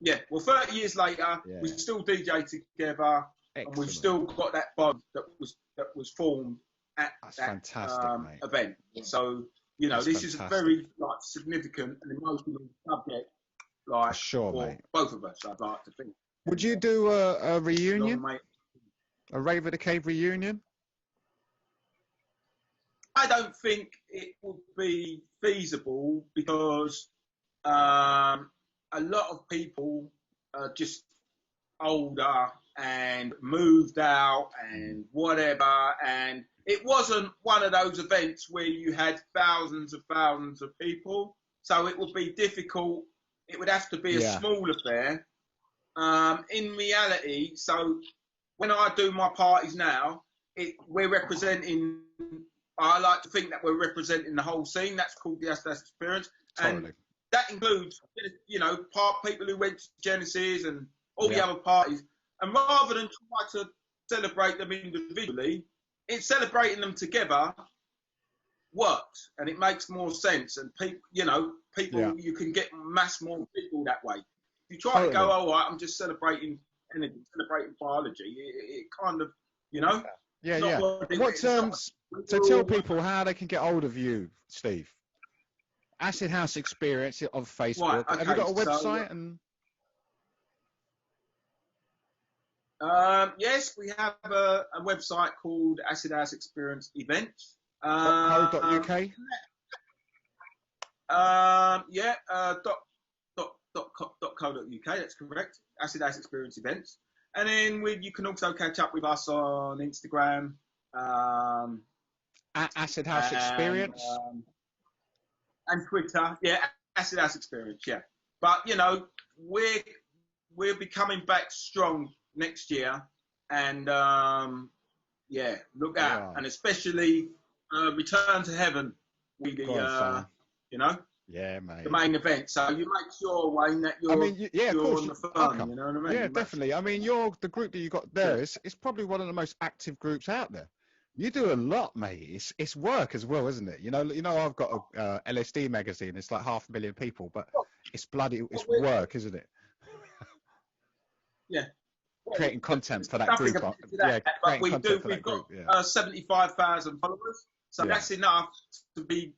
like, well, 30 years later, we still DJ together, and we've still got that bond that was formed at that's that fantastic, mate. event. So, you know, That's this is a fantastic. very significant and emotional subject, for mate. both of us, I'd like to think. Would you do a reunion? Mate. A Rave of the Cave reunion? I don't think it would be feasible because a lot of people are just older and moved out and whatever, and it wasn't one of those events where you had thousands of people, so it would be difficult. It would have to be a small affair. In reality, so when I do my parties now, we're representing, I like to think that we're representing the whole scene. That's called the Acid House Experience. Totally. And that includes, you know, people who went to Genesis and all the other parties. And rather than try to celebrate them individually, it's celebrating them together works, and it makes more sense. And people, you can get mass more people that way. If you try to go, all right, I'm just celebrating energy, celebrating biology, it kind of, you know. So tell people how they can get hold of you, Steve. Acid House Experience on Facebook. Right, okay, have you got a website? Yes, we have a website called Acid House Experience Events. .co.uk? .co.uk, that's correct. Acid House Experience Events. And then you can also catch up with us on Instagram. At Acid House Experience? And Twitter. Yeah, Acid House Experience, yeah. But, you know, we'll be coming back strong next year. And, look out. And especially Return to Heaven will be, you know? Yeah, mate. The main event. So you make sure, Wayne, that you're, of course, on the phone, you know what I mean? Yeah, definitely. I mean, the group that you got there is probably one of the most active groups out there. You do a lot, mate. It's work as well, isn't it? You know, I've got a EllisDee magazine. It's like 500,000 people, but it's work, isn't it? Yeah. Creating content for that group. But we've got 75,000 followers, so that's enough to be,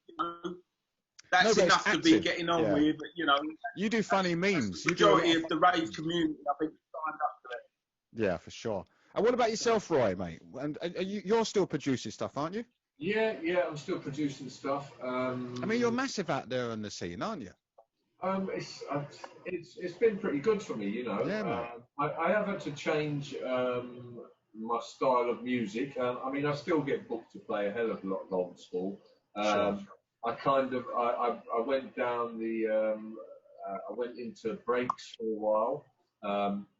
that's enough to be getting on with, you know. You do funny memes. The majority of the rave community, I think, signed up to it. Yeah, for sure. And what about yourself, Roy, mate? And you're still producing stuff, aren't you? Yeah, I'm still producing stuff. I mean, you're massive out there on the scene, aren't you? It's been pretty good for me, you know. Yeah, mate. I have had to change my style of music. I mean, I still get booked to play a hell of a lot of old school. Sure. I went down I went into breaks for a while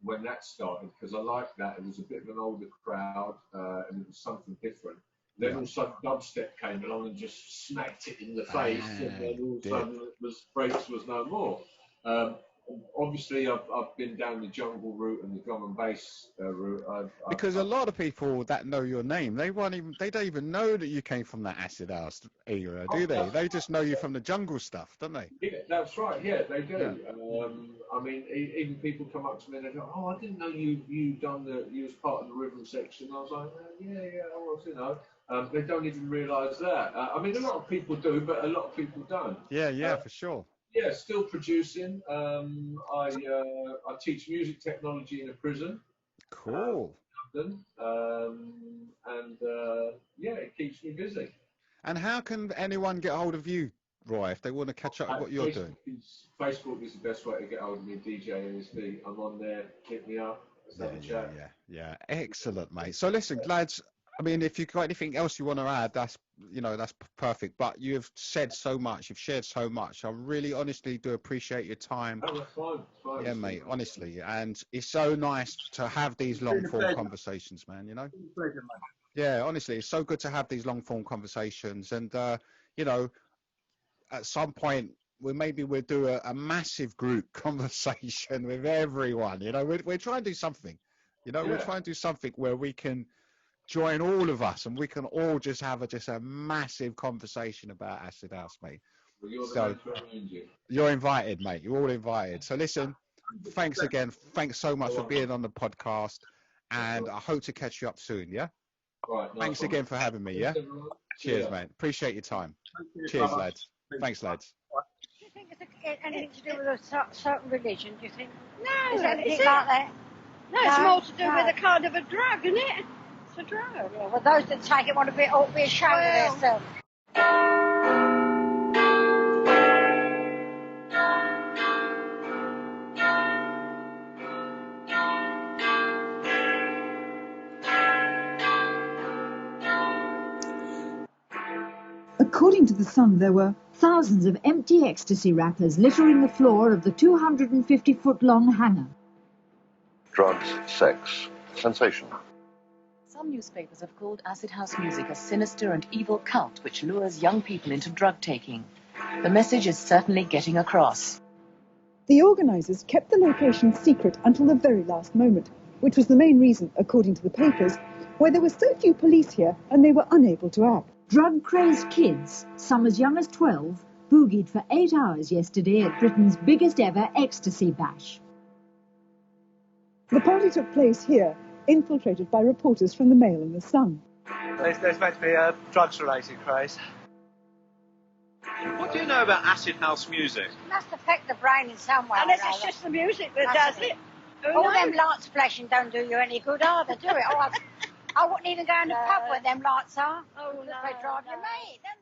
when that started, because I liked that. It was a bit of an older crowd and it was something different. Then all of a sudden dubstep came along and just smacked it in the face, and then all of a sudden breaks was no more. Obviously, I've been down the jungle route and the drum and bass route. Because a lot of people that know your name, they don't even know that you came from that Acid House era, do they? They just know you from the jungle stuff, don't they? Yeah, that's right. Yeah, they do. Yeah. I mean, even people come up to me and they go, "Oh, I didn't know you was part of the rhythm section." I was like, "Yeah, I was, you know." They don't even realise that. I mean, a lot of people do, but a lot of people don't. Yeah, for sure. Yeah, still producing. I teach music technology in a prison. Cool. It keeps me busy. And how can anyone get hold of you, Roy, if they want to catch up with what you're doing? Facebook is the best way to get hold of me, DJ EllisDee. I'm on there. Hit me up. Let's have a chat. Yeah. Excellent, mate. So listen, lads, I mean, if you've got anything else you want to add, that's perfect. But you've said so much, you've shared so much. I really, honestly do appreciate your time. Oh, that's fine. Yeah, mate, honestly. And it's so nice to have these long-form conversations, man, you know? Pleasure, mate. Yeah, honestly, it's so good to have these long-form conversations. And, you know, at some point, we'll do a massive group conversation with everyone. You know, we're trying to do something. You know, we're trying to do something where we can join all of us and we can all just have a massive conversation about Acid House, mate. Well, you're the So man to arrange it. you're invited, mate. You're all invited. So listen, thanks again. Thanks so much for being on the podcast, and I hope to catch you up soon. Yeah. Right, nice Thanks one. again for having me. Yeah. Cheers, mate. Appreciate your time. Cheers, lads. Thanks, lads. Do you think it's anything to do with a certain religion, do you think? No, Is it anything is it? like that? No, it's No, more to do no. with a kind of a drug, isn't it? It's a drug. Yeah, well, those that take it ought to be ashamed of themselves. According to The Sun, there were Thousands of empty ecstasy wrappers littering the floor of the 250-foot-long hangar. Drugs, sex, sensation. Some newspapers have called acid house music a sinister and evil cult which lures young people into drug taking. The message is certainly getting across. the organisers kept the location secret until the very last moment, which was the main reason, according to the papers, why there were so few police here and they were unable to act. Drug-crazed kids, some as young as 12, boogied for 8 hours yesterday at Britain's biggest ever ecstasy bash. The party took place here, infiltrated by reporters from the Mail and the Sun. There's meant to be a drugs-related craze. What do you know about acid house music? It must affect the brain in some way. Unless it's just the music that does it. Who All knows? them lights flashing don't do you any good either, do it? I wouldn't even go in the pub where them lights are. Oh, no, They drive you no. mad, don't